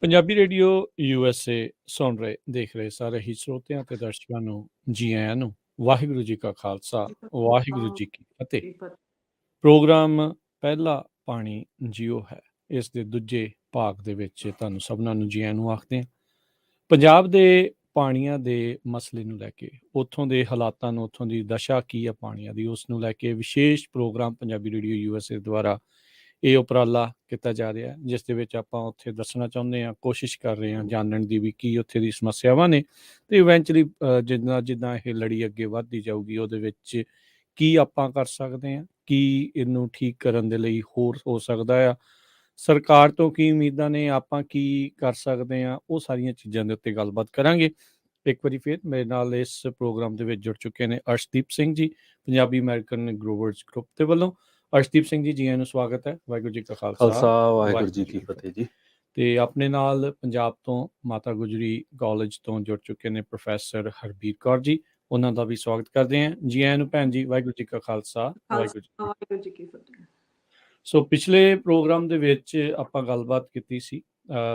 Punjabi radio USA ਸੁਣ ਰਹੇ ਦੇਖ ਰਹੇ ਸਾਰੇ ਹੀ ਸਰੋਤਿਆਂ ਤੇ ਦਰਸ਼ਕਾਂ ਨੂੰ ਜੀ ਆਇਆਂ ਨੂੰ। ਵਾਹਿਗੁਰੂ ਜੀ ਕਾ ਖਾਲਸਾ, ਵਾਹਿਗੁਰੂ ਜੀ ਕੀ ਫਤਿਹ। ਪ੍ਰੋਗਰਾਮ ਪਹਿਲਾ ਪਾਣੀ ਜੀਓ ਹੈ। ਇਸ ਦੇ ਦੂਜੇ ਭਾਗ ਦੇ ਵਿੱਚ ਤੁਹਾਨੂੰ ਸਭਨਾਂ ਨੂੰ ਜੀ ਆਇਆਂ ਨੂੰ ਆਖਦੇ ਹਾਂ। ਪੰਜਾਬ ਦੇ ਪਾਣੀਆਂ ਦੇ ਮਸਲੇ ਨੂੰ ਲੈ ਕੇ, ਉੱਥੋਂ ਦੇ ਹਾਲਾਤਾਂ ਨੂੰ, ਉੱਥੋਂ ਦੀ ਦਸ਼ਾ ਕੀ ਆ ਪਾਣੀਆਂ ਦੀ, ਉਸ ਨੂੰ ਲੈ ਕੇ ਵਿਸ਼ੇਸ਼ ਪ੍ਰੋਗਰਾਮ ਪੰਜਾਬੀ ਰੇਡੀਓ USA ਦੁਆਰਾ ਇਹ ਉਪਰਾਲਾ ਕੀਤਾ ਜਾ ਰਿਹਾ, ਜਿਸ ਦੇ ਵਿੱਚ ਆਪਾਂ ਉੱਥੇ ਦੱਸਣਾ ਚਾਹੁੰਦੇ ਹਾਂ, ਕੋਸ਼ਿਸ਼ ਕਰ ਰਹੇ ਹਾਂ ਜਾਣਨ ਦੀ ਵੀ ਕੀ ਉੱਥੇ ਦੀ ਸਮੱਸਿਆਵਾਂ ਨੇ, ਅਤੇ ਇਵੈਂਚੁਅਲੀ ਜਿੱਦਾਂ ਜਿੱਦਾਂ ਇਹ ਲੜੀ ਅੱਗੇ ਵੱਧਦੀ ਜਾਊਗੀ ਉਹਦੇ ਵਿੱਚ ਕੀ ਆਪਾਂ ਕਰ ਸਕਦੇ ਹਾਂ, ਕੀ ਇਹਨੂੰ ਠੀਕ ਕਰਨ ਦੇ ਲਈ ਹੋਰ ਹੋ ਸਕਦਾ ਆ, ਸਰਕਾਰ ਤੋਂ ਕੀ ਉਮੀਦਾਂ ਨੇ, ਆਪਾਂ ਕੀ ਕਰ ਸਕਦੇ ਹਾਂ, ਉਹ ਸਾਰੀਆਂ ਚੀਜ਼ਾਂ ਦੇ ਉੱਤੇ ਗੱਲਬਾਤ ਕਰਾਂਗੇ। ਇੱਕ ਵਾਰੀ ਫਿਰ ਮੇਰੇ ਨਾਲ ਇਸ ਪ੍ਰੋਗਰਾਮ ਦੇ ਵਿੱਚ ਜੁੜ ਚੁੱਕੇ ਨੇ Arshdeep Singh ji, Punjabi American growers group ਦੇ ਵੱਲੋਂ। ਅਰਸ਼ਦੀਪ ਸਿੰਘ ਜੀ, ਜੀ ਆਇਆਂ ਨੂੰ ਸਵਾਗਤ ਹੈ। ਵਾਹਿਗੁਰੂ ਜੀ ਕਾ ਖਾਲਸਾ, ਵਾਹਿਗੁਰੂ ਜੀ ਕੀ ਫਤਿਹ ਜੀ। ਤੇ ਆਪਣੇ ਨਾਲ ਪੰਜਾਬ ਤੋਂ ਮਾਤਾ ਗੁਜਰੀ ਕਾਲਜ ਤੋਂ ਜੁੜ ਚੁੱਕੇ ਨੇ ਪ੍ਰੋਫੈਸਰ ਹਰਬੀਰ ਕੌਰ ਜੀ, ਉਹਨਾਂ ਦਾ ਵੀ ਸਵਾਗਤ ਕਰਦੇ ਹਾਂ। ਜੀ ਆਇਆਂ ਨੂੰ ਭੈਣ ਜੀ, ਵਾਹਿਗੁਰੂ ਜੀ ਕਾ ਖਾਲਸਾ, ਵਾਹਿਗੁਰੂ ਜੀ ਕੀ ਫਤਿਹ। ਸੋ ਪਿਛਲੇ ਪ੍ਰੋਗਰਾਮ ਦੇ ਵਿੱਚ ਆਪਾਂ ਗੱਲਬਾਤ ਕੀਤੀ ਸੀ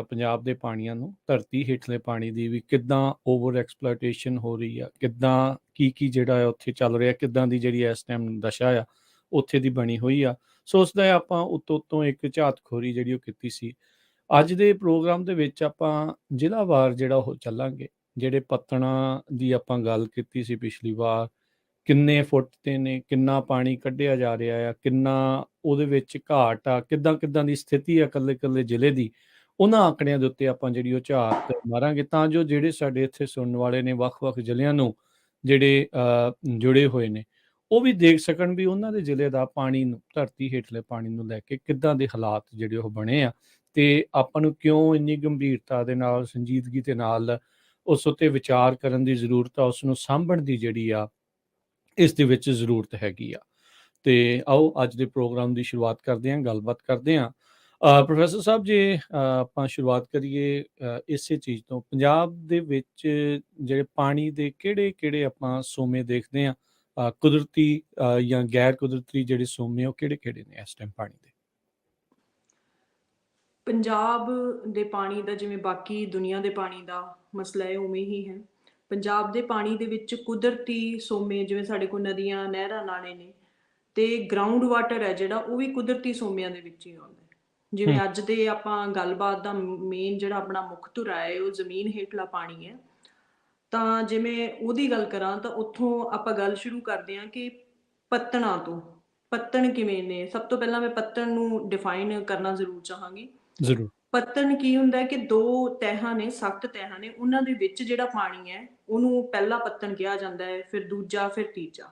ਪੰਜਾਬ ਦੇ ਪਾਣੀਆਂ ਨੂੰ, ਧਰਤੀ ਹੇਠਲੇ ਪਾਣੀ ਦੀ ਵੀ ਕਿੱਦਾਂ ਓਵਰ ਐਕਸਪਲੋਇਟੇਸ਼ਨ ਹੋ ਰਹੀ ਆ, ਕਿੱਦਾਂ ਕੀ ਜਿਹੜਾ ਆ ਉੱਥੇ ਚੱਲ ਰਿਹਾ, ਕਿੱਦਾਂ ਦੀ ਜਿਹੜੀ ਇਸ ਟਾਈਮ ਦਸ਼ਾ ਆ ਉੱਥੇ ਦੀ ਬਣੀ ਹੋਈ ਆ। ਸੋ ਉਸ ਦਾ ਆਪਾਂ ਉੱਤੋਂ ਇੱਕ ਝਾਤਖੋਰੀ ਜਿਹੜੀ ਉਹ ਕੀਤੀ ਸੀ। ਅੱਜ ਦੇ ਪ੍ਰੋਗਰਾਮ ਦੇ ਵਿੱਚ ਆਪਾਂ ਜ਼ਿਲ੍ਹਾਵਾਰ ਜਿਹੜਾ ਉਹ ਚੱਲਾਂਗੇ। ਜਿਹੜੇ ਪੱਤਣਾਂ ਦੀ ਆਪਾਂ ਗੱਲ ਕੀਤੀ ਸੀ ਪਿਛਲੀ ਵਾਰ, ਕਿੰਨੇ ਫੁੱਟ ਤੇ ਨੇ, ਕਿੰਨਾ ਪਾਣੀ ਕੱਢਿਆ ਜਾ ਰਿਹਾ ਆ, ਕਿੰਨਾ ਉਹਦੇ ਵਿੱਚ ਘਾਟ ਆ, ਕਿੱਦਾਂ ਦੀ ਸਥਿਤੀ ਆ ਇਕੱਲੇ ਜ਼ਿਲ੍ਹੇ ਦੀ, ਉਹਨਾਂ ਆંકੜਿਆਂ ਦੇ ਉੱਤੇ ਆਪਾਂ ਜਿਹੜੀ ਉਹ ਝਾਤ ਮਾਰਾਂਗੇ, ਤਾਂ ਜੋ ਜਿਹੜੇ ਸਾਡੇ ਇੱਥੇ ਸੁਣਨ ਵਾਲੇ ਨੇ ਵੱਖ-ਵੱਖ ਜ਼ਿਲ੍ਹਿਆਂ ਨੂੰ ਜਿਹੜੇ ਜੁੜੇ ਹੋਏ ਨੇ, ਉਹ ਵੀ ਦੇਖ ਸਕਣ ਵੀ ਉਹਨਾਂ ਦੇ ਜ਼ਿਲ੍ਹੇ ਦਾ ਪਾਣੀ ਨੂੰ, ਧਰਤੀ ਹੇਠਲੇ ਪਾਣੀ ਨੂੰ ਲੈ ਕੇ ਕਿੱਦਾਂ ਦੇ ਹਾਲਾਤ ਜਿਹੜੇ ਉਹ ਬਣੇ ਆ, ਤੇ ਆਪਾਂ ਨੂੰ ਕਿਉਂ ਇੰਨੀ ਗੰਭੀਰਤਾ ਦੇ ਨਾਲ, ਸੰਜੀਦਗੀ ਦੇ ਨਾਲ ਉਸ ਉੱਤੇ ਵਿਚਾਰ ਕਰਨ ਦੀ ਜ਼ਰੂਰਤ ਆ, ਉਸ ਨੂੰ ਸਾਂਭਣ ਦੀ ਜਿਹੜੀ ਆ ਇਸ ਦੇ ਵਿੱਚ ਜ਼ਰੂਰਤ ਹੈਗੀ ਆ। ਤੇ ਆਓ ਅੱਜ ਦੇ ਪ੍ਰੋਗਰਾਮ ਦੀ ਸ਼ੁਰੂਆਤ ਕਰਦੇ ਹਾਂ, ਗੱਲਬਾਤ ਕਰਦੇ ਹਾਂ। ਪ੍ਰੋਫੈਸਰ ਸਾਹਿਬ, ਜੇ ਆਪਾਂ ਸ਼ੁਰੂਆਤ ਕਰੀਏ ਇਸੇ ਚੀਜ਼ ਤੋਂ, ਪੰਜਾਬ ਦੇ ਵਿੱਚ ਜਿਹੜੇ ਪਾਣੀ ਦੇ ਕਿਹੜੇ ਆਪਾਂ ਸੋਮੇ ਦੇਖਦੇ ਹਾਂ, ਕੁਦਰਤੀ ਜਾਂ ਗੈਰ ਕੁਦਰਤੀ ਜਿਹੜੇ ਸੋਮੇ ਉਹ ਕਿਹੜੇ ਨੇ ਇਸ ਟਾਈਮ ਪਾਣੀ ਦੇ? ਪੰਜਾਬ ਦੇ ਪਾਣੀ ਦਾ ਜਿਵੇਂ ਬਾਕੀ ਦੁਨੀਆ ਦੇ ਪਾਣੀ ਦਾ ਮਸਲਾ ਹੈ, ਉਵੇਂ ਹੀ ਹੈ। ਪੰਜਾਬ ਦੇ ਪਾਣੀ ਦੇ ਵਿੱਚ ਕੁਦਰਤੀ ਸੋਮੇ, ਜਿਵੇਂ ਸਾਡੇ ਕੋਲ ਨਦੀਆਂ, ਨਹਿਰਾਂ, ਨਾਲੇ ਨੇ, ਤੇ ਗਰਾਊਂਡ ਵਾਟਰ ਹੈ ਜਿਹੜਾ, ਉਹ ਵੀ ਕੁਦਰਤੀ ਸੋਮਿਆਂ ਦੇ ਵਿੱਚ ਹੀ ਆਉਂਦਾ। ਜਿਵੇਂ ਅੱਜ ਦੇ ਆਪਾਂ ਗੱਲਬਾਤ ਦਾ ਮੇਨ ਜਿਹੜਾ ਆਪਣਾ ਮੁੱਖ ਧੁਰਾ ਹੈ, ਉਹ ਜ਼ਮੀਨ ਹੇਠਲਾ ਪਾਣੀ ਹੈ। ਤਾਂ ਜਿਵੇਂ ਉਹਦੀ ਗੱਲ ਕਰਾਂ ਤਾਂ ਉੱਥੋਂ ਆਪਾਂ ਗੱਲ ਸ਼ੁਰੂ ਕਰਦੇ ਹਾਂ ਕਿ ਪੱਤਣਾਂ ਤੋਂ। ਪੱਤਣ ਕਿਵੇਂ ਨੇ? ਸਭ ਤੋਂ ਪਹਿਲਾਂ ਮੈਂ ਪੱਤਣ ਨੂੰ ਡਿਫਾਈਨ ਕਰਨਾ ਜ਼ਰੂਰ ਚਾਹਾਂਗੀ। ਜ਼ਰੂਰ। ਪੱਤਣ ਕੀ ਹੁੰਦਾ ਹੈ ਕਿ ਦੋ ਤਹਿਾਂ ਨੇ, ਸਖਤ ਤਹਿਾਂ ਨੇ, ਉਹਨਾਂ ਦੇ ਵਿੱਚ ਜਿਹੜਾ ਪਾਣੀ ਹੈ ਉਹਨੂੰ ਪਹਿਲਾ ਪੱਤਣ ਕਿਹਾ ਜਾਂਦਾ ਹੈ, ਫਿਰ ਦੂਜਾ, ਫਿਰ ਤੀਜਾ।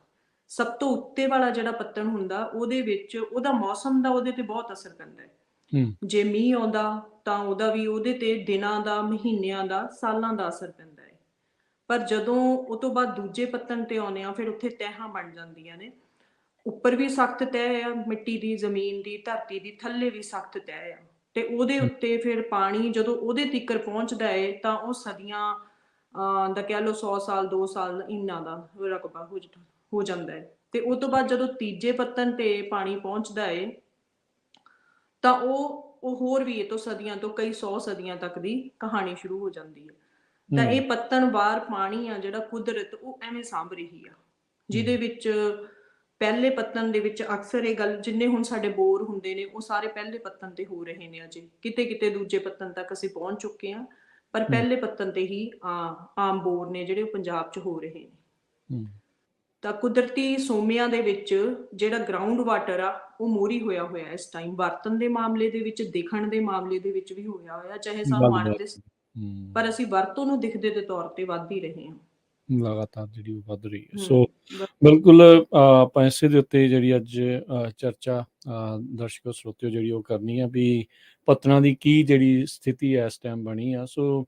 ਸਭ ਤੋਂ ਉੱਤੇ ਵਾਲਾ ਜਿਹੜਾ ਪੱਤਣ ਹੁੰਦਾ, ਉਹਦੇ ਵਿੱਚ ਉਹਦਾ ਮੌਸਮ ਦਾ ਉਹਦੇ ਤੇ ਬਹੁਤ ਅਸਰ ਪੈਂਦਾ ਹੈ। ਜੇ ਮੀਂਹ ਆਉਂਦਾ ਤਾਂ ਉਹਦਾ ਵੀ ਉਹਦੇ ਤੇ ਦਿਨਾਂ ਦਾ, ਮਹੀਨਿਆਂ ਦਾ, ਸਾਲਾਂ ਦਾ ਅਸਰ ਪੈਂਦਾ ਹੈ। ਪਰ ਜਦੋਂ ਉਹ ਤੋਂ ਬਾਅਦ ਦੂਜੇ ਪੱਤਣ ਤੇ ਆਉਂਦੇ ਆ, ਫਿਰ ਉੱਥੇ ਤਹਿਾਂ ਬਣ ਜਾਂਦੀਆਂ ਨੇ। ਉੱਪਰ ਵੀ ਸਖਤ ਤਹਿ ਆ, ਮਿੱਟੀ ਦੀ, ਜ਼ਮੀਨ ਦੀ, ਧਰਤੀ ਦੀ, ਥੱਲੇ ਵੀ ਸਖਤ ਤਹਿ ਆ, ਤੇ ਉਹਦੇ ਉੱਤੇ ਫਿਰ ਪਾਣੀ ਜਦੋਂ ਉਹਦੇ ਤੀਕਰ ਪਹੁੰਚਦਾ ਹੈ ਤਾਂ ਉਹ ਸਦੀਆਂ ਦਾ, ਕਹਿ ਲਓ 100 ਸਾਲ, 2 ਸਾਲ, ਇੰਨਾ ਦਾ ਰਕਬਾ ਹੋ ਜਾਂਦਾ ਹੈ। ਤੇ ਉਹ ਤੋਂ ਬਾਅਦ ਜਦੋਂ ਤੀਜੇ ਪੱਤਣ ਤੇ ਪਾਣੀ ਪਹੁੰਚਦਾ ਹੈ ਤਾਂ ਉਹ ਹੋਰ ਵੀ ਇਹ ਤੋਂ ਸਦੀਆਂ ਤੋਂ ਕਈ 100 ਸਦੀਆਂ ਤੱਕ ਦੀ ਕਹਾਣੀ ਸ਼ੁਰੂ ਹੋ ਜਾਂਦੀ ਹੈ। ਤਾਂ ਇਹ ਪੱਤਣ ਵਾਰ ਪਾਣੀ ਆ ਜਿਹੜਾ ਕੁਦਰਤ ਉਹ ਐਵੇਂ ਸਾਂਭ ਰਹੀ ਆ, ਜਿਹਦੇ ਵਿੱਚ ਪਹਿਲੇ ਪੱਤਣ ਦੇ ਵਿੱਚ ਅਕਸਰ ਇਹ ਗੱਲ, ਜਿੰਨੇ ਹੁਣ ਸਾਡੇ ਬੋਰ ਹੁੰਦੇ ਨੇ ਉਹ ਸਾਰੇ ਪਹਿਲੇ ਪੱਤਣ ਤੇ ਹੋ ਰਹੇ ਨੇ। ਅਜੇ ਕਿਤੇ ਦੂਜੇ ਪੱਤਣ ਤੱਕ ਅਸੀਂ ਪਹੁੰਚ ਚੁੱਕੇ ਹਾਂ, ਪਰ ਪਹਿਲੇ ਪੱਤਣ ਤੇ ਹੀ ਆਮ ਬੋਰ ਨੇ ਜਿਹੜੇ ਉਹ ਪੰਜਾਬ 'ਚ ਹੋ ਰਹੇ ਨੇ। ਤਾਂ ਕੁਦਰਤੀ ਸੋਮਿਆਂ ਦੇ ਵਿੱਚ ਜਿਹੜਾ ਗਰਾਊਂਡ ਵਾਟਰ ਆ ਉਹ ਮੋਹਰੀ ਹੋਇਆ ਇਸ ਟਾਈਮ, ਵਰਤਣ ਦੇ ਮਾਮਲੇ ਦੇ ਵਿੱਚ, ਦਿਖਣ ਦੇ ਮਾਮਲੇ ਦੇ ਵਿੱਚ ਵੀ ਹੋਇਆ, ਚਾਹੇ ਸਾਨੂੰ ਆਣਦੇ, ਪਰ ਅਸੀਂ ਵਰਤੋਂ ਨੂੰ ਦਿਖਦੇ ਦੇ ਤੌਰ ਤੇ ਵੱਧ ਹੀ ਰਹੇ ਹਾਂ, ਲਗਾਤਾਰ ਜਿਹੜੀ ਉਹ ਵੱਧ ਰਹੀ ਹੈ। ਸੋ ਬਿਲਕੁਲ ਆਪਾਂ ਇਸੇ ਦੇ ਉੱਤੇ ਜਿਹੜੀ ਅੱਜ ਚਰਚਾ ਦਰਸ਼ਕ ਸਰੋਤਿਓ ਜਿਹੜੀ ਉਹ ਕਰਨੀ ਆ ਵੀ ਪੱਤਣਾਂ ਦੀ ਕੀ ਜਿਹੜੀ ਸਥਿਤੀ ਇਸ ਟਾਈਮ ਬਣੀ ਆ। ਸੋ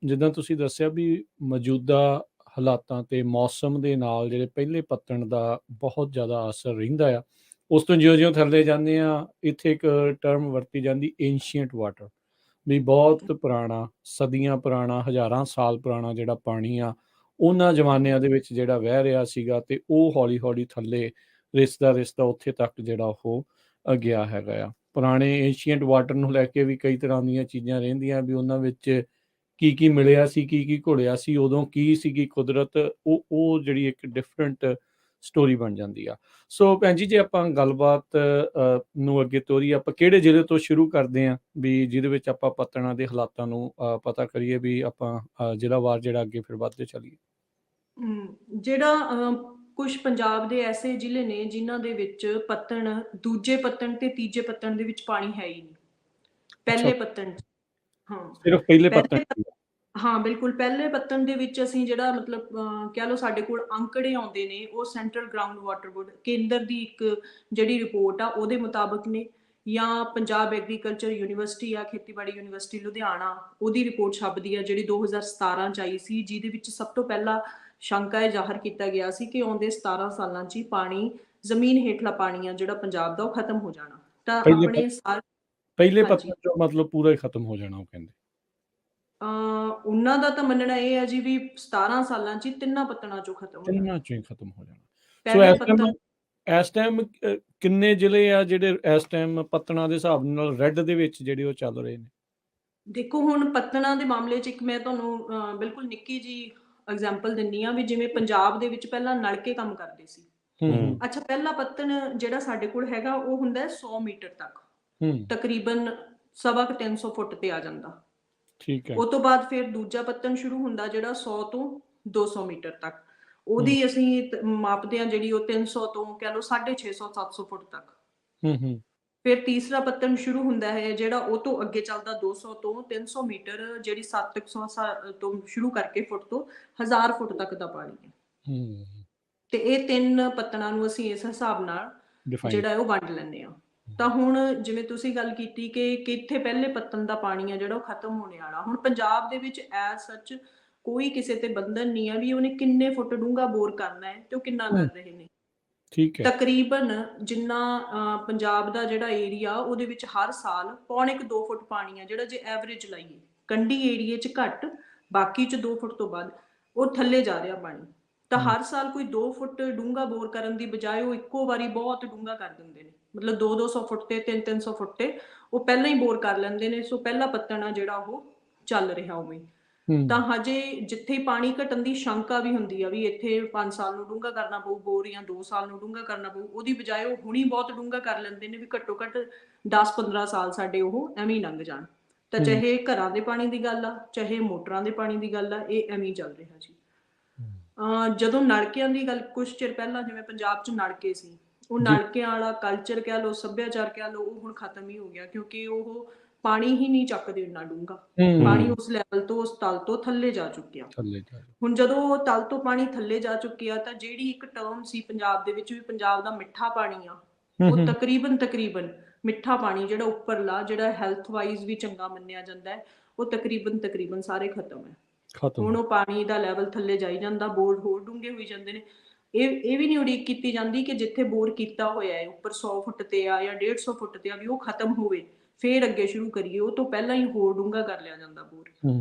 ਜਿੱਦਾਂ ਤੁਸੀਂ ਦੱਸਿਆ ਵੀ ਮੌਜੂਦਾ ਹਾਲਾਤਾਂ ਤੇ ਮੌਸਮ ਦੇ ਨਾਲ ਜਿਹੜੇ ਪਹਿਲੇ ਪੱਤਣ ਦਾ ਬਹੁਤ ਜ਼ਿਆਦਾ ਅਸਰ ਰਹਿੰਦਾ ਆ। ਉਸ ਤੋਂ ਜਿਉਂ ਥੱਲੇ ਜਾਂਦੇ ਆ, ਇੱਥੇ ਇੱਕ ਟਰਮ ਵਰਤੀ ਜਾਂਦੀ, ਏਂਸ਼ੀਅੰਟ ਵਾਟਰ, ਵੀ ਬਹੁਤ ਪੁਰਾਣਾ, ਸਦੀਆਂ ਪੁਰਾਣਾ, ਹਜ਼ਾਰਾਂ ਸਾਲ ਪੁਰਾਣਾ ਜਿਹੜਾ ਪਾਣੀ ਆ, ਉਹਨਾਂ ਜ਼ਮਾਨਿਆਂ ਦੇ ਵਿੱਚ ਜਿਹੜਾ ਵਹਿ ਰਿਹਾ ਸੀਗਾ, ਤੇ ਉਹ ਹੌਲੀ ਥੱਲੇ ਰਿਸਦਾ ਉੱਥੇ ਤੱਕ ਜਿਹੜਾ ਉਹ ਗਿਆ ਹੈਗਾ ਆ। ਪੁਰਾਣੇ ਏਸ਼ੀਐਂਟ ਵਾਟਰ ਨੂੰ ਲੈ ਕੇ ਵੀ ਕਈ ਤਰ੍ਹਾਂ ਦੀਆਂ ਚੀਜ਼ਾਂ ਰਹਿੰਦੀਆਂ ਵੀ ਉਹਨਾਂ ਵਿੱਚ ਕੀ ਮਿਲਿਆ ਸੀ, ਕੀ ਘੁਲਿਆ ਸੀ, ਉਦੋਂ ਕੀ ਸੀਗੀ ਕੁਦਰਤ, ਉਹ ਜਿਹੜੀ ਇੱਕ ਡਿਫਰੈਂਟ ਸਟੋਰੀ ਬਣ ਜਾਂਦੀ ਆ। ਸੋ ਭੈਣ ਜੀ, ਜੇ ਆਪਾਂ ਗੱਲਬਾਤ ਨੂੰ ਅੱਗੇ ਤੋਰੀਏ, ਆਪਾਂ ਕਿਹੜੇ ਜ਼ਿਲ੍ਹੇ ਤੋਂ ਸ਼ੁਰੂ ਕਰਦੇ ਹਾਂ ਵੀ ਜਿਹਦੇ ਵਿੱਚ ਆਪਾਂ ਪੱਤਣਾਂ ਦੇ ਹਾਲਾਤਾਂ ਨੂੰ ਪਤਾ ਕਰੀਏ ਵੀ ਆਪਾਂ ਜ਼ਿਲ੍ਹਾਵਾਰ ਜਿਹੜਾ ਅੱਗੇ ਫਿਰ ਵੱਧਦੇ ਚੱਲੀਏ। ਜਿਹੜਾ ਕੁਝ ਪੰਜਾਬ ਦੇ ਐਸੇ ਜ਼ਿਲ੍ਹੇ ਨੇ ਜਿਨ੍ਹਾਂ ਦੇ ਵਿੱਚ ਪੱਤਣ, ਦੂਜੇ ਪੱਤਣ ਤੇ ਤੀਜੇ ਪੱਤਣ ਦੇ ਵਿੱਚ ਪਾਣੀ ਹੈ ਹੀ ਨਹੀਂ। ਅੱਛਾ, ਪਹਿਲੇ ਪੱਤਣ 'ਚ ਹਾਂ, ਸਿਰਫ ਪਹਿਲੇ ਪੱਤਣ ਪਹਿਲੇ ਹਾਂ ਬਿਲਕੁਲ, ਪਹਿਲੇ ਪੱਤਣ ਦੇ ਵਿੱਚ ਅਸੀਂ ਜਿਹੜਾ ਮਤਲਬ ਕਹਿ ਲਓ ਸਾਡੇ ਕੋਲ ਅੰਕੜੇ ਆਉਂਦੇ ਨੇ, ਉਹ ਸੈਂਟਰਲ ਗਰਾਊਂਡ ਵਾਟਰ ਬੋਰਡ ਕੇਂਦਰ ਦੀ ਇੱਕ ਜਿਹੜੀ ਰਿਪੋਰਟ ਆ ਉਹਦੇ ਮੁਤਾਬਕ ਨੇ, ਜਾਂ ਪੰਜਾਬ ਐਗਰੀਕਲਚਰ ਯੂਨੀਵਰਸਿਟੀ ਆ, ਖੇਤੀਬਾੜੀ ਯੂਨੀਵਰਸਿਟੀ ਲੁਧਿਆਣਾ, ਉਹਦੀ ਰਿਪੋਰਟ ਛਪਦੀ ਆ ਜਿਹੜੀ 2017 'ਚ ਆਈ ਸੀ, ਜਿਹਦੇ ਵਿੱਚ ਸਭ ਤੋਂ ਪਹਿਲਾਂ ਸ਼ੰਕਾ ਇਹ ਜ਼ਾਹਰ ਕੀਤਾ ਗਿਆ ਸੀ ਕਿ ਆਉਂਦੇ 17 ਸਾਲਾਂ 'ਚ ਹੀ ਪਾਣੀ, ਜ਼ਮੀਨ ਹੇਠਲਾ ਪਾਣੀ ਆ ਜਿਹੜਾ ਪੰਜਾਬ ਦਾ, ਉਹ ਖਤਮ ਹੋ ਜਾਣਾ। ਤਾਂ ਆਪਣੇ ਪਹਿਲੇ ਹਾਂਜੀ, ਪੱਤਣ ਚੋਂ ਮਤਲਬ ਪੂਰਾ ਹੀ ਖਤਮ ਹੋ ਜਾਣਾ ਉਹ ਕਹਿੰਦੇ। ਉਹਨਾਂ ਦਾ ਤਾਂ ਮੰਨਣਾ ਇਹ ਹੈ ਜੀ ਵੀ 17 ਸਾਲਾਂ 'ਚ ਹੀ ਤਿੰਨਾਂ ਪੱਤਣਾਂ ਚੋਂ ਖਤਮ ਹੋ ਜਾਣਾ। ਤਿੰਨਾਂ ਚੋਂ ਹੀ ਖਤਮ ਹੋ ਜਾਣਾ। ਸੋ ਪਹਿਲੇ ਇਸ ਟਾਈਮ ਕਿੰਨੇ ਜ਼ਿਲ੍ਹੇ ਆ ਜਿਹੜੇ ਇਸ ਟਾਈਮ ਪੱਤਣਾਂ ਦੇ ਹਿਸਾਬ ਨਾਲ ਰੈੱਡ ਦੇ ਵਿੱਚ ਜਿਹੜੇ ਉਹ ਚੱਲ ਰਹੇ ਨੇ? ਦੇਖੋ, ਹੁਣ ਪੱਤਣਾਂ ਦੇ ਮਾਮਲੇ 'ਚ ਇੱਕ ਮੈਂ ਤੁਹਾਨੂੰ ਬਿਲਕੁਲ ਨਿੱਕੀ ਜੀ ਐਗਜ਼ਾਮਪਲ ਦਿੰਦੀ ਹਾਂ ਵੀ ਜਿਵੇਂ ਪੰਜਾਬ ਦੇ ਵਿੱਚ ਪਹਿਲਾਂ ਨਲਕੇ ਕੰਮ ਕਰਦੇ ਸੀ। ਅੱਛਾ, ਪਹਿਲਾ ਪੱਤਣ ਜਿਹੜਾ ਸਾਡੇ ਕੋਲ ਹੈਗਾ ਉਹ ਹੁੰਦਾ 100 ਮੀਟਰ ਤੱਕ, ਤਕਰੀਬਨ 350 ਫੁੱਟ ਤੇ ਆ ਜਾਂਦਾ। ਠੀਕ ਹੈ। ਉਹ ਤੋਂ ਬਾਅਦ ਫਿਰ ਦੂਜਾ ਪੱਤਣ ਸ਼ੁਰੂ ਹੁੰਦਾ ਜਿਹੜਾ 100 ਤੋਂ 200 ਮੀਟਰ ਤੱਕ, ਉਹਦੀ ਅਸੀਂ ਮਾਪਦੇ ਹਾਂ ਜਿਹੜੀ ਉਹ 300 ਤੋਂ ਕਹਿ ਲਓ 650 700 ਫੁੱਟ ਤੱਕ। ਫਿਰ ਤੀਸਰਾ ਪੱਤਣ ਸ਼ੁਰੂ ਹੁੰਦਾ ਹੈ ਜਿਹੜਾ ਉਹ ਤੋਂ ਅੱਗੇ ਚੱਲਦਾ 200 ਤੋਂ 300 ਮੀਟਰ, ਜਿਹੜੀ 700 ਤੋਂ ਸ਼ੁਰੂ ਕਰਕੇ ਫੁੱਟ ਤੋਂ 1000 ਫੁੱਟ ਤੱਕ ਦਾ ਪਾਣੀ ਹੈ। ਤੇ ਇਹ ਤਿੰਨ ਪੱਤਣਾਂ ਨੂੰ ਅਸੀਂ ਇਸ ਹਿਸਾਬ ਨਾਲ ਜਿਹੜਾ ਉਹ ਵੰਡ ਲੈਂਦੇ ਹਾਂ। ਤਾਂ ਹੁਣ ਜਿਵੇਂ ਤੁਸੀਂ ਗੱਲ ਕੀਤੀ ਕਿ ਕਿੱਥੇ ਪਹਿਲੇ ਪੱਤਣ ਦਾ ਪਾਣੀ ਆ ਜਿਹੜਾ ਉਹ ਖਤਮ ਹੋਣੇ ਵਾਲਾ, ਹੁਣ ਪੰਜਾਬ ਦੇ ਵਿੱਚ ਐਜ਼ ਸੱਚ ਕੋਈ ਕਿਸੇ ਤੇ ਬੰਧਨ ਨਹੀਂ ਆ ਵੀ ਉਹਨੇ ਕਿੰਨੇ ਫੁੱਟ ਡੂੰਘਾ ਬੋਰ ਕਰਨਾ ਹੈ ਤੇ ਉਹ ਕਿੰਨਾ ਕਰ ਰਹੇ ਨੇ। ਠੀਕ ਹੈ। ਤਕਰੀਬਨ ਜਿੰਨਾ ਪੰਜਾਬ ਦਾ ਜਿਹੜਾ ਏਰੀਆ, ਉਹਦੇ ਵਿੱਚ ਹਰ ਸਾਲ 1.25-2 ਫੁੱਟ ਪਾਣੀ ਆ ਜਿਹੜਾ, ਜੇ ਐਵਰੇਜ ਲਾਈਏ ਕੰਢੀ ਏਰੀਏ 'ਚ ਘੱਟ, ਬਾਕੀ 'ਚ 2 ਫੁੱਟ ਤੋਂ ਵੱਧ ਉਹ ਥੱਲੇ ਜਾ ਰਿਹਾ ਪਾਣੀ। ਤਾਂ ਹਰ ਸਾਲ ਕੋਈ 2 ਫੁੱਟ ਡੂੰਘਾ ਬੋਰ ਕਰਨ ਦੀ ਬਜਾਏ ਉਹ ਇੱਕੋ ਵਾਰੀ ਬਹੁਤ ਡੂੰਘਾ ਕਰ ਦਿੰਦੇ ਨੇ, ਮਤਲਬ 200-200 ਫੁੱਟ ਤੇ 300-300 ਫੁੱਟ ਤੇ ਉਹ ਪਹਿਲਾਂ ਹੀ ਬੋਰ ਕਰ ਲੈਂਦੇ ਨੇ। ਸੋ ਪਹਿਲਾ ਪੱਤਣ ਆ ਜਿਹੜਾ ਉਹ ਚੱਲ ਰਿਹਾ ਉਵੇਂ। ਤਾਂ ਹਜੇ ਜਿੱਥੇ ਪਾਣੀ ਘਟਣ ਦੀ ਸ਼ੰਕਾ ਵੀ ਹੁੰਦੀ ਆ ਵੀ ਇੱਥੇ 5 ਸਾਲ ਨੂੰ ਡੂੰਘਾ ਕਰਨਾ ਪਊ ਬੋਰ, ਜਾਂ 2 ਸਾਲ ਨੂੰ ਡੂੰਘਾ ਕਰਨਾ ਪਊ, ਉਹਦੀ ਬਜਾਏ ਉਹ ਹੁਣੀ ਬਹੁਤ ਡੂੰਘਾ ਕਰ ਲੈਂਦੇ ਨੇ ਵੀ ਘੱਟੋ ਘੱਟ 10-15 ਸਾਲ ਸਾਡੇ ਉਹ ਐਵੇਂ ਹੀ ਲੰਘ ਜਾਣ। ਤਾਂ ਚਾਹੇ ਘਰਾਂ ਦੇ ਪਾਣੀ ਦੀ ਗੱਲ ਆ, ਚਾਹੇ ਮੋਟਰਾਂ ਦੇ ਪਾਣੀ ਦੀ ਗੱਲ ਆ, ਇਹ ਐਵੇਂ ਹੀ ਚੱਲ ਰਿਹਾ ਜੀ। ਜਦੋਂ ਨਲਕਿਆਂ ਦੀ ਗੱਲ, ਕੁਛ ਚਿਰ ਪਹਿਲਾਂ ਜਿਵੇਂ ਪੰਜਾਬ 'ਚ ਨਲਕੇ ਸੀ, ਉਹ ਨਲਕਿਆਂ ਵਾਲਾ ਕਲਚਰ ਕਹਿ ਲਓ, ਸੱਭਿਆਚਾਰ ਕਹਿ ਲਓ, ਉਹ ਹੁਣ ਖਤਮ ਹੀ ਹੋ ਗਿਆ, ਕਿਉਂਕਿ ਉਹ ਪਾਣੀ ਹੀ ਨਹੀਂ ਚੱਕਦੇ ਇੰਨਾ ਡੂੰਘਾ। ਪਾਣੀ ਉਸ ਲੈਵਲ ਤੋਂ, ਉਸ ਤਲ ਤੋਂ ਥੱਲੇ ਜਾ ਚੁੱਕਿਆ। ਹੁਣ ਜਦੋਂ ਤਲ ਤੋਂ ਪਾਣੀ ਥੱਲੇ ਜਾ ਚੁੱਕਿਆ, ਤਾਂ ਜਿਹੜੀ ਇੱਕ ਟਰਮ ਸੀ ਪੰਜਾਬ ਦੇ ਵਿੱਚ ਵੀ ਪੰਜਾਬ ਦਾ ਮਿੱਠਾ ਪਾਣੀ ਆ, ਉਹ ਤਕਰੀਬਨ ਮਿੱਠਾ ਪਾਣੀ ਜਿਹੜਾ ਉੱਪਰਲਾ, ਜਿਹੜਾ ਹੈਲਥ ਵਾਈਜ਼ ਵੀ ਚੰਗਾ ਮੰਨਿਆ ਜਾਂਦਾ ਹੈ, ਉਹ ਤਕਰੀਬਨ ਸਾਰੇ ਖਤਮ ਹੈ। ਹੁਣ ਉਹ ਪਾਣੀ ਦਾ ਲੈਵਲ ਥੱਲੇ ਜਾਈ ਜਾਂਦਾ, ਬੋਰ ਹੋਰ ਡੂੰਘੇ ਹੋਈ ਜਾਂਦੇ ਨੇ। ਇਹ ਵੀ ਨਹੀਂ ਉਡੀਕ ਕੀਤੀ ਜਾਂਦੀ ਕਿ ਜਿੱਥੇ ਬੋਰ ਕੀਤਾ ਹੋਇਆ ਹੈ ਉੱਪਰ 100 ਫੁੱਟ ਤੇ ਆ ਜਾਂ 150 ਫੁੱਟ ਤੇ ਆ, ਵੀ ਉਹ ਖਤਮ ਹੋਵੇ ਫੇਰ ਅੱਗੇ ਸ਼ੁਰੂ ਕਰੀਏ। ਉਹ ਤੋਂ ਪਹਿਲਾਂ ਹੀ ਹੋਰ ਡੂੰਘਾ ਕਰ ਲਿਆ ਜਾਂਦਾ ਬੋਰ।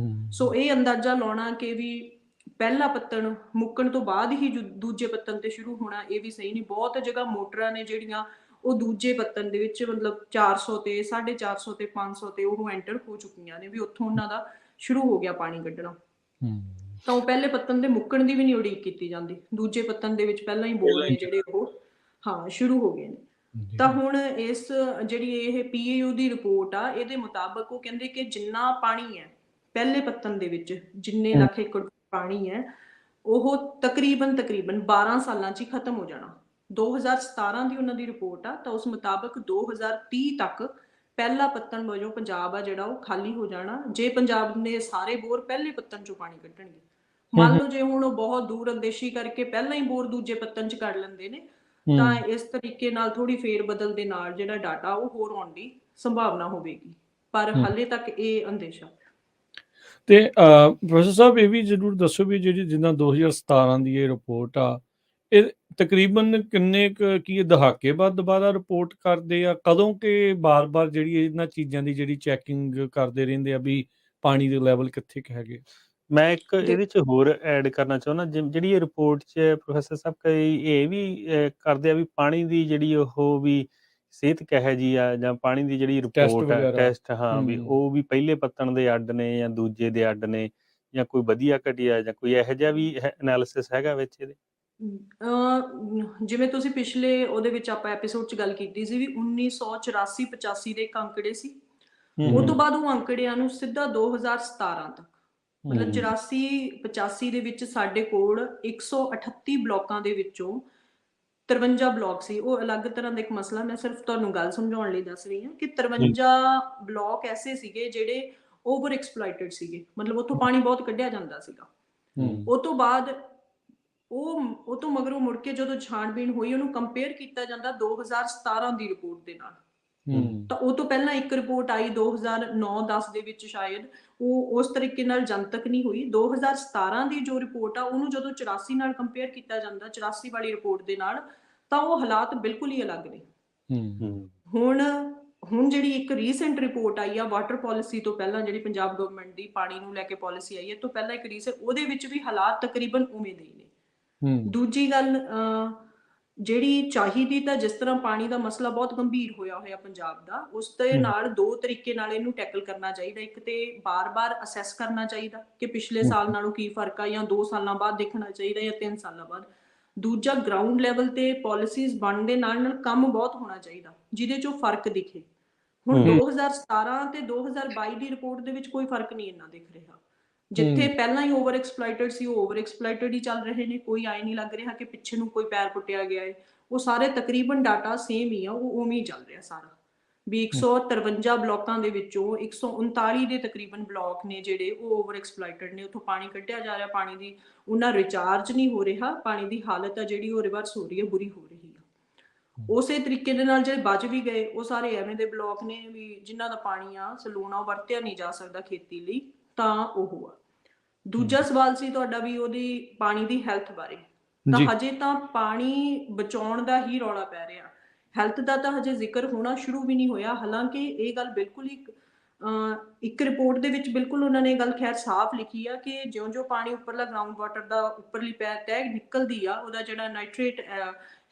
ਸੋ ਇਹ ਅੰਦਾਜ਼ਾ ਲਾਉਣਾ ਕਿ ਵੀ ਪਹਿਲਾ ਪੱਤਣ ਮੁੱਕਣ ਤੋਂ ਬਾਅਦ ਹੀ ਦੂਜੇ ਪੱਤਣ ਤੇ ਸ਼ੁਰੂ ਹੋਣਾ, ਇਹ ਵੀ ਸਹੀ ਨਹੀਂ। ਬਹੁਤ ਜਗ੍ਹਾ ਮੋਟਰਾਂ ਨੇ ਜਿਹੜੀਆਂ ਉਹ ਦੂਜੇ ਪੱਤਣ ਦੇ ਵਿੱਚ ਮਤਲਬ 400 ਤੇ 450 ਤੇ 500 ਤੇ ਉਹ ਐਂਟਰ ਹੋ ਚੁੱਕੀਆਂ ਨੇ, ਵੀ ਉੱਥੋਂ ਉਹਨਾਂ ਦਾ ਸ਼ੁਰੂ ਹੋ ਗਿਆ ਪਾਣੀ ਕੱਢਣਾ। ਤਾਂ ਉਹ ਪਹਿਲੇ ਪੱਤਣ ਦੇ ਮੁੱਕਣ ਦੀ ਵੀ ਨਹੀਂ ਉਡੀਕ ਕੀਤੀ ਜਾਂਦੀ, ਦੂਜੇ ਪੱਤਣ ਦੇ ਵਿੱਚ ਪਹਿਲਾਂ ਹੀ ਬੋਰ ਨੇ ਜਿਹੜੇ ਉਹ ਸ਼ੁਰੂ ਹੋ ਗਏ ਨੇ। ਤਾਂ ਹੁਣ ਇਸ ਜਿਹੜੀ ਇਹ PAU ਦੀ ਰਿਪੋਰਟ ਆ, ਇਹਦੇ ਮੁਤਾਬਕ ਉਹ ਕਹਿੰਦੇ ਕਿ ਜਿੰਨਾ ਪਾਣੀ ਹੈ ਪਹਿਲੇ ਪੱਤਣ ਦੇ ਵਿੱਚ, ਜਿੰਨੇ ਲੱਖ ਏਕੜ ਪਾਣੀ ਹੈ, ਉਹ ਤਕਰੀਬਨ 12 ਸਾਲਾਂ 'ਚ ਹੀ ਖਤਮ ਹੋ ਜਾਣਾ। 2017 ਦੀ ਉਹਨਾਂ ਦੀ ਰਿਪੋਰਟ ਆ, ਤਾਂ ਉਸ ਮੁਤਾਬਕ 2030 ਤੱਕ ਪਹਿਲਾ ਪੱਤਣ ਵਜੋਂ ਪੰਜਾਬ ਆ ਜਿਹੜਾ ਉਹ ਖਾਲੀ ਹੋ ਜਾਣਾ, ਜੇ ਪੰਜਾਬ ਨੇ ਸਾਰੇ ਬੋਰ ਪਹਿਲੇ ਪੱਤਣ 'ਚੋਂ ਪਾਣੀ ਕੱਢਣਗੇ। ਮੰਨ ਲਓ ਜੇ ਹੁਣ ਉਹ ਬਹੁਤ ਦੂਰ ਅੰਦੇਸ਼ੀ ਕਰਕੇ ਪਹਿਲਾਂ ਹੀ ਬੋਰ ਦੂਜੇ ਪੱਤਣ 'ਚ ਕੱਢ ਲੈਂਦੇ ਨੇ, ਤਾਂ ਇਸ ਤਰੀਕੇ ਨਾਲ ਥੋੜੀ ਫੇਰ ਬਦਲ ਦੇ ਨਾਲ ਜਿਹੜਾ ਡਾਟਾ ਉਹ ਹੋਰ ਆਉਣ ਦੀ ਸੰਭਾਵਨਾ ਹੋਵੇਗੀ, ਪਰ ਹਾਲੇ ਤੱਕ ਇਹ ਅੰਦੇਸ਼ਾ। ਤੇ ਪ੍ਰੋਫੈਸਰ ਸਾਹਿਬ, ਇਹ ਵੀ ਜ਼ਰੂਰ ਦੱਸੋ ਵੀ ਜਿਹੜੀ ਜਿੱਦਾਂ 2017 ਦੀ ਇਹ ਰਿਪੋਰਟ ਆ, ਇਹ ਤਕਰੀਬਨ ਕਿੰਨੇ ਕੀ ਦਹਾਕੇ ਬਾਅਦ ਦੁਬਾਰਾ ਰਿਪੋਰਟ ਕਰਦੇ ਆ? ਕਦੋਂ ਕਿ ਬਾਰ-ਬਾਰ ਜਿਹੜੀ ਇਹਨਾਂ ਚੀਜ਼ਾਂ ਦੀ ਜਿਹੜੀ ਚੈਕਿੰਗ ਕਰਦੇ ਰਹਿੰਦੇ ਆ ਵੀ ਪਾਣੀ ਦੇ ਲੈਵਲ ਕਿੱਥੇ ਕੁ ਹੈਗੇ? ਮੈਂ ਇੱਕ ਇਹਦੇ 'ਚ ਹੋਰ ਐਡ ਕਰਨਾ ਚਾਹੁੰਦਾ, ਜਿਹੜੀ ਇਹ ਰਿਪੋਰਟ 'ਚ ਪ੍ਰੋਫੈਸਰ ਸਾਹਿਬ ਕਈ ਇਹ ਵੀ ਕਰਦੇ ਆ ਵੀ ਪਾਣੀ ਦੀ ਜਿਹੜੀ ਉਹ ਵੀ ਸਿਹਤ ਕਿਹੋ ਜਿਹੀ ਆ, ਜਾਂ ਪਾਣੀ ਦੀ ਜਿਹੜੀ ਟੈਸਟ ਰਿਪੋਰਟ ਆ, ਵਗੈਰਾ। ਟੈਸਟ, ਹਾਂ ਵੀ ਹੂੰ। ਉਹ ਵੀ ਪਹਿਲੇ ਪੱਤਣ ਦੇ ਅੱਡ ਨੇ ਜਾਂ ਦੂਜੇ ਦੇ ਅੱਡ ਨੇ, ਜਾਂ ਕੋਈ ਵਧੀਆ ਘਟੀਆ, ਜਾਂ ਕੋਈ ਇਹੋ ਜਿਹਾ ਵੀ ਐਨਾਲਿਸਿਸ ਹੈਗਾ ਵਿੱਚ ਇਹਦੇ? ਜਿਵੇਂ ਤੁਸੀਂ ਪਿਛਲੇ ਉਹਦੇ ਵਿੱਚ ਆਪਾਂ ਐਪੀਸੋਡ 'ਚ ਗੱਲ ਕੀਤੀ ਸੀ ਵੀ 1984-85 ਦੇ ਇੱਕ ਅੰਕੜੇ ਸੀ। ਉਹ ਤੋਂ ਬਾਅਦ ਉਹ ਅੰਕੜਿਆਂ ਨੂੰ ਸਿੱਧਾ 2017 ਤੱਕ, ਮਤਲਬ 84-85 ਦੇ ਵਿੱਚ ਸਾਡੇ ਕੋਲ 138 ਬਲਾਕਾਂ ਦੇ ਵਿੱਚੋਂ 53 ਬਲਾਕ ਸੀ। ਉਹ ਅਲੱਗ ਤਰ੍ਹਾਂ ਦਾ ਇੱਕ ਮਸਲਾ, ਮੈਂ ਸਿਰਫ ਤੁਹਾਨੂੰ ਗੱਲ ਸਮਝਾਉਣ ਲਈ ਦੱਸ ਰਹੀ ਹਾਂ ਕਿ 53 ਬਲਾਕ ਐਸੇ ਸੀਗੇ ਜਿਹੜੇ ਓਵਰ ਐਕਸਪਲੋਇਟਡ ਸੀਗੇ, ਮਤਲਬ ਉੱਥੋਂ ਪਾਣੀ ਬਹੁਤ ਕੱਢਿਆ ਜਾਂਦਾ ਸੀਗਾ। ਉਹ ਤੋਂ ਬਾਅਦ ਉਹ ਤੋਂ ਮਗਰੋਂ ਮੁੜ ਕੇ ਜਦੋਂ ਛਾਣਬੀਣ ਹੋਈ, ਉਹਨੂੰ ਕੰਪੇਅਰ ਕੀਤਾ ਜਾਂਦਾ 2017 ਦੀ ਰਿਪੋਰਟ ਦੇ ਨਾਲ। ਤਾਂ ਉਹ ਤੋਂ ਪਹਿਲਾਂ ਇੱਕ ਰਿਪੋਰਟ ਆਈ 2009-10 ਦੇ ਵਿੱਚ, ਸ਼ਾਇਦ ਉਹ ਉਸ ਤਰੀਕੇ ਨਾਲ ਜਨਤਕ ਨਹੀਂ ਹੋਈ। 2017 ਦੀ ਜੋ ਰਿਪੋਰਟ ਆ, ਉਹਨੂੰ ਜਦੋਂ 84 ਨਾਲ ਕੰਪੇਅਰ ਕੀਤਾ ਜਾਂਦਾ, 84 ਵਾਲੀ ਰਿਪੋਰਟ ਦੇ ਨਾਲ, ਤਾਂ ਉਹ ਹਾਲਾਤ ਬਿਲਕੁਲ ਹੀ ਅਲੱਗ ਨੇ। ਹੁਣ ਜਿਹੜੀ ਇੱਕ ਰੀਸੈਂਟ ਰਿਪੋਰਟ ਆਈ ਆ ਵਾਟਰ ਪਾਲਿਸੀ ਤੋਂ ਪਹਿਲਾਂ, ਜਿਹੜੀ ਪੰਜਾਬ ਗਵਰਨਮੈਂਟ ਦੀ ਪਾਣੀ ਨੂੰ ਲੈ ਕੇ ਪਾਲਿਸੀ ਆਈ ਹੈ, ਤੋਂ ਪਹਿਲਾਂ ਇੱਕ ਰੀਸੈਂਟ, ਉਹਦੇ ਵਿੱਚ ਵੀ ਹਾਲਾਤ ਤਕਰੀਬਨ ਉਵੇਂ ਦੇ ਹੀ ਨੇ। ਦੂਜੀ ਗੱਲ, ਜਿਹੜੀ ਚਾਹੀਦੀ, ਤਾਂ ਜਿਸ ਤਰ੍ਹਾਂ ਪਾਣੀ ਦਾ ਮਸਲਾ ਬਹੁਤ ਗੰਭੀਰ ਹੋਇਆ ਪੰਜਾਬ ਦਾ, ਉਸ ਦੇ ਨਾਲ ਦੋ ਤਰੀਕੇ ਨਾਲ ਇਹਨੂੰ ਟੈਕਲ ਕਰਨਾ ਚਾਹੀਦਾ। ਇੱਕ ਤੇ ਬਾਰ-ਬਾਰ ਅਸੈਸ ਕਰਨਾ ਚਾਹੀਦਾ ਕਿ ਪਿਛਲੇ ਸਾਲ ਨਾਲੋਂ ਕੀ ਫਰਕ ਆ, ਜਾਂ 2 ਸਾਲਾਂ ਬਾਅਦ ਦੇਖਣਾ ਚਾਹੀਦਾ, ਜਾਂ 3 ਸਾਲਾਂ ਬਾਅਦ। ਦੂਜਾ, ਗਰਾਊਂਡ ਲੈਵਲ ਤੇ ਪਾਲਿਸੀਜ਼ ਬਣਨ ਦੇ ਨਾਲ ਨਾਲ ਕੰਮ ਬਹੁਤ ਹੋਣਾ ਚਾਹੀਦਾ ਜਿਹਦੇ ਚੋਂ ਫਰਕ ਦਿਖੇ। ਹੁਣ 2017 ਤੇ 2022 ਦੀ ਰਿਪੋਰਟ ਦੇ ਵਿੱਚ ਕੋਈ ਫਰਕ ਨਹੀਂ ਇੰਨਾ ਦਿਖ ਰਿਹਾ। ਜਿੱਥੇ ਪਹਿਲਾਂ ਹੀ ਓਵਰ ਐਕਸਪਲੋਇਟਡ ਸੀ, ਉਹ ਓਵਰ ਐਕਸਪਲੋਇਟਡ ਹੀ ਚੱਲ ਰਹੇ ਨੇ। ਕੋਈ ਆਏ ਨਹੀਂ ਲੱਗ ਰਿਹਾ ਕਿ ਪਿੱਛੇ ਨੂੰ ਕੋਈ ਪੈਰ ਪੁੱਟਿਆ ਗਿਆ ਹੈ। ਉਹ ਸਾਰੇ ਤਕਰੀਬਨ ਡਾਟਾ ਸੇਮ ਹੀ ਆ, ਉਹ ਉਵੇਂ ਹੀ ਚੱਲ ਰਿਹਾ ਸਾਰਾ। ਵੀ 153 ਬਲਾਕਾਂ ਦੇ ਵਿੱਚੋਂ 139 ਦੇ ਤਕਰੀਬਨ ਬਲਾਕ ਨੇ ਜਿਹੜੇ ਉਹ ਓਵਰ ਐਕਸਪਲੋਇਟਡ ਨੇ। ਉੱਥੋਂ ਪਾਣੀ ਕੱਢਿਆ ਜਾ ਰਿਹਾ, ਪਾਣੀ ਦੀ ਉਹਨਾਂ ਰਿਚਾਰਜ ਨਹੀਂ ਹੋ ਰਿਹਾ, ਪਾਣੀ ਦੀ ਹਾਲਤ ਆ ਜਿਹੜੀ ਉਹ ਰਿਵਰਸ ਹੋ ਰਹੀ ਹੈ, ਬੁਰੀ ਹੋ ਰਹੀ ਆ। ਉਸੇ ਤਰੀਕੇ ਦੇ ਨਾਲ ਜਿਹੜੇ ਬਚ ਵੀ ਗਏ, ਉਹ ਸਾਰੇ ਐਵੇਂ ਦੇ ਬਲਾਕ ਨੇ ਵੀ ਜਿਨ੍ਹਾਂ ਦਾ ਪਾਣੀ ਆ ਸਲੋਣਾ, ਉਹ ਵਰਤਿਆ ਨਹੀਂ ਜਾ ਸਕਦਾ ਖੇਤੀ ਲਈ, ਤਾਂ ਉਹ ਆ। ਦੂਜਾ ਸਵਾਲ ਸੀ ਤੁਹਾਡਾ ਵੀ ਉਹਦੀ ਪਾਣੀ ਦੀ ਹੈਲਥ ਬਾਰੇ। ਤਾਂ ਹਜੇ ਤਾਂ ਪਾਣੀ ਬਚਾਉਣ ਦਾ ਹੀ ਰੌਲਾ ਪੈ ਰਿਹਾ, ਹੈਲਥ ਦਾ ਤਾਂ ਹਜੇ ਜ਼ਿਕਰ ਹੋਣਾ ਸ਼ੁਰੂ ਵੀ ਨਹੀਂ ਹੋਇਆ। ਹਾਲਾਂਕਿ ਇਹ ਗੱਲ ਬਿਲਕੁਲ ਹੀ ਇੱਕ ਰਿਪੋਰਟ ਦੇ ਵਿੱਚ ਬਿਲਕੁਲ ਉਹਨਾਂ ਨੇ ਗੱਲ ਖੈਰ ਸਾਫ਼ ਲਿਖੀ ਆ ਕਿ ਜਿਉਂ-ਜਿਉਂ ਪਾਣੀ ਉੱਪਰਲਾ ਗਰਾਊਂਡ ਵਾਟਰ ਦਾ ਉੱਪਰਲੀ ਤਹਿ ਨਿਕਲਦੀ ਆ, ਉਹਦਾ ਜਿਹੜਾ ਨਾਈਟ੍ਰੇਟ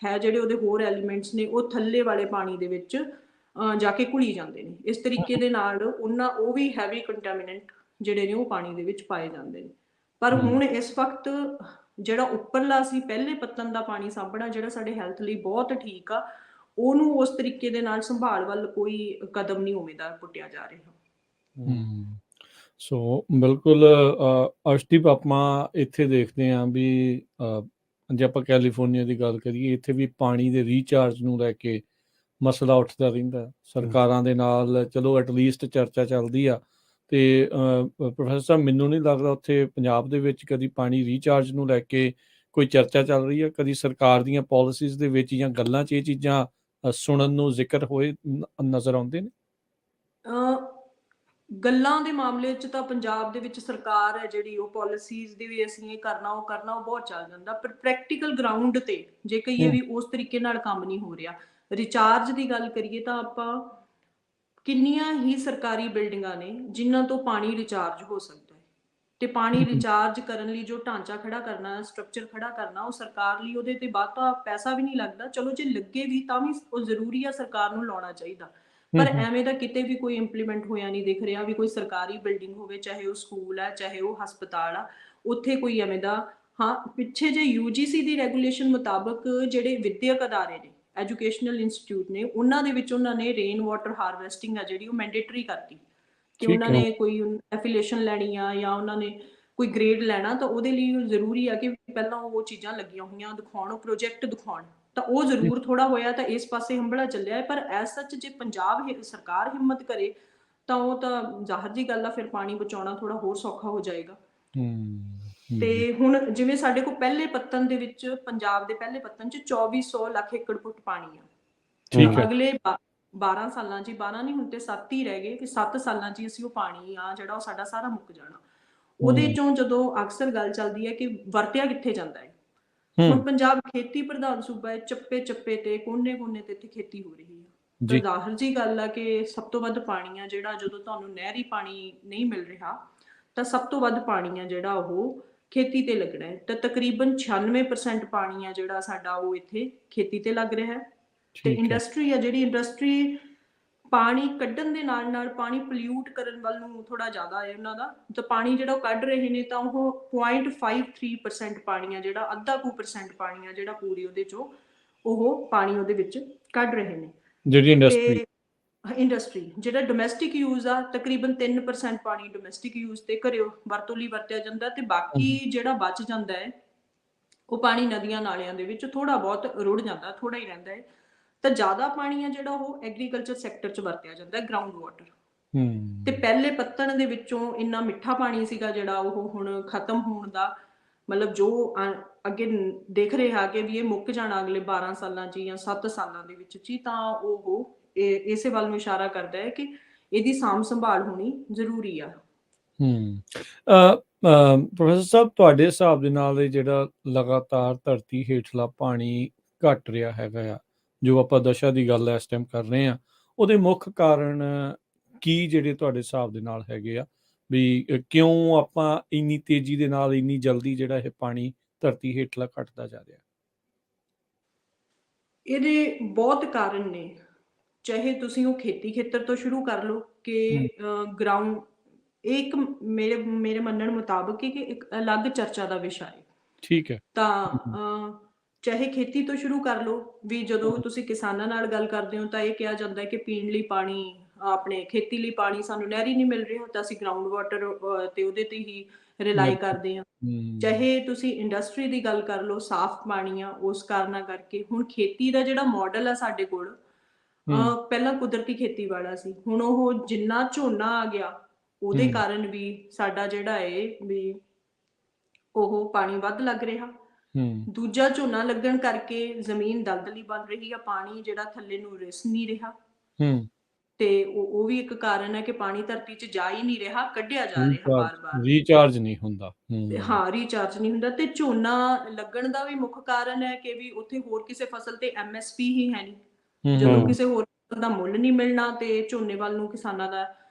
ਹੈ, ਜਿਹੜੇ ਉਹਦੇ ਹੋਰ ਐਲੀਮੈਂਟਸ ਨੇ, ਉਹ ਥੱਲੇ ਵਾਲੇ ਪਾਣੀ ਦੇ ਵਿੱਚ ਜਾ ਕੇ ਘੁਲੀ ਜਾਂਦੇ ਨੇ। ਇਸ ਤਰੀਕੇ ਦੇ ਨਾਲ ਉਹ ਵੀ ਹੈਵੀ ਕੰਟੈਮੀਨੈਂਟ ਜਿਹੜੇ ਨੇ ਉਹ ਪਾਣੀ ਦੇ ਵਿੱਚ ਪਾਏ ਜਾਂਦੇ ਨੇ। ਪਰ ਹੁਣ ਇਸ ਵਕਤ ਜਿਹੜਾ ਉੱਪਰਲਾ ਸੀ ਪਹਿਲੇ ਪੱਤਨ ਦਾ ਪਾਣੀ ਸਾਂਭਣਾ, ਜਿਹੜਾ ਸਾਡੇ ਹੈਲਥ ਲਈ ਬਹੁਤ ਠੀਕ ਆ, ਉਹਨੂੰ ਉਸ ਤਰੀਕੇ ਦੇ ਨਾਲ ਸੰਭਾਲ ਵੱਲ ਕੋਈ ਕਦਮ ਨਹੀਂ ਉਵੇਂ ਦਾ ਪੁੱਟਿਆ ਜਾ ਰਿਹਾ। ਸੋ ਬਿਲਕੁਲ ਅਰਸ਼ਦੀਪ, ਆਪਾਂ ਇੱਥੇ ਦੇਖਦੇ ਹਾਂ ਵੀ ਜੇ ਆਪਾਂ ਕੈਲੀਫੋਰਨੀਆ ਦੀ ਗੱਲ ਕਰੀਏ, ਇੱਥੇ ਵੀ ਪਾਣੀ ਦੇ ਰੀਚਾਰਜ ਨੂੰ ਲੈ ਕੇ ਮਸਲਾ ਉੱਠਦਾ ਰਹਿੰਦਾ ਸਰਕਾਰਾਂ ਦੇ ਨਾਲ। ਚਲੋ ਐਟਲੀਸਟ ਚਰਚਾ ਚੱਲਦੀ ਆ। ਤੇ ਪ੍ਰੋਫੈਸਰ ਸਾਹਿਬ, ਮੈਨੂੰ ਨਹੀਂ ਲੱਗਦਾ ਉੱਥੇ ਪੰਜਾਬ ਦੇ ਵਿੱਚ ਕਦੀ ਪਾਣੀ ਰੀਚਾਰਜ ਨੂੰ ਲੈ ਕੇ ਕੋਈ ਚਰਚਾ ਚੱਲ ਰਹੀ ਹੈ। ਕਦੀ ਸਰਕਾਰ ਦੀਆਂ ਪਾਲਿਸੀਜ਼ ਦੇ ਵਿੱਚ ਜਾਂ ਗੱਲਾਂ 'ਚ ਇਹ ਚੀਜ਼ਾਂ ਸੁਣਨ ਨੂੰ ਜ਼ਿਕਰ ਹੋਏ ਨਜ਼ਰ ਆਉਂਦੇ ਨੇ? ਗੱਲਾਂ ਦੇ ਮਾਮਲੇ 'ਚ ਤਾਂ ਪੰਜਾਬ ਦੇ ਵਿੱਚ ਸਰਕਾਰ ਹੈ ਜਿਹੜੀ, ਉਹ ਪਾਲਿਸੀਜ਼ ਦੀ ਵੀ ਅਸੀਂ ਇਹ ਕਰਨਾ ਉਹ ਬਹੁਤ ਚੱਲ ਜਾਂਦਾ। ਪਰ ਪ੍ਰੈਕਟੀਕਲ ਗਰਾਊਂਡ ਤੇ ਜੇ ਕਹੀਏ ਵੀ ਉਸ ਤਰੀਕੇ ਨਾਲ ਕੰਮ ਨਹੀਂ ਹੋ ਰਿਹਾ। ਰਿਚਾਰਜ ਦੀ ਗੱਲ ਕਰੀਏ ਤਾਂ ਆਪਾਂ ਕਿੰਨੀਆਂ ਹੀ ਸਰਕਾਰੀ ਬਿਲਡਿੰਗਾਂ ਨੇ ਜਿਨ੍ਹਾਂ ਤੋਂ ਪਾਣੀ ਰਿਚਾਰਜ ਹੋ ਸਕਦਾ ਹੈ, ਤੇ ਪਾਣੀ ਰਿਚਾਰਜ ਕਰਨ ਲਈ ਜੋ ਢਾਂਚਾ ਖੜਾ ਕਰਨਾ, ਸਟਰਕਚਰ ਖੜਾ ਕਰਨਾ, ਉਹ ਸਰਕਾਰ ਲਈ ਉਹਦੇ ਤੇ ਬਹੁਤਾ ਪੈਸਾ ਵੀ ਨਹੀਂ ਲੱਗਦਾ। ਚਲੋ ਜੇ ਲੱਗੇ ਵੀ ਤਾਂ ਵੀ ਉਹ ਜ਼ਰੂਰੀ ਆ, ਸਰਕਾਰ ਨੂੰ ਲਾਉਣਾ ਚਾਹੀਦਾ। ਪਰ ਐਵੇਂ ਦਾ ਕਿਤੇ ਵੀ ਕੋਈ ਇੰਪਲੀਮੈਂਟ ਹੋਇਆ ਨਹੀਂ ਦਿਖ ਰਿਹਾ ਵੀ ਕੋਈ ਸਰਕਾਰੀ ਬਿਲਡਿੰਗ ਹੋਵੇ, ਚਾਹੇ ਉਹ ਸਕੂਲ ਹੈ, ਚਾਹੇ ਉਹ ਹਸਪਤਾਲ ਆ, ਉੱਥੇ ਕੋਈ ਐਵੇਂ ਦਾ। ਹਾਂ, ਪਿੱਛੇ ਜੇ UGC ਦੀ ਰੈਗੂਲੇਸ਼ਨ ਮੁਤਾਬਕ ਜਿਹੜੇ ਵਿੱਦਿਅਕ ਅਦਾਰੇ ਨੇ, ਐਜੂਕੇਸ਼ਨਲ ਇੰਸਟੀਚਿਊਟ ਨੇ, ਉਹਨਾਂ ਦੇ ਵਿੱਚ ਉਹਨਾਂ ਨੇ ਰੇਨ ਵਾਟਰ ਹਾਰਵੈਸਟਿੰਗ ਆ ਜਿਹੜੀ ਉਹ ਮੈਂਡੇਟਰੀ ਕਰਤੀ ਕਿ ਉਹਨਾਂ ਨੇ ਕੋਈ ਐਫੀਲੀਏਸ਼ਨ ਲੈਣੀ ਆ ਜਾਂ ਉਹਨਾਂ ਨੇ ਕੋਈ ਗ੍ਰੇਡ ਲੈਣਾ, ਤਾਂ ਉਹਦੇ ਲਈ ਜ਼ਰੂਰੀ ਆ ਕਿ ਪਹਿਲਾਂ ਉਹ ਚੀਜ਼ਾਂ ਲੱਗੀਆਂ ਹੋਈਆਂ ਦਿਖਾਉਣ, ਉਹ ਪ੍ਰੋਜੈਕਟ ਦਿਖਾਉਣ। ਤਾਂ ਉਹ ਜ਼ਰੂਰ ਥੋੜਾ ਹੋਇਆ, ਤਾਂ ਇਸ ਪਾਸੇ ਹੰਭਲਾ ਚੱਲਿਆ ਹੈ। ਪਰ ਐਜ਼ ਸੱਚ ਜੇ ਪੰਜਾਬ ਸਰਕਾਰ ਹਿੰਮਤ ਕਰੇ ਤਾਂ ਉਹ ਤਾਂ ਜ਼ਾਹਰ ਜੀ ਗੱਲ ਆ, ਫਿਰ ਪਾਣੀ ਬਚਾਉਣਾ ਥੋੜਾ ਹੋਰ ਸੌਖਾ ਹੋ ਜਾਏਗਾ। ਤੇ ਹੁਣ ਜਿਵੇਂ ਸਾਡੇ ਕੋਲ ਪਹਿਲੇ ਪੱਤਨ ਦੇ ਵਿੱਚ, ਪੰਜਾਬ ਦੇ ਪਹਿਲੇ ਪੱਤਨ 'ਚ 2400 ਲੱਖ ਏਕੜ ਫੁੱਟ ਪਾਣੀ ਆ। ਅਗਲੇ 12 ਸਾਲਾਂ 'ਚ, 12 ਨਹੀਂ ਹੁਣ ਤੇ 7 ਹੀ ਰਹਿ ਗਏ, ਕਿ 7 ਸਾਲਾਂ 'ਚ ਅਸੀਂ ਉਹ ਪਾਣੀ ਆ ਜਿਹੜਾ ਉਹ ਸਾਡਾ ਸਾਰਾ ਮੁੱਕ ਜਾਣਾ। ਉਹਦੇ ਚੋਂ ਜਦੋਂ ਅਕਸਰ ਗੱਲ ਚੱਲਦੀ ਹੈ ਕਿ ਵਰਤਿਆ ਕਿੱਥੇ ਜਾਂਦਾ ਹੈ। ਹੁਣ ਪੰਜਾਬ ਖੇਤੀ ਪ੍ਰਧਾਨ ਸੂਬਾ ਹੈ, ਚੱਪੇ ਤੇ ਕੋਨੇ ਤੇ ਇੱਥੇ ਖੇਤੀ ਹੋ ਰਹੀ ਹੈ। ਤਾਂ ਜ਼ਾਹਰ ਜੀ ਗੱਲ ਆ ਕਿ ਸਭ ਤੋਂ ਵੱਧ ਪਾਣੀ ਆ ਜਿਹੜਾ, ਜਦੋਂ ਤੁਹਾਨੂੰ ਨਹਿਰੀ ਪਾਣੀ ਨਹੀਂ ਮਿਲ ਰਿਹਾ, ਤਾਂ ਸਭ ਤੋਂ ਵੱਧ ਪਾਣੀ ਆ ਜਿਹੜਾ ਉਹ ਖੇਤੀ ਤੇ ਲੱਗਣਾ ਹੈ। ਤਾਂ ਤਕਰੀਬਨ 96% ਪਾਣੀ ਆ ਜਿਹੜਾ ਸਾਡਾ ਉਹ ਇੱਥੇ ਖੇਤੀ ਤੇ ਲੱਗ ਰਿਹਾ ਹੈ। ਤੇ ਠੀਕ ਹੈ ਇੰਡਸਟਰੀ ਆ ਜਿਹੜੀ ਇੰਡਸਟਰੀ ਪਾਣੀ ਕੱਢਣ ਦੇ ਨਾਲ ਪਾਣੀ ਪੋਲਿਊਟ ਕਰਨ ਵੱਲ ਨੂੰ ਥੋੜਾ ਜ਼ਿਆਦਾ ਹੈ ਉਹਨਾਂ ਦਾ। ਤਾਂ ਪਾਣੀ ਜਿਹੜਾ ਉਹ ਕੱਢ ਰਹੇ ਨੇ ਤਾਂ ਉਹ 0.53% ਪਾਣੀ ਆ ਜਿਹੜਾ, ਅੱਧਾ ਕੁ % ਪਾਣੀ ਆ ਜਿਹੜਾ ਪੂਰੀ ਉਹਦੇ ਚੋਂ ਉਹ ਪਾਣੀ ਉਹਦੇ ਵਿੱਚ ਕੱਢ ਰਹੇ ਨੇ। ਜਿਹੜੀ ਇੰਡਸਟਰੀ ਤੇ ਇੰਡਸਟਰੀ ਜਿਹੜਾ ਡੋਮੈਸਟਿਕ ਯੂਜ਼ ਆ ਤਕਰੀਬਨ 3% ਪਾਣੀ ਡੋਮੈਸਟਿਕ ਯੂਜ਼ ਤੇ ਘਰੇ ਵਰਤੋਂ ਲਈ ਵਰਤਿਆ ਜਾਂਦਾ, ਤੇ ਬਾਕੀ ਜਿਹੜਾ ਬਚ ਜਾਂਦਾ ਹੈ ਉਹ ਪਾਣੀ ਨਦੀਆਂ ਨਾਲਿਆਂ ਦੇ ਵਿੱਚ ਥੋੜਾ ਬਹੁਤ ਰੁੜ ਜਾਂਦਾ, ਥੋੜਾ ਹੀ ਰਹਿੰਦਾ ਹੈ। ਤਾਂ ਜ਼ਿਆਦਾ ਪਾਣੀ ਆ ਜਿਹੜਾ ਉਹ ਐਗਰੀਕਲਚਰ ਸੈਕਟਰ 'ਚ ਵਰਤਿਆ ਜਾਂਦਾ ਹੈ, ਗਰਾਊਂਡ ਵਾਟਰ। ਤੇ ਪਹਿਲੇ ਪੱਤਣ ਦੇ ਵਿੱਚੋਂ ਇੰਨਾ ਮਿੱਠਾ ਪਾਣੀ ਸੀਗਾ ਜਿਹੜਾ ਉਹ ਹੁਣ ਖਤਮ ਹੋਣ ਦਾ ਮਤਲਬ ਜੋ ਅੱਗੇ ਦੇਖ ਰਿਹਾ ਕਿ ਵੀ ਇਹ ਮੁੱਕ ਜਾਣਾ ਅਗਲੇ 12 ਸਾਲਾਂ 'ਚ ਜਾਂ 7 ਸਾਲਾਂ ਦੇ ਵਿੱਚ ਹੀ, ਤਾਂ ਉਹ ਇਸੇ ਵੱਲ ਨੂੰ ਇਸ਼ਾਰਾ ਕਰਦਾ ਹੈ ਕਿ ਇਹਦੀ ਸਾਂਭ ਸੰਭਾਲ ਹੋਣੀ ਜ਼ਰੂਰੀ ਆ। ਪ੍ਰੋਫੈਸਰ ਸਾਹਿਬ, ਤੁਹਾਡੇ ਹਿਸਾਬ ਦੇ ਨਾਲ ਇਹ ਜਿਹੜਾ ਲਗਾਤਾਰ ਧਰਤੀ ਹੇਠਲਾ ਪਾਣੀ ਘਟ ਰਿਹਾ ਹੈਗਾ ਆ, ਜੋ ਆਪਾਂ ਦਸ਼ਾ ਦੀ ਗੱਲ ਇਸ ਟਾਈਮ ਕਰ ਰਹੇ ਆ, ਉਹਦੇ ਮੁੱਖ ਕਾਰਨ ਕੀ ਜਿਹੜੇ ਤੁਹਾਡੇ ਹਿਸਾਬ ਦੇ ਨਾਲ ਹੈਗੇ ਆ? ਵੀ ਕਿਉਂ ਆਪਾਂ ਇੰਨੀ ਤੇਜ਼ੀ ਦੇ ਨਾਲ ਇੰਨੀ ਜਲਦੀ ਜਿਹੜਾ ਇਹ ਪਾਣੀ ਧਰਤੀ ਹੇਠਲਾ ਘਟਦਾ ਜਾ ਰਿਹਾ? ਇਹਦੇ ਬਹੁਤ ਕਾਰਨ ਨੇ, ਚਾਹੇ ਤੁਸੀਂ ਉਹ ਖੇਤੀ ਖੇਤਰ ਤੋਂ ਸ਼ੁਰੂ ਕਰ ਲਓ ਕਿ ਗਰਾਊਂਡ, ਇਹ ਇੱਕ ਮੇਰੇ ਮੰਨਣ ਮੁਤਾਬਕ ਕਿ ਇੱਕ ਅਲੱਗ ਚਰਚਾ ਦਾ ਵਿਸ਼ਾ ਹੈ। ਠੀਕ ਹੈ। ਤਾਂ ਚਾਹੇ ਖੇਤੀ ਤੋਂ ਸ਼ੁਰੂ ਕਰ ਲਓ, ਵੀ ਜਦੋਂ ਤੁਸੀਂ ਕਿਸਾਨਾਂ ਨਾਲ ਗੱਲ ਕਰਦੇ ਹੋ ਤਾਂ ਇਹ ਕਿਹਾ ਜਾਂਦਾ ਹੈ ਕਿ ਪੀਣ ਲਈ ਪਾਣੀ, ਆਪਣੇ ਖੇਤੀ ਲਈ ਪਾਣੀ ਸਾਨੂੰ ਨਹਿਰੀ ਨਹੀਂ ਮਿਲ ਰਿਹਾ, ਤਾਂ ਅਸੀਂ ਗਰਾਊਂਡ ਵਾਟਰ ਤੇ ਉਹਦੇ ਤੇ ਹੀ ਰਿਲਾਈ ਕਰਦੇ ਹਾਂ। ਚਾਹੇ ਤੁਸੀਂ ਇੰਡਸਟਰੀ ਦੀ ਗੱਲ ਕਰ ਲਓ, ਸਾਫ਼ ਪਾਣੀ ਆ ਉਸ ਕਾਰਨਾਂ ਕਰਕੇ। ਹੁਣ ਖੇਤੀ ਦਾ ਜਿਹੜਾ ਮਾਡਲ ਆ ਸਾਡੇ ਕੋਲ, ਪਹਿਲਾਂ ਕੁਦਰਤੀ ਖੇਤੀ ਵਾਲਾ ਸੀ, ਹੁਣ ਉਹ ਜਿੰਨਾ ਝੋਨਾ ਆ ਗਿਆ ਉਹਦੇ ਕਾਰਨ ਵੀ ਸਾਡਾ ਜਿਹੜਾ ਹੈ ਵੀ ਉਹ ਪਾਣੀ ਵੱਧ ਲੱਗ ਰਿਹਾ। ਦੂਜਾ ਝੋਨਾ ਲੱਗਣ ਕਰਕੇ ਜ਼ਮੀਨ ਦਲਦਲੀ ਬਣ ਰਹੀ ਆ, ਪਾਣੀ ਜਿਹੜਾ ਥੱਲੇ ਨੂੰ ਰਿਸ ਨਹੀਂ ਰਿਹਾ, ਤੇ ਉਹ ਵੀ ਇੱਕ ਕਾਰਨ ਹੈ ਕਿ ਪਾਣੀ ਧਰਤੀ 'ਚ ਜਾ ਹੀ ਨਹੀਂ ਰਿਹਾ, ਕੱਢਿਆ ਜਾ ਰਿਹਾ ਬਾਰ-ਬਾਰ, ਰੀਚਾਰਜ ਨਹੀਂ ਹੁੰਦਾ। ਹਾਂ, ਰੀਚਾਰਜ ਨਹੀਂ ਹੁੰਦਾ। ਤੇ ਝੋਨਾ ਲੱਗਣ ਦਾ ਵੀ ਮੁੱਖ ਕਾਰਨ ਹੈ ਕਿ ਵੀ ਉੱਥੇ ਹੋਰ ਕਿਸੇ ਫਸਲ ਤੇ MSP ਹੀ ਹੈ ਨਹੀਂ। ਜਦੋਂ ਕਿਸੇ ਹੋਰ ਫਸਲ ਦਾ ਮੁੱਲ ਨਹੀਂ ਮਿਲਣਾ ਤੇ ਝੋਨੇ ਵੱਲ ਨੂੰ ਕਿਸਾਨਾਂ ਦਾ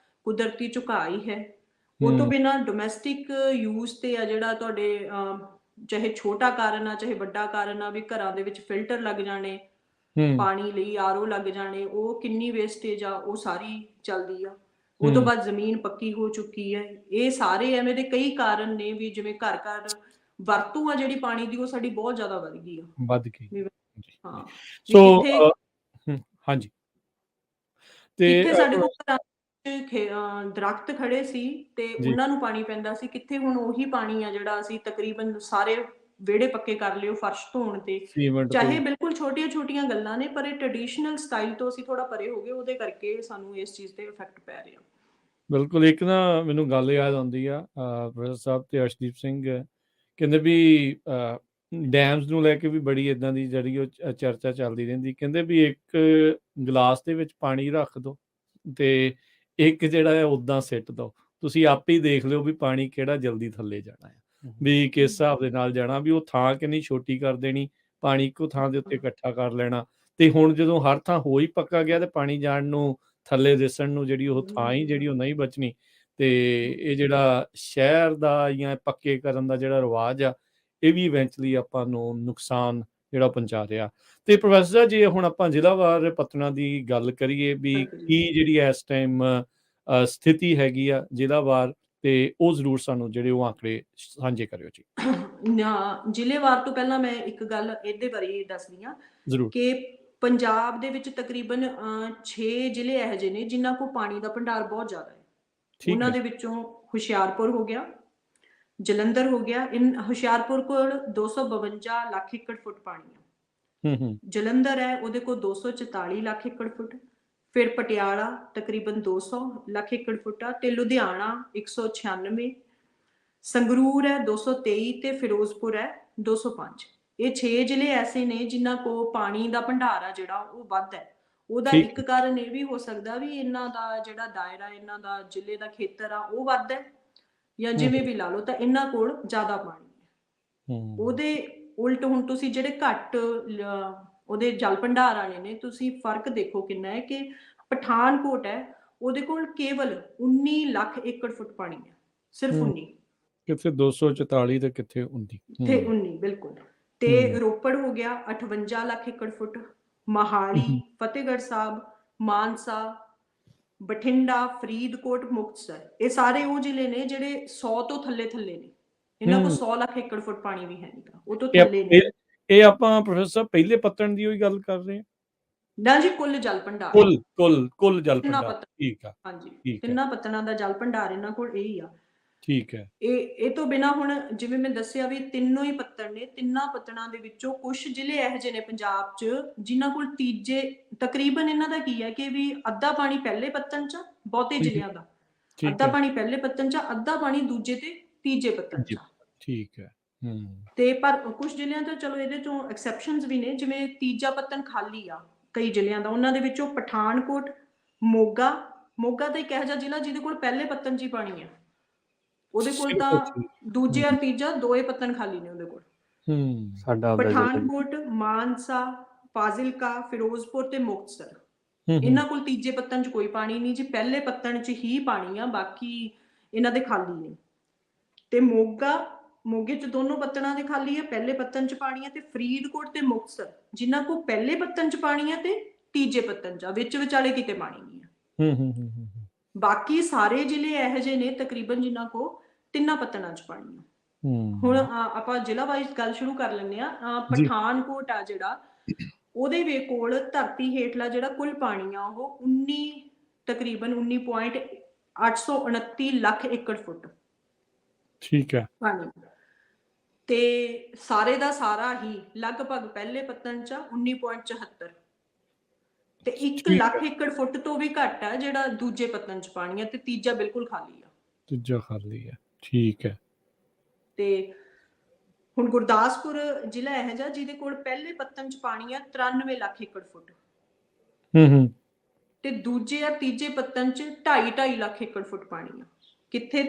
ਕੁਦਰਤੀ ਝੁਕਾਅ ਹੀ ਹੈ। ਉਹ ਤੋਂ ਬਿਨਾਂ ਡੋਮੈਸਟਿਕ ਯੂਜ਼ ਤੇ ਆ ਜਿਹੜਾ ਤੁਹਾਡੇ, ਚਾਹੇ ਛੋਟਾ ਕਾਰਨ ਆ ਚਾਹੇ ਵੱਡਾ ਕਾਰਨ ਆ, ਵੀ ਘਰਾਂ ਦੇ ਵਿੱਚ ਫਿਲਟਰ ਲੱਗ ਜਾਣੇ ਪਾਣੀ ਲਈ, RO ਲੱਗ ਜਾਣੇ, ਉਹ ਕਿੰਨੀ ਵੇਸਟੇਜ ਆ ਉਹ ਸਾਰੀ ਚੱਲਦੀ ਆ। ਉਹ ਤੋਂ ਬਾਅਦ ਜ਼ਮੀਨ ਪੱਕੀ ਹੋ ਚੁੱਕੀ ਹੈ। ਇਹ ਸਾਰੇ ਐਵੇਂ ਦੇ ਕਈ ਕਾਰਨ ਨੇ ਵੀ ਜਿਵੇਂ ਘਰ ਘਰ ਵਰਤੋਂ ਆ ਜਿਹੜੀ ਪਾਣੀ ਦੀ ਉਹ ਸਾਡੀ ਬਹੁਤ ਜ਼ਿਆਦਾ ਵੱਧ ਗਈ ਆ। ਹਾਂ, ਸੋ ਹਾਂਜੀ, ਤੇ ਸਾਡੇ ਕੋਲ ਦਰਖਤ ਖੜੇ ਸੀ ਤੇ ਉਹਨਾਂ ਨੂੰ ਪਾਣੀ ਪੈਂਦਾ ਸੀ, ਕਿੱਥੇ ਹੁਣ ਉਹੀ ਪਾਣੀ ਆ ਜਿਹੜਾ ਅਸੀਂ ਤਕਰੀਬਨ ਸਾਰੇ ਵਿਹੜੇ ਪੱਕੇ ਕਰ ਲਿਓ ਫਰਸ਼ ਧੋਣ ਤੇ, ਚਾਹੇ ਬਿਲਕੁਲ ਛੋਟੀਆਂ ਛੋਟੀਆਂ ਗੱਲਾਂ ਨੇ ਪਰ ਇਹ ਟ੍ਰੈਡੀਸ਼ਨਲ ਸਟਾਈਲ ਤੋਂ ਅਸੀਂ ਥੋੜਾ ਪਰੇ ਹੋ ਗਏ, ਉਹਦੇ ਕਰਕੇ ਸਾਨੂੰ ਇਸ ਚੀਜ਼ ਤੇ ਇਫੈਕਟ ਪੈ ਰਿਹਾ। ਬਿਲਕੁਲ। ਇੱਕ ਨਾ ਮੈਨੂੰ ਗੱਲ ਯਾਦ ਆਉਂਦੀ ਆ, ਪ੍ਰੋਫੈਸਰ ਸਾਹਿਬ ਤੇ ਅਰਸ਼ਦੀਪ ਸਿੰਘ ਕਹਿੰਦੇ ਵੀ ਡੈਮਸ ਨੂੰ ਲੈ ਕੇ ਵੀ ਬੜੀ ਇਦਾਂ ਦੀ ਜਿਹੜੀ ਉਹ ਚਰਚਾ ਚੱਲਦੀ ਰਹਿੰਦੀ। ਕਹਿੰਦੇ ਵੀ ਇੱਕ ਗਲਾਸ ਦੇ ਵਿੱਚ ਪਾਣੀ ਰੱਖ ਦਿਓ ਤੇ ਇੱਕ ਜਿਹੜਾ ਹੈ ਉੱਦਾਂ ਸਿੱਟ ਦਿਓ, ਤੁਸੀਂ ਆਪੇ ਹੀ ਦੇਖ ਲਿਓ ਵੀ ਪਾਣੀ ਕਿਹੜਾ ਜਲਦੀ ਥੱਲੇ ਜਾਣਾ ਹੈ, ਵੀ ਕਿਸ ਹਿਸਾਬ ਦੇ ਨਾਲ ਜਾਣਾ, ਵੀ ਉਹ ਥਾਂ ਕਿੰਨੀ ਛੋਟੀ ਕਰ ਦੇਣੀ, ਪਾਣੀ ਇੱਕੋ ਥਾਂ ਦੇ ਉੱਤੇ ਇਕੱਠਾ ਕਰ ਲੈਣਾ। ਤੇ ਹੁਣ ਜਦੋਂ ਹਰ ਥਾਂ ਹੋ ਹੀ ਪੱਕਾ ਗਿਆ ਤੇ ਪਾਣੀ ਜਾਣ ਨੂੰ, ਥੱਲੇ ਦਿਸਣ ਨੂੰ ਜਿਹੜੀ ਉਹ ਥਾਂ ਹੀ ਜਿਹੜੀ ਉਹ ਨਹੀਂ ਬਚਣੀ। ਤੇ ਇਹ ਜਿਹੜਾ ਸ਼ਹਿਰ ਦਾ ਜਾਂ ਪੱਕੇ ਕਰਨ ਦਾ ਜਿਹੜਾ ਰਿਵਾਜ ਆ, ਇਹ ਵੀ ਇਵੈਂਚੁਅਲੀ ਆਪਾਂ ਨੂੰ ਨੁਕਸਾਨ ਜਿਹੜਾ ਪਹੁੰਚਾ ਰਿਹਾ। ਤੇ ਪ੍ਰੋਫੈਸਰ, ਜੇ ਹੁਣ ਆਪਾਂ ਜ਼ਿਲ੍ਹਾਵਾਰ ਪੱਤਣਾਂ ਦੀ ਗੱਲ ਕਰੀਏ ਵੀ ਕੀ ਜਿਹੜੀ ਇਸ ਟਾਈਮ ਸਥਿਤੀ ਹੈਗੀ ਆ ਜ਼ਿਲ੍ਹਾਵਾਰ, ਤੇ ਉਹ ਜ਼ਰੂਰ ਸਾਨੂੰ ਜਿਹੜੇ ਉਹ ਆંકੜੇ ਸਾਂਝੇ ਕਰਿਓ ਜੀ। ਜ਼ਿਲ੍ਹੇਵਾਰ ਤੋਂ ਪਹਿਲਾਂ ਮੈਂ ਇੱਕ ਗੱਲ ਇਹਦੇ ਬਾਰੇ ਦੱਸਦੀ ਹਾਂ ਕਿ ਪੰਜਾਬ ਦੇ ਵਿੱਚ ਤਕਰੀਬਨ 6 ਜ਼ਿਲ੍ਹੇ ਇਹੋ ਜਿਹੇ ਨੇ ਜਿਨ੍ਹਾਂ ਕੋਲ ਪਾਣੀ ਦਾ ਭੰਡਾਰ ਬਹੁਤ ਜ਼ਿਆਦਾ ਹੈ। ਉਹਨਾਂ ਦੇ ਵਿੱਚੋਂ ਹੁਸ਼ਿਆਰਪੁਰ ਹੋ ਗਿਆ, ਜਲੰਧਰ ਹੋ ਗਿਆ। ਹੁਸ਼ਿਆਰਪੁਰ ਕੋਲ 252 ਲੱਖ ਏਕੜ ਫੁੱਟ ਪਾਣੀ ਆ। ਜਲੰਧਰ ਹੈ ਉਹਦੇ ਕੋਲ 244 ਲੱਖ ਏਕੜ ਫੁੱਟ, ਫਿਰ ਪਟਿਆਲਾ ਤਕਰੀਬਨ 200 ਲੱਖ ਏਕੜ ਫੁੱਟ ਆ, ਤੇ ਲੁਧਿਆਣਾ 196, ਸੰਗਰੂਰ ਹੈ 223 ਤੇ ਫਿਰੋਜ਼ਪੁਰ ਹੈ 205। ਇਹ 6 ਜ਼ਿਲ੍ਹੇ ਐਸੇ ਨੇ ਜਿਨ੍ਹਾਂ ਕੋਲ ਪਾਣੀ ਦਾ ਭੰਡਾਰ ਆ ਜਿਹੜਾ ਉਹ ਵੱਧ ਹੈ। ਉਹਦਾ ਇੱਕ ਕਾਰਨ ਇਹ ਵੀ ਹੋ ਸਕਦਾ ਵੀ ਇਹਨਾਂ ਦਾ ਜਿਹੜਾ ਦਾਇਰਾ, ਇਹਨਾਂ ਦਾ ਜ਼ਿਲ੍ਹੇ ਦਾ ਖੇਤਰ ਆ ਉਹ ਵੱਧ ਹੈ, ਜਾਂ ਜਿਵੇਂ ਵੀ ਲਾ ਲਓ, ਤਾਂ ਇਹਨਾਂ ਕੋਲ ਜ਼ਿਆਦਾ ਪਾਣੀ ਹੈ। ਉਹਦੇ ਉਲਟ ਹੁਣ ਤੁਸੀਂ ਜਿਹੜੇ ਘੱਟ ਉਹਦੇ ਜਲ ਭੰਡਾਰ ਵਾਲੇ ਨੇ, ਤੁਸੀਂ ਫਰਕ ਦੇਖੋ ਕਿੰਨਾ ਹੈ ਕਿ ਪਠਾਨਕੋਟ ਹੈ ਉਹਦੇ ਕੋਲ ਕੇਵਲ 19 ਲੱਖ ਏਕੜ ਫੁੱਟ ਪਾਣੀ ਹੈ, ਸਿਰਫ 19। ਕਿੱਥੇ 244 ਤੇ ਕਿੱਥੇ 19? ਬਿਲਕੁਲ। ਤੇ ਰੋਪੜ ਹੋ ਗਿਆ 58 ਲੱਖ ਏਕੜ ਫੁੱਟ, ਮੋਹਾਲੀ, ਹੂੰ, ਫਤਿਹਗੜ੍ਹ ਸਾਹਿਬ, ਮਾਨਸਾ, ਬਠਿੰਡਾ, ਫਰੀਦਕੋਟ, ਮੁਕਤਸਰ, ਇਹ ਸਾਰੇ ਉਹ ਜ਼ਿਲ੍ਹੇ ਨੇ ਜਿਹੜੇ 100 ਤੋਂ ਥੱਲੇ ਨੇ। ਇਹਨਾਂ ਕੋਲ ਹੂੰ। 100 ਲੱਖ ਏਕੜ ਫੁੱਟ ਪਾਣੀ ਵੀ ਹੈ ਨੀਗਾ, ਉਹ ਤੋਂ ਇਹ ਥੱਲੇ ਨੇ। ਇਹ ਆਪਾਂ ਪ੍ਰੋਫੈਸਰ ਸਾਹਿਬ ਪਹਿਲੇ ਪੱਤਣ ਦੀ ਉਹੀ ਗੱਲ ਕਰ ਰਹੇ ਹਾਂ? ਨਾ ਜੀ, ਕੁੱਲ ਜਲ ਭੰਡਾਰ, ਕੁੱਲ ਜਲ ਤਿੰਨਾਂ ਭੰਡਾਰ, ਪੱਤਣ, ਠੀਕ ਆ, ਹਾਂਜੀ, ਠੀਕ ਹੈ, ਤਿੰਨਾਂ ਪੱਤਣਾਂ ਦਾ ਜਲ ਭੰਡਾਰ ਇਹਨਾਂ ਕੋਲ ਇਹੀ ਆ। ਠੀਕ ਹੈ। ਇਹ ਤੋਂ ਬਿਨਾਂ ਹੁਣ ਜਿਵੇਂ ਮੈਂ ਦੱਸਿਆ ਵੀ ਤਿੰਨੋਂ ਹੀ ਪੱਤਣ ਨੇ, ਤਿੰਨਾਂ ਪੱਤਣਾਂ ਦੇ ਵਿੱਚੋਂ ਕੁਝ ਜ਼ਿਲ੍ਹੇ ਇਹੋ ਜਿਹੇ ਨੇ ਪੰਜਾਬ 'ਚ ਜਿਨ੍ਹਾਂ ਕੋਲ ਤੀਜੇ, ਤਕਰੀਬਨ ਇਹਨਾਂ ਦਾ ਕੀ ਹੈ ਕਿ ਵੀ ਅੱਧਾ ਪਾਣੀ ਪਹਿਲੇ ਪੱਤਣ 'ਚ, ਬਹੁਤੇ ਹੂੰ, ਜ਼ਿਲ੍ਹਿਆਂ ਦਾ ਠੀਕ ਅੱਧਾ ਹੈ, ਪਾਣੀ ਪਹਿਲੇ ਪੱਤਣ 'ਚ, ਅੱਧਾ ਪਾਣੀ ਦੂਜੇ ਤੇ ਤੀਜੇ ਪੱਤਣ 'ਚ। ਠੀਕ ਹੈ। ਤੇ ਪਰ ਕੁਝ ਜ਼ਿਲ੍ਹਿਆਂ ਤੋਂ ਚਲੋ ਇਹਦੇ ਚੋਂ ਐਕਸੈਪਸ਼ਨਸ ਵੀ ਨੇ, ਜਿਵੇਂ ਤੀਜਾ ਪੱਤਣ ਖਾਲੀ ਆ ਕਈ ਜ਼ਿਲ੍ਹਿਆਂ ਦਾ, ਉਹਨਾਂ ਦੇ ਵਿੱਚੋਂ ਪਠਾਨਕੋਟ, ਮੋਗਾ ਤਾਂ ਇੱਕ ਇਹੋ ਜਿਹਾ ਜ਼ਿਲ੍ਹਾ ਜਿਹਦੇ ਕੋਲ ਪਹਿਲੇ ਪੱਤਣ 'ਚ ਹੀ ਪਾਣੀ ਆ। ਉਹਦੇ ਕੋਲ ਤਾਂ ਦੂਜੇ ਔਰ ਤੀਜਾ ਦੋਏ ਪੱਤਣ ਖਾਲੀ ਨੇ ਉਹਦੇ ਕੋਲ। ਸਾਡਾ ਆਪਦਾ ਜ਼ਿਲ੍ਹਾ ਜੀ। ਪਠਾਨਕੋਟ, ਮਾਨਸਾ, ਫਾਜ਼ਿਲਕਾ, ਫਿਰੋਜ਼ਪੁਰ ਤੇ ਮੁਕਤਸਰ, ਇਹਨਾਂ ਕੋਲ ਤੀਜੇ ਪੱਤਣ 'ਚ ਕੋਈ ਪਾਣੀ ਨਹੀਂ ਜੀ, ਪਹਿਲੇ ਪੱਤਣ 'ਚ ਹੀ ਪਾਣੀ ਆ, ਬਾਕੀ ਇਹਨਾਂ ਦੇ ਖਾਲੀ ਨੇ। ਤੇ ਮੋਗੇ 'ਚ ਦੋਨੋਂ ਪੱਤਣਾਂ ਦੇ ਖਾਲੀ ਹੈ, ਪਹਿਲੇ ਪੱਤਣ 'ਚ ਪਾਣੀ ਹੈ। ਤੇ ਫਰੀਦਕੋਟ ਤੇ ਮੁਕਤਸਰ, ਜਿਨ੍ਹਾਂ ਕੋਲ ਪਹਿਲੇ ਪੱਤਣ 'ਚ ਪਾਣੀ ਹੈ ਤੇ ਤੀਜੇ ਪੱਤਣ 'ਚ, ਵਿੱਚ ਵਿਚਾਲੇ ਕਿਤੇ ਪਾਣੀ ਨਹੀਂ ਹੈ। ਬਾਕੀ ਸਾਰੇ ਜ਼ਿਲ੍ਹੇ ਇਹੋ ਜਿਹੇ ਨੇ ਤਕਰੀਬਨ ਜਿਨ੍ਹਾਂ ਕੋ ਤਿੰਨਾਂ ਪੱਤਣਾਂ 'ਚ ਪਾਣੀ ਆ। ਹੁਣ ਆਪਾਂ ਜ਼ਿਲ੍ਹਾ ਵਾਈਜ਼ ਗੱਲ ਸ਼ੁਰੂ ਕਰ ਲੈਂਦੇ ਆ। ਪਠਾਨਕੋਟ ਆ ਜਿਹੜਾ, ਉਹਦੇ ਕੋਲ ਧਰਤੀ ਹੇਠਲਾ ਜਿਹੜਾ ਕੁੱਲ ਪਾਣੀ ਆ ਉਹ ਤਕਰੀਬਨ 19.829 ਲੱਖ ਏਕੜ ਫੁੱਟ, ਠੀਕ ਹੈ, ਪਾਣੀ। ਤੇ ਸਾਰੇ ਦਾ ਸਾਰਾ ਹੀ ਲਗਭਗ ਪਹਿਲੇ ਪੱਤਣ 'ਚ 19.74, ਤੇ 1 ਲੱਖ ਏਕੜ ਫੁੱਟ ਤੋਂ ਵੀ ਘੱਟ ਹੈ ਜਿਹੜਾ ਦੂਜੇ ਪੱਤਣ 'ਚ ਪਾਣੀ ਹੈ, ਤੇ ਤੀਜਾ ਬਿਲਕੁਲ ਖਾਲੀ ਆ। ਤੀਜਾ ਖਾਲੀ ਹੈ, ਠੀਕ ਹੈ। ਤੇ ਹੁਣ ਗੁਰਦਾਸਪੁਰ ਜ਼ਿਲ੍ਹਾ ਇਹੋ ਜਿਹਾ ਜਿਹਦੇ ਕੋਲ ਪਹਿਲੇ ਪੱਤਣ 'ਚ ਪਾਣੀ ਹੈ 93 ਲੱਖ ਏਕੜ ਫੁੱਟ, ਤੇ ਦੂਜੇ ਜਾਂ ਤੀਜੇ ਪੱਤਣ 'ਚ 2.5 ਲੱਖ ਏਕੜ ਫੁੱਟ ਪਾਣੀ ਆ। ਕਿੱਥੇ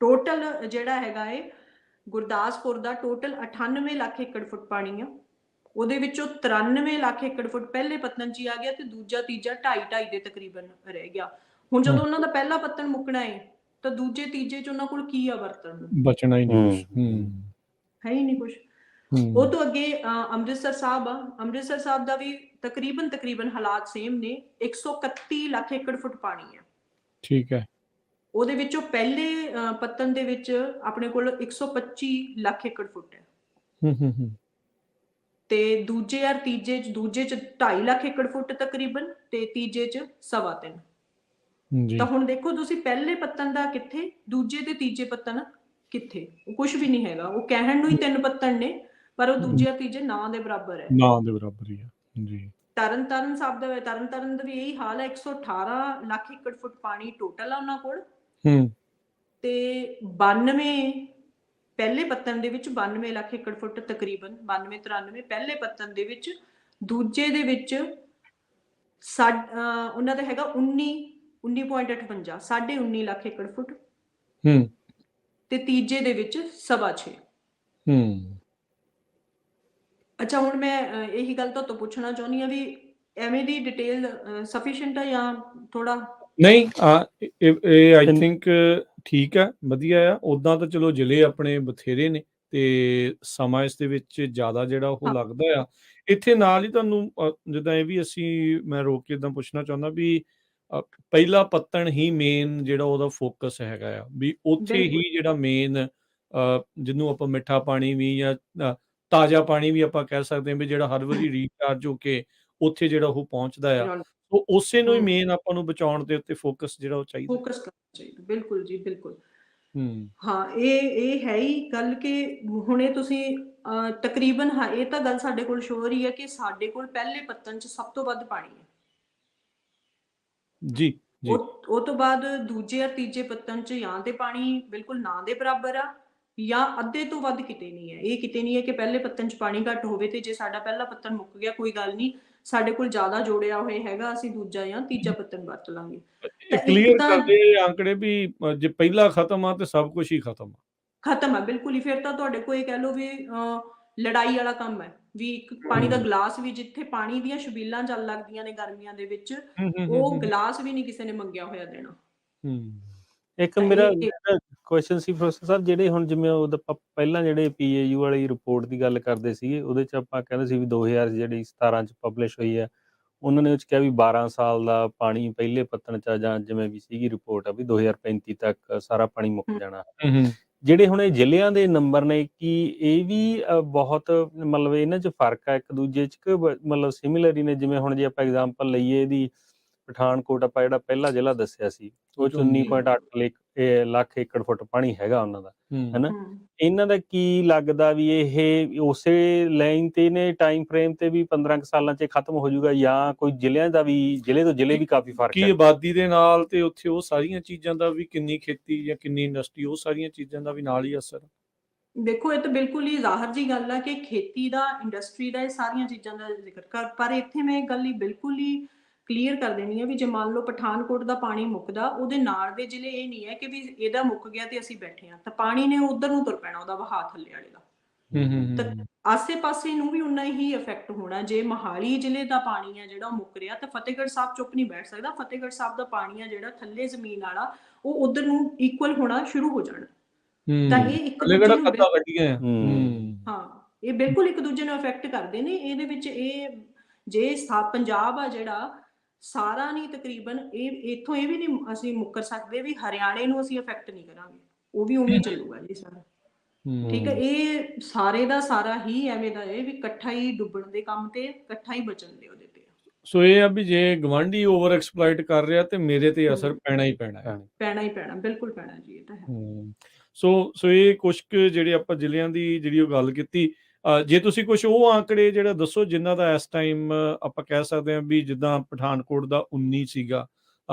ਟੋਟਲ ਜਿਹੜਾ ਹੈਗਾ ਏ ਗੁਰਦਾਸਪੁਰ ਦਾ ਟੋਟਲ 98 ਲੱਖ ਏਕੜ ਫੁੱਟ ਪਾਣੀ ਆ, ਉਹਦੇ ਵਿੱਚੋਂ 93 ਲੱਖ ਏਕੜ ਫੁੱਟ ਪਹਿਲੇ ਪੱਤਣ 'ਚ ਹੀ ਆ ਗਿਆ, ਤੇ ਦੂਜਾ ਤੀਜਾ 2.5 ਦੇ ਤਕਰੀਬਨ ਰਹਿ ਗਿਆ। ਹੁਣ ਜਦੋਂ ਉਹਨਾਂ ਦਾ ਪਹਿਲਾ ਪੱਤਣ ਮੁੱਕਣਾ ਏ ਤਾਂ ਦੂਜੇ ਤੀਜੇ 'ਚ ਉਹਨਾਂ ਕੋਲ ਕੀ ਆ ਵਰਤਣ ਨੂੰ? ਬਚਣਾ ਹੀ ਨਹੀਂ ਕੁਝ, ਹੈ ਹੀ ਨਹੀਂ ਕੁਝ। ਉਹ ਤੋਂ ਅੱਗੇ ਅੰਮ੍ਰਿਤਸਰ ਸਾਹਿਬ ਆ, ਅੰਮ੍ਰਿਤਸਰ ਸਾਹਿਬ ਦਾ ਵੀ ਤਕਰੀਬਨ ਹਾਲਾਤ ਸੇਮ ਨੇ, 131 ਲੱਖ ਏਕੜ ਫੁੱਟ ਪਾਣੀ ਹੈ, ਠੀਕ ਹੈ। ਉਹਦੇ ਵਿੱਚੋਂ ਪਹਿਲੇ ਪੱਤਣ ਦੇ ਵਿੱਚ ਆਪਣੇ ਕੋਲ 125 ਲੱਖ ਏਕੜ ਫੁੱਟ ਹੈ, ਤੇ ਦੂਜੇ ਯਾਰ ਤੀਜੇ 'ਚ, ਦੂਜੇ 'ਚ 2.5 ਲੱਖ ਏਕੜ ਫੁੱਟ ਤਕਰੀਬਨ, ਤੇ ਤੀਜੇ 'ਚ 3.25। ਤਾਂ ਹੁਣ ਦੇਖੋ ਤੁਸੀਂ, ਪਹਿਲੇ ਪੱਤਣ ਦਾ ਕਿੱਥੇ, ਦੂਜੇ ਤੇ ਤੀਜੇ ਪੱਤਣ ਕਿੱਥੇ? ਉਹ ਕੁਝ ਵੀ ਨਹੀਂ ਹੈਗਾ। ਉਹ ਕਹਿਣ ਨੂੰ ਹੀ 3 ਪੱਤਣ ਨੇ, ਪਰ ਉਹ ਦੂਜੇ ਔਰ ਤੀਜੇ ਨਾਂ ਦੇ ਬਰਾਬਰ ਹੈ, ਨਾਂ ਦੇ ਬਰਾਬਰ ਹੀ ਹੈ ਜੀ। ਤਰਨਤਾਰਨ ਸਾਹਿਬ ਦਾ, ਤਰਨਤਾਰਨ ਦਾ ਵੀ ਇਹੀ ਹਾਲ ਹੈ, 118 ਲੱਖ ਏਕੜ ਫੁੱਟ ਪਾਣੀ ਟੋਟਲ ਆ ਉਹਨਾਂ ਕੋਲ, ਤੇ 92 ਪਹਿਲੇ ਪੱਤਣ ਦੇ ਵਿੱਚ 92 ਲੱਖ ਏਕੜ ਫੁੱਟ ਤਕਰੀਬਨ 92-93 ਪਹਿਲੇ ਪੱਤਣ ਦੇ ਵਿੱਚ, ਦੂਜੇ ਦੇ ਵਿੱਚ ਉਹਨਾਂ ਦਾ ਹੈਗਾ 19.58, 19.5 ਲੱਖ ਏਕੜ ਫੁੱਟ, ਤੇ ਤੀਜੇ ਦੇ ਵਿੱਚ 6.25। ਅੱਛਾ, ਹੁਣ ਮੈਂ ਇਹੀ ਗੱਲ ਤੋਂ ਪੁੱਛਣਾ ਚਾਹੁੰਦੀ ਆ ਵੀ ਐਵੇਂ ਦੀ ਡਿਟੇਲ ਸਫੀਸ਼ੀਐਂਟ ਹੈ ਜਾਂ ਥੋੜਾ? ਨਹੀਂ, ਇਹ ਆਈ ਥਿੰਕ ਠੀਕ ਹੈ, ਵਧੀਆ ਆ। ਉਦਾਂ ਤਾਂ ਚਲੋ ਜ਼ਿਲ੍ਹੇ ਆਪਣੇ ਬਥੇਰੇ ਨੇ, ਤੇ ਸਮਾਂ ਇਸ ਦੇ ਵਿੱਚ ਜ਼ਿਆਦਾ ਜਿਹੜਾ ਉਹ ਲੱਗਦਾ ਆ। ਇੱਥੇ ਨਾਲ ਹੀ ਤੁਹਾਨੂੰ ਜਿੱਦਾਂ ਇਹ ਵੀ ਮੈਂ ਰੋਕ ਕੇ ਇੱਦਾਂ ਪੁੱਛਣਾ ਚਾਹੁੰਦਾ ਵੀ ਪਹਿਲਾ ਪੱਤਣ ਹੀ ਮੇਨ ਜਿਹੜਾ ਉਹਦਾ ਫੋਕਸ ਹੈਗਾ ਆ, ਵੀ ਉੱਥੇ ਹੀ ਜਿਹੜਾ ਮੇਨ ਜਿਹਨੂੰ ਆਪਾਂ ਮਿੱਠਾ ਪਾਣੀ ਵੀ ਜਾਂ ਤਾਜ਼ਾ ਪਾਣੀ ਵੀ ਆਪਾਂ ਕਹਿ ਸਕਦੇ ਹਾਂ ਵੀ ਜਿਹੜਾ ਹਰ ਵਾਰੀ ਰੀਚਾਰਜ ਹੋ ਕੇ ਉੱਥੇ ਜਿਹੜਾ ਉਹ ਪਹੁੰਚਦਾ ਆ, ਉਹ ਉਸੇ ਨੂੰ ਹੀ ਮੇਨ ਆਪਾਂ ਨੂੰ ਬਚਾਉਣ ਦੇ ਉੱਤੇ ਫੋਕਸ ਜਿਹੜਾ ਉਹ ਚਾਹੀਦਾ, ਫੋਕਸ ਕਰਨਾ ਚਾਹੀਦਾ। ਬਿਲਕੁਲ ਜੀ, ਬਿਲਕੁਲ। ਹਾਂ, ਇਹ ਹੈ ਹੀ ਗੱਲ ਕਿ ਹੁਣ ਇਹ ਤੁਸੀਂ ਤਕਰੀਬਨ, ਹਾਂ, ਇਹ ਤਾਂ ਗੱਲ ਸਾਡੇ ਕੋਲ ਸ਼ੋਰ ਹੀ ਹੈ ਕਿ ਸਾਡੇ ਕੋਲ ਪਹਿਲੇ ਪੱਤਣ 'ਚ ਸਭ ਤੋਂ ਵੱਧ ਪਾਣੀ ਹੈ ਜੀ। ਉਹ ਤੋਂ ਬਾਅਦ ਦੂਜੇ ਜਾਂ ਤੀਜੇ ਪੱਤਣ 'ਚ ਜਾਂ ਤੇ ਪਾਣੀ ਬਿਲਕੁਲ ਨਾ ਦੇ ਬਰਾਬਰ ਆ, ਜਾਂ ਅੱਧੇ ਤੋਂ ਵੱਧ ਕਿਤੇ ਨਹੀਂ ਹੈ। ਇਹ ਕਿਤੇ ਨਹੀਂ ਹੈ ਕਿ ਪਹਿਲੇ ਪੱਤਣ 'ਚ ਪਾਣੀ ਘੱਟ ਹੋਵੇ ਤੇ ਜੇ ਸਾਡਾ ਪਹਿਲਾ ਪੱਤਣ ਮੁੱਕ ਗਿਆ ਕੋਈ ਗੱਲ ਨਹੀਂ, ਸਾਡੇ ਕੋਲ ਜ਼ਿਆਦਾ ਜੋੜਿਆ ਹੋਇਆ ਹੈਗਾ, ਅਸੀਂ ਦੂਜਾ ਜਾਂ ਤੀਜਾ ਪੱਤਣ ਵਰਤ ਲਾਂਗੇ। ਕਲੀਅਰ ਕਰਦੇ ਆંકੜੇ ਵੀ ਜੇ ਪਹਿਲਾ ਖਤਮ ਆ ਤੇ ਸਭ ਕੁਝ ਹੀ ਖਤਮ ਆ, ਬਿਲਕੁਲ ਹੀ। ਫਿਰ ਤਾਂ ਤੁਹਾਡੇ ਕੋਲ ਇਹ ਕਹਿ ਲਓ ਵੀ ਲੜਾਈ ਵਾਲਾ ਕੰਮ ਹੈ, ਵੀ ਇੱਕ ਪਾਣੀ ਦਾ ਗਲਾਸ ਵੀ, ਜਿੱਥੇ ਪਾਣੀ ਦੀਆਂ ਛਬੀਲਾਂ ਚੱਲ ਲੱਗਦੀਆਂ ਨੇ ਗਰਮੀਆਂ ਦੇ ਵਿੱਚ, ਉਹ ਗਲਾਸ ਵੀ ਨਹੀਂ ਕਿਸੇ ਨੇ ਮੰਗਿਆ ਹੋਇਆ ਦੇਣਾ। ਇੱਕ ਤਾਂ ਮੇਰਾ ਇਹ ਕੁਐਸਚਨ ਸੀ ਪ੍ਰੋਫੈਸਰ ਸਾਹਿਬ, ਜਿਹੜੇ ਹੁਣ ਜਿਵੇਂ ਉਹਦਾ ਪਹਿਲਾਂ ਜਿਹੜੇ ਪੀਏਯੂ ਵਾਲੀ ਰਿਪੋਰਟ ਦੀ ਗੱਲ ਕਰਦੇ ਸੀਗੇ, ਉਹਦੇ 'ਚ ਆਪਾਂ ਕਹਿੰਦੇ ਸੀ ਵੀ 2000 ਜਿਹੜੀ 17 'ਚ ਪਬਲਿਸ਼ ਹੋਈ ਹੈ, ਉਹਨਾਂ ਨੇ ਉਹ 'ਚ ਕਿਹਾ ਵੀ 12 ਸਾਲ ਦਾ ਪਾਣੀ ਪਹਿਲੇ ਪੱਤਣ 'ਚ ਆ, ਜਾਂ ਜਿਵੇਂ ਵੀ ਸੀਗੀ ਰਿਪੋਰਟ ਆ ਵੀ 2035 ਤੱਕ ਸਾਰਾ ਪਾਣੀ ਮੁੱਕ ਜਾਣਾ। ਜਿਹੜੇ ਹੁਣ ਇਹ ਜ਼ਿਲ੍ਹਿਆਂ ਦੇ ਨੰਬਰ ਨੇ, ਕੀ ਇਹ ਵੀ ਬਹੁਤ ਮਤਲਬ ਇਹਨਾਂ 'ਚ ਫਰਕ ਆ ਇੱਕ ਦੂਜੇ 'ਚ, ਕਿ ਮਤਲਬ ਸਿਮਿਲਰ ਹੀ ਨੇ? ਜਿਵੇਂ ਹੁਣ ਜੇ ਆਪਾਂ ਐਗਜ਼ਾਮਪਲ ਲਈਏ ਇਹਦੀ, ਪਠਾਨਕੋਟ ਆਪਾਂ ਜਿਹੜਾ ਪਹਿਲਾ ਜ਼ਿਲ੍ਹਾ ਦੱਸਿਆ ਸੀ, ਉਹ 'ਚ 19.8 ਲੱਖ ਏਕੜ ਫੁੱਟ ਪਾਣੀ ਹੈਗਾ ਉਹਨਾਂ ਦਾ, ਹਨਾ? ਇਹਨਾਂ ਦਾ ਕੀ ਲੱਗਦਾ ਵੀ ਇਹ ਉਸੇ ਲਾਈਨ ਤੇ ਨੇ, ਟਾਈਮ ਫਰੇਮ ਤੇ ਵੀ 15 ਕੁ ਸਾਲਾਂ 'ਚ ਖਤਮ ਹੋ ਜਾਊਗਾ, ਜਾਂ ਕੋਈ ਜ਼ਿਲ੍ਹਿਆਂ ਦਾ ਵੀ, ਜ਼ਿਲ੍ਹੇ ਤੋਂ ਜ਼ਿਲ੍ਹੇ ਵੀ ਕਾਫੀ ਫਰਕ ਕੀ ਹੈ? ਆਬਾਦੀ ਦੇ ਨਾਲ ਤੇ ਉੱਥੇ ਉਹ ਸਾਰੀਆਂ ਚੀਜ਼ਾਂ ਦਾ ਵੀ, ਕਿੰਨੀ ਖੇਤੀ ਜਾਂ ਕਿੰਨੀ ਇੰਡਸਟਰੀ, ਉਹ ਸਾਰੀਆਂ ਚੀਜ਼ਾਂ ਦਾ ਵੀ ਨਾਲ ਹੀ ਅਸਰ? ਦੇਖੋ, ਇਹ ਤਾਂ ਬਿਲਕੁਲ ਹੀ ਜ਼ਾਹਰ ਜੀ ਗੱਲ ਆ ਕਿ ਖੇਤੀ ਦਾ, ਇੰਡਸਟਰੀ ਦਾ, ਇਹ ਸਾਰੀਆਂ ਚੀਜ਼ਾਂ ਦਾ ਜ਼ਿਕਰ ਕਰ, ਪਰ ਇੱਥੇ ਮੈਂ ਇਹ ਗੱਲ ਹੀ ਬਿਲਕੁਲ ਹੀ ਕਲੀਅਰ ਕਰ ਦੇਣੀ ਹੈ ਵੀ ਜੇ ਮੰਨ ਲਓ ਪਠਾਨਕੋਟ ਦਾ ਪਾਣੀ ਮੁੱਕਦਾ, ਉਹਦੇ ਨਾਲ ਦੇ ਜ਼ਿਲ੍ਹੇ ਇਹ ਨਹੀਂ ਹੈ ਕਿ ਵੀ ਇਹਦਾ ਮੁੱਕ ਗਿਆ ਤੇ ਅਸੀਂ ਬੈਠੇ ਹਾਂ, ਤਾਂ ਪਾਣੀ ਨੇ ਉਧਰ ਨੂੰ ਤੁਰ ਪੈਣਾ, ਉਹਦਾ ਵਹਾਅ ਥੱਲੇ ਵਾਲੇ ਦਾ। ਤਾਂ ਆਸੇ-ਪਾਸੇ ਨੂੰ ਵੀ ਉਨਾ ਹੀ ਇਫੈਕਟ ਹੋਣਾ। ਜੇ ਮੋਹਾਲੀ ਜ਼ਿਲ੍ਹੇ ਦਾ ਪਾਣੀ ਆ ਜਿਹੜਾ ਉਹ ਮੁੱਕ ਰਿਹਾ, ਤਾਂ ਫਤਿਹਗੜ੍ਹ ਸਾਹਿਬ ਚੁੱਪ ਨਹੀਂ ਬੈਠ ਸਕਦਾ। ਫਤਿਹਗੜ੍ਹ ਸਾਹਿਬ ਦਾ ਪਾਣੀ ਆ ਜਿਹੜਾ ਥੱਲੇ ਜ਼ਮੀਨ ਵਾਲਾ, ਉਹ ਉਧਰ ਨੂੰ ਇਕੁਅਲ ਹੋਣਾ ਸ਼ੁਰੂ ਹੋ ਜਾਣਾ। ਤਾਂ ਇਹ ਇੱਕ ਦੂਜੇ ਨੂੰ ਹਾਂ, ਇਹ ਬਿਲਕੁਲ ਇੱਕ ਦੂਜੇ ਨੂੰ ਇਫੈਕਟ ਕਰਦੇ ਨੇ। ਇਹਦੇ ਵਿੱਚ ਇਹ ਜੇ ਪੰਜਾਬ ਆ ਜਿਹੜਾ, ਸਾਰਾ ਨਹੀਂ ਤਕਰੀਬਨ, ਇਹ ਇੱਥੋਂ ਇਹ ਵੀ ਨਹੀਂ ਅਸੀਂ ਮੁੱਕਰ ਸਕਦੇ ਵੀ ਹਰਿਆਣੇ ਨੂੰ ਅਸੀਂ ਇਫੈਕਟ ਨਹੀਂ ਕਰਾਂਗੇ, ਉਹ ਵੀ ਉਵੇਂ ਚੱਲੂਗਾ ਜੀ ਸਾਰਾ। ਠੀਕ ਹੈ, ਇਹ ਸਾਰੇ ਦਾ ਸਾਰਾ ਹੀ ਐਵੇਂ ਦਾ ਹੈ ਵੀ ਇਕੱਠਾ ਹੀ ਡੁੱਬਣ ਦੇ ਕੰਮ ਤੇ, ਇਕੱਠਾ ਹੀ ਬਚਣ ਦੇ ਉਹਦੇ ਤੇ। ਸੋ ਇਹ ਆ ਵੀ ਜੇ ਗਵਾਂਢੀ ਓਵਰ ਐਕਸਪਲੋਇਟ ਕਰ ਰਿਹਾ ਤੇ ਮੇਰੇ ਤੇ ਅਸਰ ਪੈਣਾ ਹੀ ਪੈਣਾ ਹੈ। ਪੈਣਾ ਹੀ ਪੈਣਾ, ਬਿਲਕੁਲ ਪੈਣਾ ਜੀ, ਇਹ ਤਾਂ ਹੈ। ਸੋ ਇਹ ਕੁਝ ਕੁ ਜਿਹੜੇ ਆਪਾਂ ਜ਼ਿਲ੍ਹਿਆਂ ਦੀ ਜਿਹੜੀ ਉਹ ਗੱਲ ਕੀਤੀ, ਜੇ ਤੁਸੀਂ ਕੁਝ ਉਹ ਆંકੜੇ ਜਿਹੜਾ ਦੱਸੋ ਜਿਨ੍ਹਾਂ ਦਾ ਇਸ ਟਾਈਮ ਆਪਾਂ ਕਹਿ ਸਕਦੇ ਹਾਂ ਵੀ ਜਿੱਦਾਂ ਪਠਾਨਕੋਟ ਦਾ 19 ਸੀਗਾ,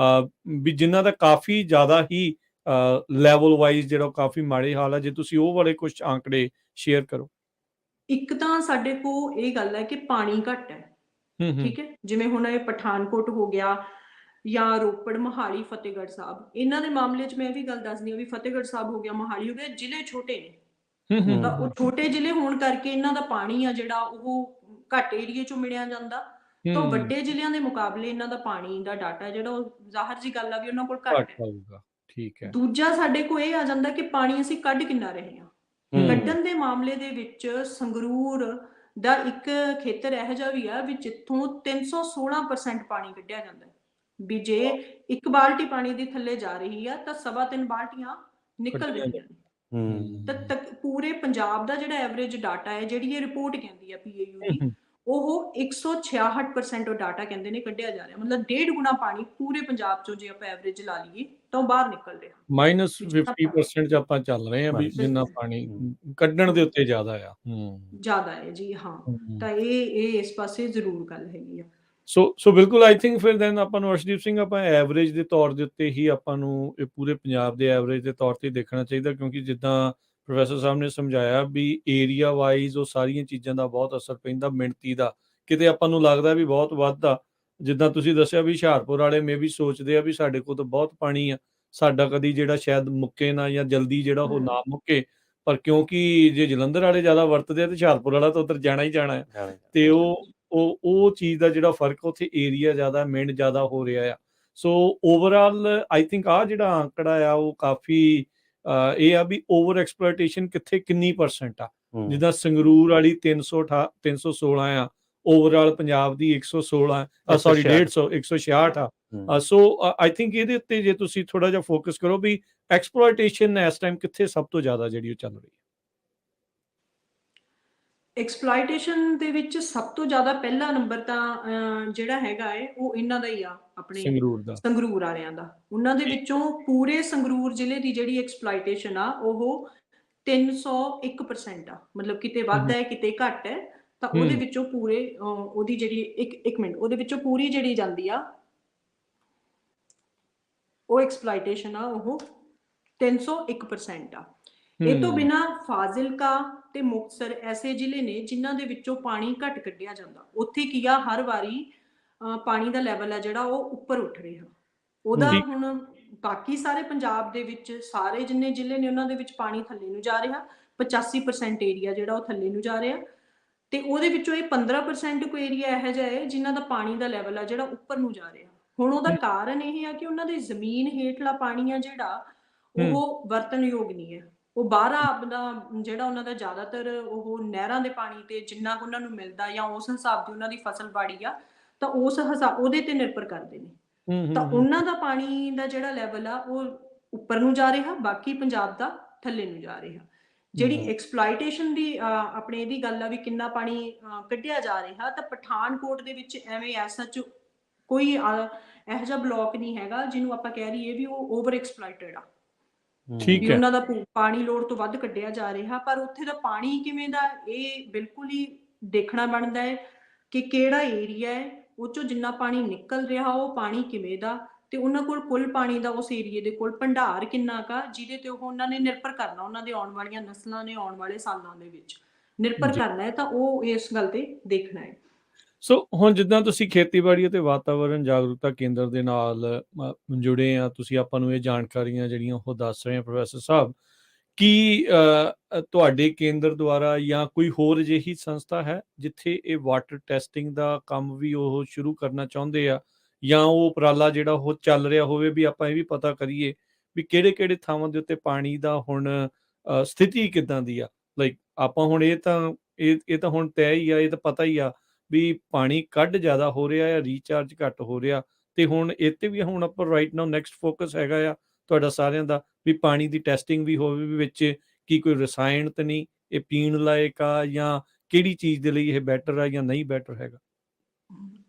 ਵੀ ਜਿਨ੍ਹਾਂ ਦਾ ਕਾਫੀ ਜ਼ਿਆਦਾ ਹੀ ਲੈਵਲ ਵਾਈਜ਼ ਜਿਹੜਾ ਕਾਫੀ ਮਾੜੇ ਹਾਲ ਆ, ਜੇ ਤੁਸੀਂ ਉਹ ਵਾਲੇ ਕੁਝ ਆંકੜੇ ਸ਼ੇਅਰ ਕਰੋ। ਇੱਕ ਤਾਂ ਸਾਡੇ ਕੋਲ ਇਹ ਗੱਲ ਹੈ ਕਿ ਪਾਣੀ ਘੱਟ ਹੈ, ਠੀਕ ਹੈ, ਜਿਵੇਂ ਹੁਣ ਇਹ ਪਠਾਨਕੋਟ ਹੋ ਗਿਆ ਜਾਂ ਰੋਪੜ, ਮੋਹਾਲੀ, ਫਤਿਹਗੜ੍ਹ ਸਾਹਿਬ, ਇਹਨਾਂ ਦੇ ਮਾਮਲੇ 'ਚ ਮੈਂ ਇਹ ਵੀ ਗੱਲ ਦੱਸਦੀ ਹਾਂ ਵੀ ਫਤਿਹਗੜ੍ਹ ਸਾਹਿਬ ਹੋ ਗਿਆ, ਮੋਹਾਲੀ ਹੋ ਗਿਆ, ਜ਼ਿਲ੍ਹੇ ਛੋਟੇ ਨੇ, ਤਾਂ ਉਹ ਛੋਟੇ ਜ਼ਿਲ੍ਹੇ ਹੋਣ ਕਰਕੇ ਇਹਨਾਂ ਦਾ ਪਾਣੀ ਆ ਜਿਹੜਾ ਉਹ ਘੱਟ ਏਰੀਏ 'ਚੋਂ ਮਿਲਿਆ ਜਾਂਦਾ, ਤਾਂ ਵੱਡੇ ਜ਼ਿਲ੍ਹਿਆਂ ਦੇ ਮੁਕਾਬਲੇ ਇਹਨਾਂ ਦਾ ਪਾਣੀ ਦਾ ਡਾਟਾ ਜਿਹੜਾ ਉਹ ਜ਼ਾਹਰ ਜੀ ਗੱਲ ਆ ਵੀ ਉਹਨਾਂ ਕੋਲ ਘੱਟ ਹੈ। ਠੀਕ ਹੈ। ਦੂਜਾ ਸਾਡੇ ਕੋਲ ਇਹ ਆ ਜਾਂਦਾ ਕਿ ਪਾਣੀ ਅਸੀਂ ਕੱਢ ਕਿੰਨਾ ਰਹੇ ਹਾਂ। ਕੱਢਣ ਦੇ ਮਾਮਲੇ ਦੇ ਵਿੱਚ ਸੰਗਰੂਰ ਦਾ ਇੱਕ ਖੇਤਰ ਇਹੋ ਜਿਹਾ ਵੀ ਆ ਵੀ ਜਿੱਥੋਂ 316% ਪਾਣੀ ਕੱਢਿਆ ਜਾਂਦਾ, ਵੀ ਜੇ ਇੱਕ ਬਾਲਟੀ ਪਾਣੀ ਦੀ ਥੱਲੇ ਜਾ ਰਹੀ ਆ ਤਾਂ 3.25 ਬਾਲਟੀਆਂ ਨਿਕਲ ਰਹੀਆਂ ਨੇ। ਤਾਂ ਪੂਰੇ ਪੰਜਾਬ ਦਾ ਜਿਹੜਾ ਐਵਰੇਜ ਡਾਟਾ ਹੈ, ਜਿਹੜੀ ਇਹ ਰਿਪੋਰਟ ਕਹਿੰਦੀ ਆ ਪੀਏਯੂ ਦੀ, ਉਹ 166% ਉਹ ਡਾਟਾ ਕਹਿੰਦੇ ਨੇ ਕੱਢਿਆ ਜਾ ਰਿਹਾ, ਮਤਲਬ 1.5 ਗੁਣਾ ਪਾਣੀ ਪੂਰੇ ਪੰਜਾਬ ਚੋਂ ਜੇ ਆਪਾਂ ਐਵਰੇਜ ਲਾ ਲਈਏ ਤਾਂ ਉਹ ਬਾਹਰ ਨਿਕਲ ਰਿਹਾ। -50% 'ਚ ਆਪਾਂ ਚੱਲ ਰਹੇ ਹਾਂ ਵੀ ਜਿੰਨਾ ਪਾਣੀ ਕੱਢਣ ਦੇ ਉੱਤੇ ਜ਼ਿਆਦਾ ਆ। ਜ਼ਿਆਦਾ ਹੈ ਜੀ, ਹਾਂ। ਤਾਂ ਇਹ ਇਸ ਪਾਸੇ ਜ਼ਰੂਰ ਗੱਲ ਹੈਗੀ ਆ। ਸੋ ਬਿਲਕੁਲ, ਆਈ ਥਿੰਕ ਫਿਰ ਦੈਨ ਆਪਾਂ ਨੂੰ ਅਰਸ਼ਦੀਪ ਸਿੰਘ, ਆਪਾਂ ਐਵਰੇਜ ਦੇ ਤੌਰ ਦੇ ਉੱਤੇ ਹੀ ਆਪਾਂ ਨੂੰ ਇਹ ਪੂਰੇ ਪੰਜਾਬ ਦੇ ਐਵਰੇਜ ਦੇ ਤੌਰ ਤੇ ਦੇਖਣਾ ਚਾਹੀਦਾ, ਕਿਉਂਕਿ ਜਿੱਦਾਂ ਪ੍ਰੋਫੈਸਰ ਸਾਹਿਬ ਨੇ ਸਮਝਾਇਆ ਵੀ ਏਰੀਆ ਵਾਈਜ਼ ਉਹ ਸਾਰੀਆਂ ਚੀਜ਼ਾਂ ਦਾ ਬਹੁਤ ਅਸਰ ਪੈਂਦਾ। ਮਿਣਤੀ ਦਾ ਕਿਤੇ ਆਪਾਂ ਨੂੰ ਲੱਗਦਾ ਵੀ ਬਹੁਤ ਵੱਧ ਆ, ਜਿੱਦਾਂ ਤੁਸੀਂ ਦੱਸਿਆ ਵੀ ਹੁਸ਼ਿਆਰਪੁਰ ਵਾਲੇ ਮੇ ਵੀ ਸੋਚਦੇ ਆ ਵੀ ਸਾਡੇ ਕੋਲ ਤਾਂ ਬਹੁਤ ਪਾਣੀ ਆ, ਸਾਡਾ ਕਦੀ ਜਿਹੜਾ ਸ਼ਾਇਦ ਮੁੱਕੇ ਨਾ, ਜਾਂ ਜਲਦੀ ਜਿਹੜਾ ਉਹ ਨਾ ਮੁੱਕੇ, ਪਰ ਕਿਉਂਕਿ ਜੇ ਜਲੰਧਰ ਵਾਲੇ ਜ਼ਿਆਦਾ ਵਰਤਦੇ ਆ ਤੇ ਹੁਸ਼ਿਆਰਪੁਰ ਵਾਲਾ ਤਾਂ ਉੱਧਰ ਜਾਣਾ ਹੀ ਜਾਣਾ ਹੈ, ਤੇ ਉਹ ਚੀਜ਼ ਦਾ ਜਿਹੜਾ ਫਰਕ ਉੱਥੇ ਏਰੀਆ ਜ਼ਿਆਦਾ, ਮਿੰਟ ਜ਼ਿਆਦਾ ਹੋ ਰਿਹਾ ਆ। ਸੋ ਓਵਰਆਲ ਆਈ ਥਿੰਕ ਆਹ ਜਿਹੜਾ ਅੰਕੜਾ ਆ ਉਹ ਕਾਫੀ ਇਹ ਆ ਵੀ ਓਵਰ ਐਕਸਪਲੋਇਟੇਸ਼ਨ ਕਿੱਥੇ ਕਿੰਨੀ % ਆ। ਜਿੱਦਾਂ ਸੰਗਰੂਰ ਵਾਲੀ 316 ਆ, ਓਵਰਆਲ ਪੰਜਾਬ ਦੀ 116 ਸੌਰੀ 150 166 ਆ। ਸੋ ਆਈ ਥਿੰਕ ਇਹਦੇ ਉੱਤੇ ਜੇ ਤੁਸੀਂ ਥੋੜਾ ਜਿਹਾ ਫੋਕਸ ਕਰੋ ਵੀ ਐਕਸਪਲੋਇਟੇਸ਼ਨ ਇਸ ਟਾਈਮ ਕਿੱਥੇ ਸਭ ਤੋਂ ਜ਼ਿਆਦਾ ਜਿਹੜੀ ਉਹ ਚੱਲ ਰਹੀ ਹੈ। ਐਕਸਪਲੋਇਟੇਸ਼ਨ ਦੇ ਵਿੱਚ ਸਭ ਤੋਂ ਜ਼ਿਆਦਾ ਪਹਿਲਾ ਨੰਬਰ ਤਾਂ ਜਿਹੜਾ ਹੈਗਾ ਹੈ ਉਹ ਇਹਨਾਂ ਦਾ ਹੀ ਆ, ਆਪਣੇ ਸੰਗਰੂਰ ਵਾਲਿਆਂ ਦਾ। ਉਹਨਾਂ ਦੇ ਵਿੱਚੋਂ ਪੂਰੇ ਸੰਗਰੂਰ ਜ਼ਿਲ੍ਹੇ ਦੀ ਜਿਹੜੀ ਐਕਸਪਲੋਇਟੇਸ਼ਨ ਆ ਉਹ 301% ਆ, ਮਤਲਬ ਕਿਤੇ ਵੱਧ ਹੈ ਕਿਤੇ ਘੱਟ ਹੈ। ਤਾਂ ਉਹਦੇ ਵਿੱਚੋਂ ਪੂਰੇ ਉਹਦੀ ਜਿਹੜੀ ਇੱਕ ਮਿੰਟ, ਉਹਦੇ ਵਿੱਚੋਂ ਪੂਰੀ ਜਿਹੜੀ ਜਾਂਦੀ ਆ ਉਹ ਐਕਸਪਲੋਇਟੇਸ਼ਨ ਆ ਉਹ 301% ਆ। ਇਹ ਤੋਂ ਬਿਨਾਂ ਫਾਜ਼ਿਲਕਾ ਤੇ ਮੁਕਤਸਰ ਐਸੇ ਜ਼ਿਲ੍ਹੇ ਨੇ ਜਿਨ੍ਹਾਂ ਦੇ ਵਿੱਚੋਂ ਪਾਣੀ ਘੱਟ ਕੱਢਿਆ ਜਾਂਦਾ। ਉੱਥੇ ਕੀ ਆ, ਹਰ ਵਾਰੀ ਪਾਣੀ ਦਾ ਲੈਵਲ ਆ ਜਿਹੜਾ ਉਹ ਉੱਪਰ ਉੱਠ ਰਿਹਾ। ਉਹਦਾ ਹੁਣ ਬਾਕੀ ਸਾਰੇ ਪੰਜਾਬ ਦੇ ਵਿੱਚ ਸਾਰੇ ਜਿੰਨੇ ਜ਼ਿਲ੍ਹੇ ਨੇ ਉਹਨਾਂ ਦੇ ਵਿੱਚ ਪਾਣੀ ਥੱਲੇ ਨੂੰ ਜਾ ਰਿਹਾ, 85% ਏਰੀਆ ਜਿਹੜਾ ਉਹ ਥੱਲੇ ਨੂੰ ਜਾ ਰਿਹਾ, ਤੇ ਉਹਦੇ ਵਿੱਚੋਂ ਇਹ 15% ਕੋਈ ਏਰੀਆ ਇਹੋ ਜਿਹਾ ਹੈ ਜਿਨ੍ਹਾਂ ਦਾ ਪਾਣੀ ਦਾ ਲੈਵਲ ਆ ਜਿਹੜਾ ਉੱਪਰ ਨੂੰ ਜਾ ਰਿਹਾ। ਹੁਣ ਉਹਦਾ ਕਾਰਨ ਇਹ ਆ ਕਿ ਉਹਨਾਂ ਦੇ ਜ਼ਮੀਨ ਹੇਠਲਾ ਪਾਣੀ ਆ ਜਿਹੜਾ ਉਹ ਵਰਤਣਯੋਗ ਨਹੀਂ ਹੈ। ਉਹ ਬਾਹਰ ਆਪਦਾ ਜਿਹੜਾ ਉਹਨਾਂ ਦਾ ਜ਼ਿਆਦਾਤਰ ਉਹ ਨਹਿਰਾਂ ਦੇ ਪਾਣੀ ਤੇ ਜਿੰਨਾ ਕੁ ਉਹਨਾਂ ਨੂੰ ਮਿਲਦਾ ਜਾਂ ਉਸ ਹਿਸਾਬ ਦੀ ਉਹਨਾਂ ਦੀ ਫਸਲਬਾੜੀ ਆ, ਤਾਂ ਉਸ ਹਿਸਾਬ ਉਹਦੇ ਤੇ ਨਿਰਭਰ ਕਰਦੇ ਨੇ। ਤਾਂ ਉਹਨਾਂ ਦਾ ਪਾਣੀ ਦਾ ਜਿਹੜਾ ਲੈਵਲ ਆ ਉਹ ਉੱਪਰ ਨੂੰ ਜਾ ਰਿਹਾ, ਬਾਕੀ ਪੰਜਾਬ ਦਾ ਥੱਲੇ ਨੂੰ ਜਾ ਰਿਹਾ। ਜਿਹੜੀ ਐਕਸਪਲੋਇਟੇਸ਼ਨ ਦੀ ਆਪਣੇ ਇਹਦੀ ਗੱਲ ਆ ਵੀ ਕਿੰਨਾ ਪਾਣੀ ਕੱਢਿਆ ਜਾ ਰਿਹਾ, ਤਾਂ ਪਠਾਨਕੋਟ ਦੇ ਵਿੱਚ ਐਵੇਂ ਐਸਾ ਕੋਈ ਇਹੋ ਜਿਹਾ ਬਲਾਕ ਨਹੀਂ ਹੈਗਾ ਜਿਹਨੂੰ ਆਪਾਂ ਕਹਿ ਰਹੀਏ ਵੀ ਉਹ ਓਵਰ ਐਕਸਪਲੋਇਟਡ ਆ, ਵੀ ਉਹਨਾਂ ਦਾ ਪਾਣੀ ਲੋੜ ਤੋਂ ਵੱਧ ਕੱਢਿਆ ਜਾ ਰਿਹਾ। ਪਰ ਉੱਥੇ ਦਾ ਪਾਣੀ ਕਿਵੇਂ ਦਾ, ਇਹ ਬਿਲਕੁਲ ਹੀ ਦੇਖਣਾ ਬਣਦਾ ਹੈ ਕਿ ਕਿਹੜਾ ਏਰੀਆ ਹੈ, ਉਹ ਚੋਂ ਜਿੰਨਾ ਪਾਣੀ ਨਿਕਲ ਰਿਹਾ ਉਹ ਪਾਣੀ ਕਿਵੇਂ ਦਾ, ਤੇ ਉਹਨਾਂ ਕੋਲ ਕੁੱਲ ਪਾਣੀ ਦਾ ਉਸ ਏਰੀਏ ਦੇ ਕੋਲ ਭੰਡਾਰ ਕਿੰਨਾ ਕਾ, ਜਿਹਦੇ ਤੇ ਉਹਨਾਂ ਨੇ ਨਿਰਭਰ ਕਰਨਾ, ਉਹਨਾਂ ਦੇ ਆਉਣ ਵਾਲੀਆਂ ਨਸਲਾਂ ਨੇ ਆਉਣ ਵਾਲੇ ਸਾਲਾਂ ਦੇ ਵਿੱਚ ਨਿਰਭਰ ਕਰਨਾ ਹੈ। ਤਾਂ ਉਹ ਇਸ ਗੱਲ ਤੇ ਦੇਖਣਾ ਹੈ। ਸੋ ਹੁਣ ਜਿੱਦਾਂ ਤੁਸੀਂ ਖੇਤੀਬਾੜੀ ਅਤੇ ਵਾਤਾਵਰਣ ਜਾਗਰੂਕਤਾ ਕੇਂਦਰ ਦੇ ਨਾਲ ਜੁੜੇ ਆ, ਤੁਸੀਂ ਆਪਾਂ ਨੂੰ ਇਹ ਜਾਣਕਾਰੀਆਂ ਜਿਹੜੀਆਂ ਉਹ ਦੱਸ ਰਹੇ ਆ ਪ੍ਰੋਫੈਸਰ ਸਾਹਿਬ, ਕੀ ਤੁਹਾਡੇ ਕੇਂਦਰ ਦੁਆਰਾ ਜਾਂ ਕੋਈ ਹੋਰ ਅਜਿਹੀ ਸੰਸਥਾ ਹੈ ਜਿੱਥੇ ਇਹ ਵਾਟਰ ਟੈਸਟਿੰਗ ਦਾ ਕੰਮ ਵੀ ਉਹ ਸ਼ੁਰੂ ਕਰਨਾ ਚਾਹੁੰਦੇ ਆ, ਜਾਂ ਉਹ ਉਪਰਾਲਾ ਜਿਹੜਾ ਉਹ ਚੱਲ ਰਿਹਾ ਹੋਵੇ ਵੀ ਆਪਾਂ ਇਹ ਵੀ ਪਤਾ ਕਰੀਏ ਵੀ ਕਿਹੜੇ ਥਾਵਾਂ ਦੇ ਉੱਤੇ ਪਾਣੀ ਦਾ ਹੁਣ ਸਥਿਤੀ ਕਿੱਦਾਂ ਦੀ ਆ? ਲਾਈਕ ਆਪਾਂ ਹੁਣ ਇਹ ਤਾਂ ਹੁਣ ਤੈਅ ਹੀ ਆ, ਇਹ ਤਾਂ ਪਤਾ ਹੀ ਆ ਵੀ ਪਾਣੀ ਕੱਢ ਜ਼ਿਆਦਾ ਹੋ ਰਿਹਾ ਆ, ਰੀਚਾਰਜ ਘੱਟ ਹੋ ਰਿਹਾ, ਤੇ ਹੁਣ ਇਹ ਤੇ ਵੀ ਹੁਣ ਆਪਾਂ ਰਾਈਟ ਨਾਓ ਨੈਕਸਟ ਫੋਕਸ ਹੈਗਾ ਆ ਤੁਹਾਡਾ ਸਾਰਿਆਂ ਦਾ ਵੀ ਪਾਣੀ ਦੀ ਟੈਸਟਿੰਗ ਵੀ ਹੋਵੇ, ਵੀ ਵਿੱਚ ਕੀ ਕੋਈ ਰਸਾਇਣ ਤਾਂ ਨਹੀਂ, ਇਹ ਪੀਣ ਲਾਇਕ ਆ, ਜਾਂ ਕਿਹੜੀ ਚੀਜ਼ ਦੇ ਲਈ ਇਹ ਬੈਟਰ ਆ ਜਾਂ ਨਹੀਂ ਬੈਟਰ ਹੈਗਾ?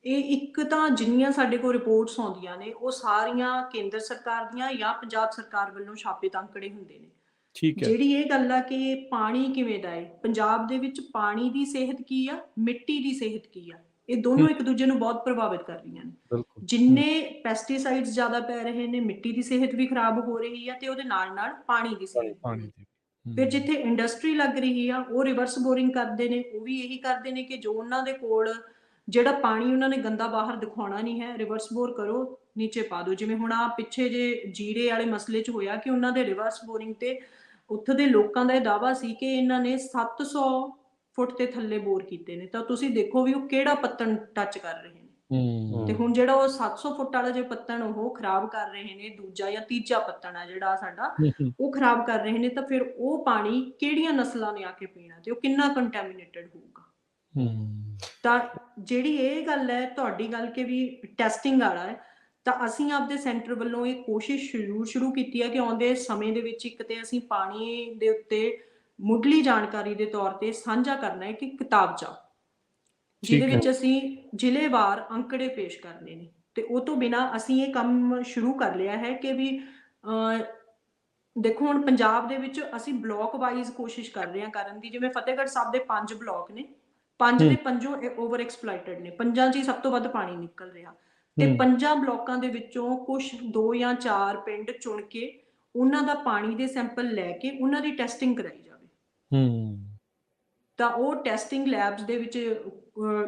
ਇਹ ਇੱਕ ਤਾਂ ਜਿੰਨੀਆਂ ਸਾਡੇ ਕੋਲ ਰਿਪੋਰਟਸ ਆਉਂਦੀਆਂ ਨੇ ਉਹ ਸਾਰੀਆਂ ਕੇਂਦਰ ਸਰਕਾਰ ਦੀਆਂ ਜਾਂ ਪੰਜਾਬ ਸਰਕਾਰ ਵੱਲੋਂ ਛਾਪੇ ਅੰਕੜੇ ਹੁੰਦੇ ਨੇ। ਠੀਕ ਹੈ। ਜਿਹੜੀ ਇਹ ਗੱਲ ਆ ਕਿ ਪਾਣੀ ਕਿਵੇਂ ਦਾ ਹੈ, ਪੰਜਾਬ ਦੇ ਵਿੱਚ ਪਾਣੀ ਦੀ ਸਿਹਤ ਕੀ ਆ, ਮਿੱਟੀ ਦੀ ਸਿਹਤ ਕੀ ਆ, ਇਹ ਦੋਨੋਂ ਇੱਕ ਦੂਜੇ ਨੂੰ ਬਹੁਤ ਪ੍ਰਭਾਵਿਤ ਕਰ ਰਹੀਆਂ ਨੇ। ਜਿੰਨੇ ਪੈਸਟੀਸਾਈਡਸ ਜ਼ਿਆਦਾ ਪੈ ਰਹੇ ਨੇ, ਮਿੱਟੀ ਦੀ ਸਿਹਤ ਵੀ ਖਰਾਬ ਹੋ ਰਹੀ ਆ, ਤੇ ਉਹਦੇ ਨਾਲ ਨਾਲ ਪਾਣੀ ਦੀ ਸਿਹਤ। ਫਿਰ ਜਿੱਥੇ ਇੰਡਸਟਰੀ ਲੱਗ ਰਹੀ ਆ ਉਹ ਰਿਵਰਸ ਬੋਰਿੰਗ ਕਰਦੇ ਨੇ, ਉਹ ਵੀ ਇਹੀ ਕਰਦੇ ਨੇ ਕਿ ਜੋ ਉਹਨਾਂ ਦੇ ਕੋਲ ਜਿਹੜਾ ਪਾਣੀ ਉਹਨਾਂ ਨੇ ਗੰਦਾ ਬਾਹਰ ਦਿਖਾਉਣਾ ਨਹੀਂ ਹੈ, ਰਿਵਰਸ ਬੋਰ ਕਰੋ, ਨੀਚੇ ਪਾ ਦਿਓ। ਜਿਵੇਂ ਹੁਣ ਆ ਪਿੱਛੇ ਜੇ ਜੀਰੇ ਵਾਲੇ ਮਸਲੇ 'ਚ ਹੋਇਆ ਕਿ ਉਹਨਾਂ ਦੇ ਰਿਵਰਸ ਬੋਰਿੰਗ ਤੇ ਉੱਥੇ ਦੇ ਲੋਕਾਂ ਦਾ ਇਹ ਦਾਅਵਾ ਸੀ ਕਿ ਇਹਨਾਂ ਨੇ 700 ਫੁੱਟ ਤੇ ਥੱਲੇ ਬੋਰ ਕੀਤੇ ਨੇ। ਤਾਂ ਤੁਸੀਂ ਦੇਖੋ ਵੀ ਉਹ ਕਿਹੜਾ ਪੱਤਣ ਟੱਚ ਕਰ ਰਹੇ ਨੇ। ਤੇ ਹੁਣ ਜਿਹੜਾ ਉਹ 700 ਫੁੱਟ ਵਾਲਾ ਜੇ ਪੱਤਣ ਉਹ ਖਰਾਬ ਕਰ ਰਹੇ ਨੇ, ਦੂਜਾ ਜਾਂ ਤੀਜਾ ਪੱਤਣ ਆ ਜਿਹੜਾ ਸਾਡਾ ਉਹ ਖਰਾਬ ਕਰ ਰਹੇ ਨੇ, ਤਾਂ ਫਿਰ ਉਹ ਪਾਣੀ ਕਿਹੜੀਆਂ ਨਸਲਾਂ ਨੇ ਆ ਕੇ ਪੀਣਾ, ਤੇ ਉਹ ਕਿੰਨਾ ਕੰਟੈਮੀਨੇਟਡ ਹੋਊਗਾ। ਤਾਂ ਜਿਹੜੀ ਇਹ ਗੱਲ ਹੈ ਤੁਹਾਡੀ ਗੱਲ ਕਿ ਵੀ ਟੈਸਟਿੰਗ ਵਾਲਾ ਹੈ, ਤਾਂ ਅਸੀਂ ਆਪਦੇ ਸੈਂਟਰ ਵੱਲੋਂ ਇਹ ਕੋਸ਼ਿਸ਼ ਸ਼ੁਰੂ ਕੀਤੀ ਹੈ ਕਿ ਆਉਂਦੇ ਸਮੇਂ ਦੇ ਵਿੱਚ ਇੱਕ ਤੇ ਅਸੀਂ ਪਾਣੀ ਦੇ ਉੱਤੇ ਮੁੱਢਲੀ ਜਾਣਕਾਰੀ ਦੇ ਤੌਰ ਤੇ ਸਾਂਝਾ ਕਰਨਾ ਹੈ ਕਿ ਕਿਤਾਬਚਾ, ਜਿਹਦੇ ਵਿੱਚ ਅਸੀਂ ਜ਼ਿਲ੍ਹੇਵਾਰ ਅੰਕੜੇ ਪੇਸ਼ ਕਰਨੇ ਨੇ। ਤੇ ਉਹ ਤੋਂ ਬਿਨਾਂ ਅਸੀਂ ਇਹ ਕੰਮ ਸ਼ੁਰੂ ਕਰ ਲਿਆ ਹੈ ਕਿ ਵੀ ਦੇਖੋ ਹੁਣ ਪੰਜਾਬ ਦੇ ਵਿੱਚ ਅਸੀਂ ਬਲਾਕ ਵਾਈਜ਼ ਕੋਸ਼ਿਸ਼ ਕਰ ਰਹੇ ਹਾਂ ਕਰਨ ਦੀ। ਜਿਵੇਂ ਫਤਿਹਗੜ੍ਹ ਸਾਹਿਬ ਦੇ 5 ਬਲਾਕ ਨੇ, 5 ਦੇ 5 ਓਵਰ ਐਕਸਪਲੋਇਟਡ ਨੇ, 5 'ਚ ਹੀ ਸਭ ਤੋਂ ਵੱਧ ਪਾਣੀ ਨਿਕਲ ਰਿਹਾ। ਤੇ 5 ਬਲਾਕਾਂ ਦੇ ਵਿੱਚੋਂ ਕੁਝ 2 ਜਾਂ 4 ਪਿੰਡ ਚੁਣ ਕੇ ਉਹਨਾਂ ਦਾ ਪਾਣੀ ਦੇ ਸੈਂਪਲ ਲੈ ਕੇ ਉਹਨਾਂ ਦੀ ਟੈਸਟਿੰਗ ਕਰਾਈ ਜਾਵੇ। ਤਾਂ ਉਹ ਟੈਸਟਿੰਗ ਲੈਬਸ ਦੇ ਵਿੱਚ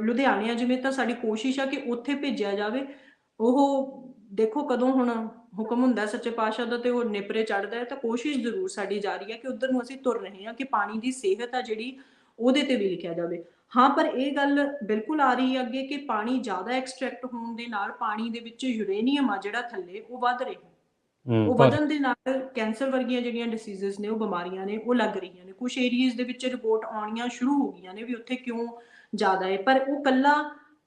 ਲੁਧਿਆਣੇ ਜਿਵੇਂ ਤਾਂ ਸਾਡੀ ਕੋਸ਼ਿਸ਼ ਆ ਕਿ ਉੱਥੇ ਭੇਜਿਆ ਜਾਵੇ। ਉਹ ਦੇਖੋ ਕਦੋਂ ਹੁਣ ਹੁਕਮ ਹੁੰਦਾ ਸੱਚੇ ਪਾਤਸ਼ਾਹ ਦਾ ਤੇ ਉਹ ਨੇਪਰੇ ਚੜ੍ਹਦਾ ਹੈ, ਤਾਂ ਕੋਸ਼ਿਸ਼ ਜ਼ਰੂਰ ਸਾਡੀ ਜਾਰੀ ਹੈ ਕਿ ਉੱਧਰ ਨੂੰ ਅਸੀਂ ਤੁਰ ਰਹੇ ਹਾਂ ਕਿ ਪਾਣੀ ਦੀ ਸਿਹਤ ਆ ਜਿਹੜੀ ਉਹਦੇ ਤੇ ਵੀ ਲਿਖਿਆ ਜਾਵੇ। ਹਾਂ, ਪਰ ਇਹ ਗੱਲ ਬਿਲਕੁਲ ਆ ਰਹੀ ਹੈ ਅੱਗੇ ਕਿ ਪਾਣੀ ਜ਼ਿਆਦਾ ਐਕਸਟ੍ਰੈਕਟ ਹੋਣ ਦੇ ਨਾਲ ਪਾਣੀ ਦੇ ਵਿੱਚ ਯੂਰੇਨੀਅਮ ਆ ਜਿਹੜਾ ਥੱਲੇ ਉਹ ਵੱਧ ਰਿਹਾ। ਉਹ ਵਧਣ ਦੇ ਨਾਲ ਕੈਂਸਰ ਵਰਗੀਆਂ ਜਿਹੜੀਆਂ ਡਿਸੀਜ਼ਸ ਨੇ, ਉਹ ਬਿਮਾਰੀਆਂ ਨੇ, ਉਹ ਲੱਗ ਰਹੀਆਂ ਨੇ। ਕੁਝ ਏਰੀਆਜ਼ ਦੇ ਵਿੱਚ ਰਿਪੋਰਟ ਆਉਣੀਆਂ ਸ਼ੁਰੂ ਹੋ ਗਈਆਂ ਨੇ ਵੀ ਉੱਥੇ ਕਿਉਂ ਜ਼ਿਆਦਾ ਹੈ। ਪਰ ਉਹ ਕੱਲਾ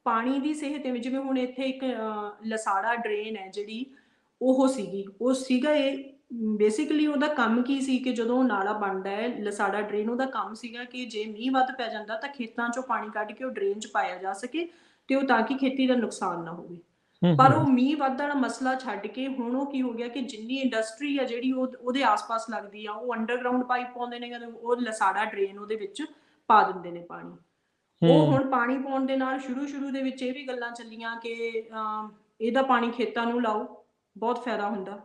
ਪਾਣੀ ਦੀ ਸਿਹਤ ਹੈ, ਜਿਵੇਂ ਹੁਣ ਇੱਥੇ ਇੱਕ ਲਸਾੜਾ ਡਰੇਨ ਹੈ ਜਿਹੜੀ ਉਹ ਸੀਗਾ ਇਹ ਬੇਸਿਕਲੀ ਉਹਦਾ ਕੰਮ ਕੀ ਸੀ ਕਿ ਜਦੋਂ ਨਾਲਾ ਬਣਦਾ ਹੈ ਲਸਾੜਾ ਡਰੇਨ, ਉਹਦਾ ਕੰਮ ਸੀਗਾ ਕਿ ਜੇ ਮੀਂਹ ਵੱਧ ਪੈ ਜਾਂਦਾ ਤਾਂ ਖੇਤਾਂ 'ਚੋਂ ਪਾਣੀ ਕੱਢ ਕੇ ਉਹ ਡਰੇਨ 'ਚ ਪਾਇਆ ਜਾ ਸਕੇ, ਤੇ ਉਹ ਤਾਂ ਕਿ ਖੇਤੀ ਦਾ ਨੁਕਸਾਨ ਨਾ ਹੋਵੇ। ਪਰ ਉਹ ਮੀਂਹ ਵੱਧ ਵਾਲਾ ਮਸਲਾ ਛੱਡ ਕੇ ਹੁਣ ਉਹ ਕੀ ਹੋ ਗਿਆ ਕਿ ਜਿੰਨੀ ਇੰਡਸਟਰੀ ਆ ਜਿਹੜੀ ਉਹਦੇ ਆਸ-ਪਾਸ ਲੱਗਦੀ ਆ, ਉਹ ਅੰਡਰਗਰਾਉਂਡ ਪਾਈਪ ਪਾਉਂਦੇ ਨੇ, ਉਹ ਲਸਾੜਾ ਡਰੇਨ ਉਹਦੇ ਵਿੱਚ ਪਾ ਦਿੰਦੇ ਨੇ ਪਾਣੀ। ਉਹ ਹੁਣ ਪਾਣੀ ਪਾਉਣ ਦੇ ਨਾਲ ਸ਼ੁਰੂ ਦੇ ਵਿੱਚ ਇਹ ਵੀ ਗੱਲਾਂ ਚੱਲੀਆਂ ਕਿ ਇਹਦਾ ਪਾਣੀ ਖੇਤਾਂ ਨੂੰ ਲਾਓ, ਬਹੁਤ ਫਾਇਦਾ ਹੁੰਦਾ।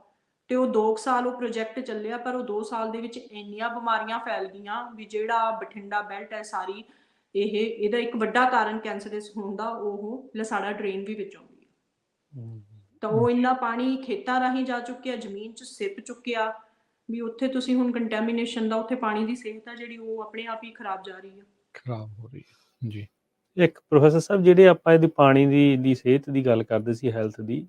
ਤੇ ਉਹ 2 ਸਾਲ ਉਹ ਪ੍ਰੋਜੈਕਟ ਚੱਲਿਆ, ਪਰ ਉਹ 2 ਸਾਲ ਦੇ ਵਿੱਚ ਇੰਨੀਆਂ ਬਿਮਾਰੀਆਂ ਫੈਲ ਗਈਆਂ ਵੀ ਜਿਹੜਾ ਬਠਿੰਡਾ ਬੈਲਟ ਹੈ ਸਾਰੀ, ਇਹਦਾ ਇੱਕ ਵੱਡਾ ਕਾਰਨ ਕੈਂਸਰਸ ਹੋਣ ਦਾ ਉਹ ਲਸਾੜਾ ਡਰੇਨ ਵੀ ਵਿੱਚ ਆਉਂਦੀ ਹੈ। ਤਾਂ ਉਹ ਇੰਨਾ ਪਾਣੀ ਖੇਤਾਂ ਰਾਹੀਂ ਜਾ ਚੁੱਕਿਆ, ਜ਼ਮੀਨ 'ਚ ਸਿੱਪ ਚੁੱਕਿਆ ਵੀ ਉੱਥੇ ਤੁਸੀਂ ਹੁਣ ਕੰਟੈਮੀਨੇਸ਼ਨ ਦਾ, ਉੱਥੇ ਪਾਣੀ ਦੀ ਸਿਹਤ ਆ ਜਿਹੜੀ ਉਹ ਆਪਣੇ ਆਪ ਹੀ ਖਰਾਬ ਜਾ ਰਹੀ ਹੈ, ਖਰਾਬ ਹੋ ਰਹੀ ਹੈ ਜੀ। ਇੱਕ ਪ੍ਰੋਫੈਸਰ ਸਾਹਿਬ ਜਿਹੜੇ ਆਪਾਂ ਇਹਦੀ ਪਾਣੀ ਦੀ ਸਿਹਤ ਦੀ ਗੱਲ ਕਰਦੇ ਸੀ, ਹੈਲਥ ਦੀ,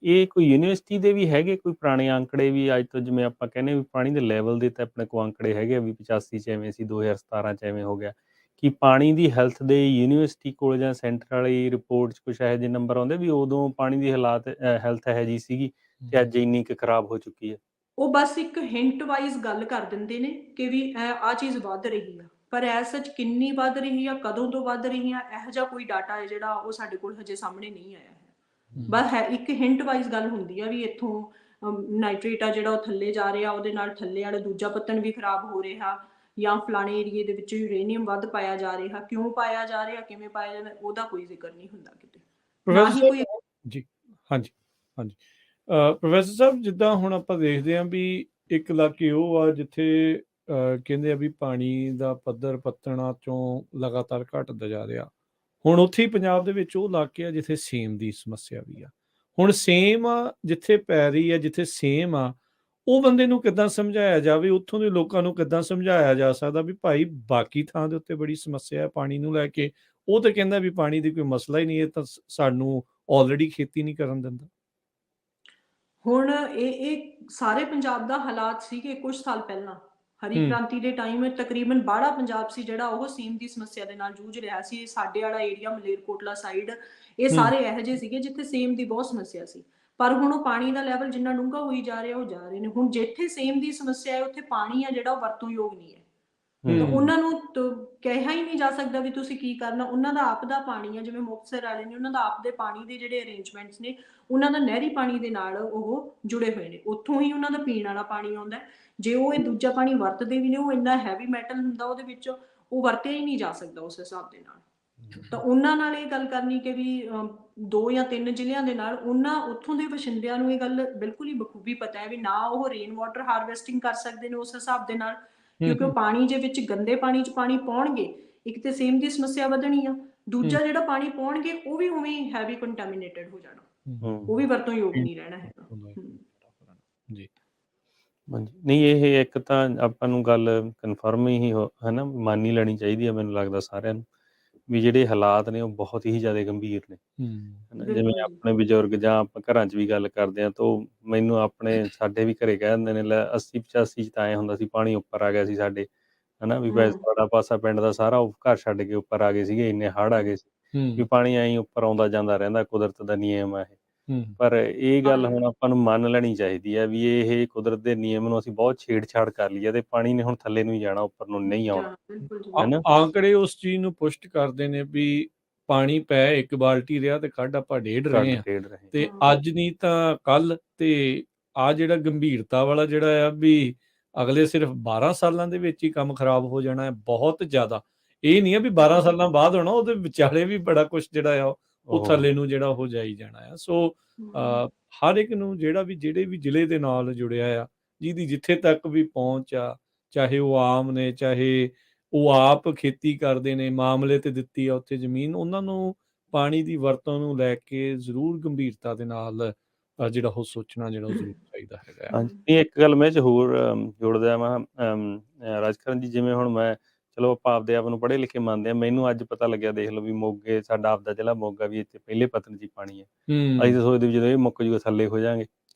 ਇਹ ਕੋਈ ਯੂਨੀਵਰਸਿਟੀ ਦੇ ਵੀ ਹੈਗੇ ਕੋਈ ਪੁਰਾਣੇ ਅੰਕੜੇ ਵੀ ਅੱਜ ਤੋਂ, ਜਿਵੇਂ ਆਪਾਂ ਕਹਿੰਦੇ ਵੀ ਪਾਣੀ ਦੇ ਲੈਵਲ ਦੇ ਤਾਂ ਆਪਣੇ ਕੋਲ ਅੰਕੜੇ ਹੈਗੇ ਆ ਵੀ 85 ਚ ਐਵੇਂ ਸੀ, 2017 ਚ ਐਵੇਂ ਹੋ ਗਿਆ, ਕਿ ਪਾਣੀ ਦੀ ਹੈਲਥ ਦੇ ਯੂਨੀਵਰਸਿਟੀ ਕੋਲ ਜਾਂ ਸੈਂਟਰ ਵਾਲੀ ਰਿਪੋਰਟ 'ਚ ਕੁਛ ਇਹੋ ਜਿਹੇ ਨੰਬਰ ਆਉਂਦੇ ਵੀ ਉਦੋਂ ਪਾਣੀ ਦੀ ਹੈਲਥ ਇਹੋ ਜਿਹੀ ਸੀਗੀ ਤੇ ਅੱਜ ਇੰਨੀ ਕੁ ਖਰਾਬ ਹੋ ਚੁੱਕੀ ਹੈ? ਉਹ ਬਸ ਇੱਕ ਹਿੰਟ ਵਾਈਜ਼ ਗੱਲ ਕਰ ਦਿੰਦੇ ਨੇ ਕਿ ਵੀ ਆਹ ਚੀਜ਼ ਵੱਧ ਰਹੀ ਆ, ਪਰ ਐਸ ਸੱਚ ਕਿੰਨੀ ਵੱਧ ਰਹੀ ਆ, ਕਦੋਂ ਤੋਂ ਵੱਧ ਰਹੀ ਆ, ਇਹੋ ਜਿਹਾ ਕੋਈ ਡਾਟਾ ਹੈ ਜਿਹੜਾ ਉਹ ਸਾਡੇ ਕੋਲ ਹਜੇ ਸਾਹਮਣੇ ਨਹੀਂ ਆਇਆ ਹੈ। ਬਸ ਹੈ ਇੱਕ ਹਿੰਟ ਵਾਈਜ਼ ਗੱਲ ਹੁੰਦੀ ਆ ਵੀ ਇੱਥੋਂ ਨਾਈਟ੍ਰੇਟ ਆ ਜਿਹੜਾ ਉਹ ਥੱਲੇ ਜਾ ਰਿਹਾ, ਉਹਦੇ ਨਾਲ ਥੱਲੇ ਵਾਲਾ ਦੂਜਾ ਪੱਤਣ ਵੀ ਖਰਾਬ ਹੋ ਰਿਹਾ, ਜਾਂ ਫਲਾਣੇ ਏਰੀਏ ਦੇ ਵਿੱਚ ਯੂਰੇਨੀਅਮ ਵੱਧ ਪਾਇਆ ਜਾ ਰਿਹਾ, ਕਿਉਂ ਪਾਇਆ ਜਾ ਰਿਹਾ, ਕਿਵੇਂ ਪਾਇਆ ਜਾਂਦਾ, ਉਹਦਾ ਕੋਈ ਜ਼ਿਕਰ ਨਹੀਂ ਹੁੰਦਾ ਕਿਤੇ, ਨਾ ਹੀ ਪ੍ਰੋਫੈਸਰ ਕੋਈ। ਜੀ, ਹਾਂਜੀ, ਹਾਂਜੀ। ਪ੍ਰੋਫੈਸਰ ਸਾਹਿਬ, ਜਿੱਦਾਂ ਹੁਣ ਆਪਾਂ ਦੇਖਦੇ ਹਾਂ ਵੀ ਇੱਕ ਇਲਾਕੇ ਉਹ ਆ ਜਿੱਥੇ ਕਹਿੰਦੇ ਆ ਵੀ ਪਾਣੀ ਦਾ ਪੱਧਰ ਪੱਤਣਾ ਚੋਂ ਲਗਾਤਾਰ ਘਟਦਾ ਜਾ ਰਿਹਾ। ਹੁਣ ਉੱਥੇ ਹੀ ਪੰਜਾਬ ਦੇ ਵਿੱਚ ਉਹ ਇਲਾਕੇ ਆ ਜਿੱਥੇ ਸੇਮ ਦੀ ਸਮੱਸਿਆ ਵੀ ਆ। ਹੁਣ ਸੇਮ ਜਿੱਥੇ ਪੈ ਰਹੀ ਆ, ਜਿੱਥੇ ਸੇਮ ਆ, ਉਹ ਬੰਦੇ ਨੂੰ ਕਿੱਦਾਂ ਸਮਝਾਇਆ ਜਾਵੇ, ਉੱਥੋਂ ਦੇ ਲੋਕਾਂ ਨੂੰ ਕਿੱਦਾਂ ਸਮਝਾਇਆ ਜਾ ਸਕਦਾ ਵੀ ਭਾਈ ਬਾਕੀ ਥਾਂ ਦੇ ਉੱਤੇ ਬੜੀ ਸਮੱਸਿਆ ਹੈ ਪਾਣੀ ਨੂੰ ਲੈ ਕੇ, ਉਹ ਤਾਂ ਕਹਿੰਦਾ ਵੀ ਪਾਣੀ ਦੀ ਕੋਈ ਮਸਲਾ ਹੀ ਨਹੀਂ, ਇਹ ਤਾਂ ਸਾਨੂੰ ਆਲਰੇਡੀ ਖੇਤੀ ਨਹੀਂ ਕਰਨ ਦਿੰਦਾ। ਹੁਣ ਇਹ ਸਾਰੇ ਪੰਜਾਬ ਦਾ ਹਾਲਾਤ ਸੀਗੇ ਕੁਝ ਸਾਲ ਪਹਿਲਾਂ, ਹਰੀ ਕ੍ਰਾਂਤੀ ਦੇ ਟਾਈਮ ਤਕਰੀਬਨ ਬਾੜਾ ਪੰਜਾਬ ਸੀ ਜਿਹੜਾ ਉਹ ਸੇਮ ਦੀ ਸਮੱਸਿਆ ਦੇ ਨਾਲ ਜੂਝ ਰਿਹਾ ਸੀ। ਸਾਡੇ ਵਾਲਾ ਏਰੀਆ ਮਲੇਰਕੋਟਲਾ ਸਾਈਡ, ਇਹ ਸਾਰੇ ਇਹੋ ਜਿਹੇ ਸੀਗੇ ਜਿੱਥੇ ਸੇਮ ਦੀ ਬਹੁਤ ਸਮੱਸਿਆ ਸੀ। ਪਰ ਹੁਣ ਉਹ ਪਾਣੀ ਦਾ ਲੈਵਲ ਜਿੰਨਾ ਡੂੰਘਾ ਹੋਈ ਜਾ ਰਿਹਾ ਉਹ ਜਾ ਰਹੇ ਨੇ। ਹੁਣ ਜਿੱਥੇ ਸੇਮ ਦੀ ਸਮੱਸਿਆ ਹੈ ਉੱਥੇ ਪਾਣੀ ਆ ਜਿਹੜਾ ਉਹ ਵਰਤੋਂਯੋਗ ਨਹੀਂ ਹੈ, ਤਾਂ ਉਹਨਾਂ ਨੂੰ ਕਿਹਾ ਹੀ ਨਹੀਂ ਜਾ ਸਕਦਾ ਵੀ ਤੁਸੀਂ ਕੀ ਕਰਨਾ। ਉਹਨਾਂ ਦਾ ਆਪ ਦਾ ਪਾਣੀ ਆ, ਜਿਵੇਂ ਮੁਕਤਸਰ ਵਾਲੇ ਨੇ ਉਹਨਾਂ ਦਾ ਆਪ ਦੇ ਪਾਣੀ ਦੇ ਜਿਹੜੇ ਅਰੇਂਜਮੈਂਟਸ ਨੇ, ਉਹਨਾਂ ਦਾ ਨਹਿਰੀ ਪਾਣੀ ਦੇ ਨਾਲ ਉਹ ਜੁੜੇ ਹੋਏ ਨੇ, ਉੱਥੋਂ ਹੀ ਉਹਨਾਂ ਦਾ ਪੀਣ ਵਾਲਾ ਪਾਣੀ ਆਉਂਦਾ। ਜੇ ਉਹ ਇਹ ਦੂਜਾ ਪਾਣੀ ਵਰਤਦੇ ਵੀ ਨੇ, ਉਹ ਇੰਨਾ ਹੈਵੀ ਮੈਟਲ ਹੁੰਦਾ ਉਹਦੇ ਵਿੱਚ, ਉਹ ਵਰਤਿਆ ਹੀ ਨਹੀਂ ਜਾ ਸਕਦਾ ਉਸ ਹਿਸਾਬ ਦੇ ਨਾਲ। ਤਾਂ ਉਹਨਾਂ ਨਾਲ ਇਹ ਗੱਲ ਕਰਨੀ ਕਿ ਵੀ 2 ਜਾਂ 3 ਜ਼ਿਲ੍ਹਿਆਂ ਦੇ ਨਾਲ, ਉਹਨਾਂ ਉੱਥੋਂ ਦੇ ਵਸਿੰਦਿਆਂ ਨੂੰ ਇਹ ਗੱਲ ਬਿਲਕੁਲ ਹੀ ਬਖੂਬੀ ਪਤਾ ਹੈ ਵੀ ਨਾ ਉਹ ਰੇਨ ਵਾਟਰ ਹਾਰਵੈਸਟਿੰਗ ਕਰ ਸਕਦੇ ਨੇ ਉਸ ਹਿਸਾਬ ਦੇ ਨਾਲ, ਕਿਉਂਕਿ ਉਹ ਪਾਣੀ ਦੇ ਵਿੱਚ ਗੰਦੇ ਪਾਣੀ 'ਚ ਪਾਣੀ ਪਾਉਣਗੇ, ਇੱਕ ਤੇ ਸੇਮ ਦੀ ਸਮੱਸਿਆ ਵਧਣੀ ਆ, ਦੂਜਾ ਜਿਹੜਾ ਪਾਣੀ ਪਾਉਣਗੇ ਉਹ ਵੀ ਉਵੇਂ ਹੈਵੀ ਕੰਟੈਮੀਨੇਟਡ ਹੋ ਜਾਣਾ, ਉਹ ਵੀ ਵਰਤੋਂਯੋਗ ਨਹੀਂ ਰਹਿਣਾ ਹੈਗਾ। ਜੀ, ਨਹੀਂ ਇਹ ਇੱਕ ਤਾਂ ਆਪਾਂ ਨੂੰ ਗੱਲ ਕਨਫਰਮ ਹੀ ਹੈ ਨਾ ਮੰਨ ਹੀ ਲੈਣੀ ਚਾਹੀਦੀ ਹੈ, ਮੈਨੂੰ ਲੱਗਦਾ ਸਾਰਿਆਂ ਨੂੰ, ਵੀ ਜਿਹੜੇ ਹਾਲਾਤ ਨੇ ਉਹ ਬਹੁਤ ਹੀ ਜ਼ਿਆਦਾ ਗੰਭੀਰ ਨੇ। ਜਿਵੇਂ ਆਪਣੇ ਬਜ਼ੁਰਗ ਜਾਂ ਆਪਾਂ ਘਰਾਂ 'ਚ ਵੀ ਗੱਲ ਕਰਦੇ ਹਾਂ ਤਾਂ ਮੈਨੂੰ ਆਪਣੇ ਸਾਡੇ ਵੀ ਘਰੇ ਕਹਿ ਦਿੰਦੇ ਨੇ, ਲੈ 80-85 'ਚ ਤਾਂ ਐਂ ਹੁੰਦਾ ਸੀ ਪਾਣੀ ਉੱਪਰ ਆ ਗਿਆ ਸੀ ਸਾਡੇ, ਹਨਾ ਵੀ ਸਾਡਾ ਪਾਸਾ ਪਿੰਡ ਦਾ ਸਾਰਾ ਉਹ ਘਰ ਛੱਡ ਕੇ ਉੱਪਰ ਆ ਗਏ ਸੀਗੇ, ਇੰਨੇ ਹੜ੍ਹ ਆ ਗਏ ਸੀ ਵੀ ਪਾਣੀ ਐਂ ਹੀ ਉੱਪਰ ਆਉਂਦਾ ਜਾਂਦਾ ਰਹਿੰਦਾ, ਕੁਦਰਤ ਦਾ ਨਿਯਮ ਆ ਇਹ। ਪਰ ਇਹ ਗੱਲ ਹੁਣ ਆਪਾਂ ਨੂੰ ਮੰਨ ਲੈਣੀ ਚਾਹੀਦੀ ਹੈ ਵੀ ਇਹ ਕੁਦਰਤ ਦੇ ਨਿਯਮ ਨੂੰ ਅਸੀਂ ਬਹੁਤ ਛੇੜਛਾੜ ਕਰ ਲਈ ਹੈ ਤੇ ਪਾਣੀ ਨੇ ਹੁਣ ਥੱਲੇ ਨੂੰ ਹੀ ਜਾਣਾ, ਉੱਪਰ ਨੂੰ ਨਹੀਂ ਆਉਣਾ। ਆਂਕੜੇ ਉਸ ਚੀਜ਼ ਨੂੰ ਪੁਸ਼ਟ ਕਰਦੇ ਨੇ ਵੀ ਪਾਣੀ ਪੈ 1 ਬਾਲਟੀ ਰਿਹਾ ਤੇ ਕੱਢ ਆਪਾਂ 1.5 ਰਹੇ ਆ, ਤੇ ਅੱਜ ਨਹੀਂ ਤਾਂ ਕੱਲ। ਤੇ ਆ ਜਿਹੜਾ ਗੰਭੀਰਤਾ ਵਾਲਾ ਜਿਹੜਾ ਆ ਵੀ ਅਗਲੇ ਸਿਰਫ 12 ਸਾਲਾਂ ਦੇ ਵਿੱਚ ਹੀ ਕੰਮ ਖਰਾਬ ਹੋ ਜਾਣਾ ਹੈ ਬਹੁਤ ਜ਼ਿਆਦਾ। ਇਹ ਨਹੀਂ ਆ ਵੀ 12 ਸਾਲਾਂ ਬਾਅਦ ਹੋਣਾ, ਉਹਦੇ ਵਿਚਾਲੇ ਵੀ ਬੜਾ ਕੁਝ ਜਿਹੜਾ ਆ ਉਹ ਥੱਲੇ ਨੂੰ ਜਿਹੜਾ ਹੋ ਜਾਈ ਜਾਣਾ ਆ। ਸੋ ਹਰ ਇੱਕ ਨੂੰ ਜਿਹੜੇ ਵੀ ਜ਼ਿਲ੍ਹੇ ਦੇ ਨਾਲ ਜੁੜਿਆ ਆ, ਜਿਹਦੀ ਜਿੱਥੇ ਤੱਕ ਵੀ ਪਹੁੰਚ ਆ, ਚਾਹੇ ਉਹ ਆਮ ਨੇ, ਚਾਹੇ ਉਹ ਆਪ ਖੇਤੀ ਕਰਦੇ ਨੇ, ਮਾਮਲੇ ਤੇ ਦਿੱਤੀ ਆ ਉੱਥੇ ਜ਼ਮੀਨ, ਉਹਨਾਂ ਨੂੰ ਪਾਣੀ ਦੀ ਵਰਤੋਂ ਨੂੰ ਲੈ ਕੇ ਜ਼ਰੂਰ ਗੰਭੀਰਤਾ ਦੇ ਨਾਲ ਜਿਹੜਾ ਉਹ ਸੋਚਣਾ ਜਿਹੜਾ ਉਹ ਜ਼ਰੂਰ ਚਾਹੀਦਾ ਹੈਗਾ। ਹਾਂਜੀ, ਇੱਕ ਗੱਲ ਮੈਂ ਹੋਰ ਜੋੜਦਾ ਮੈਂ ਰਾਜਕਰਨ ਜੀ, ਜਿਵੇਂ ਹੁਣ ਮੈਂ ਚਲੋ ਆਪਾਂ ਆਪਦੇ ਆਪ ਨੂੰ ਪੜ੍ਹੇ ਲਿਖੇ ਮੰਨਦੇ ਹਾਂ, ਮੈਨੂੰ ਅੱਜ ਪਤਾ ਲੱਗਿਆ ਦੇਖ ਲਓ ਵੀ ਮੋਗੇ, ਸਾਡਾ ਆਪਦਾ ਜ਼ਿਲ੍ਹਾ ਮੋਗਾ ਵੀ ਇੱਥੇ ਪਹਿਲੇ ਪੱਤਣ 'ਚ ਹੀ ਪਾਣੀ ਹੈ। ਅਸੀਂ ਤਾਂ ਸੋਚਦੇ ਵੀ ਜਦੋਂ ਇਹ ਮੁੱਕ ਜੂਗਾ ਥੱਲੇ ਹੋ ਜਾਵਾਂਗੇ।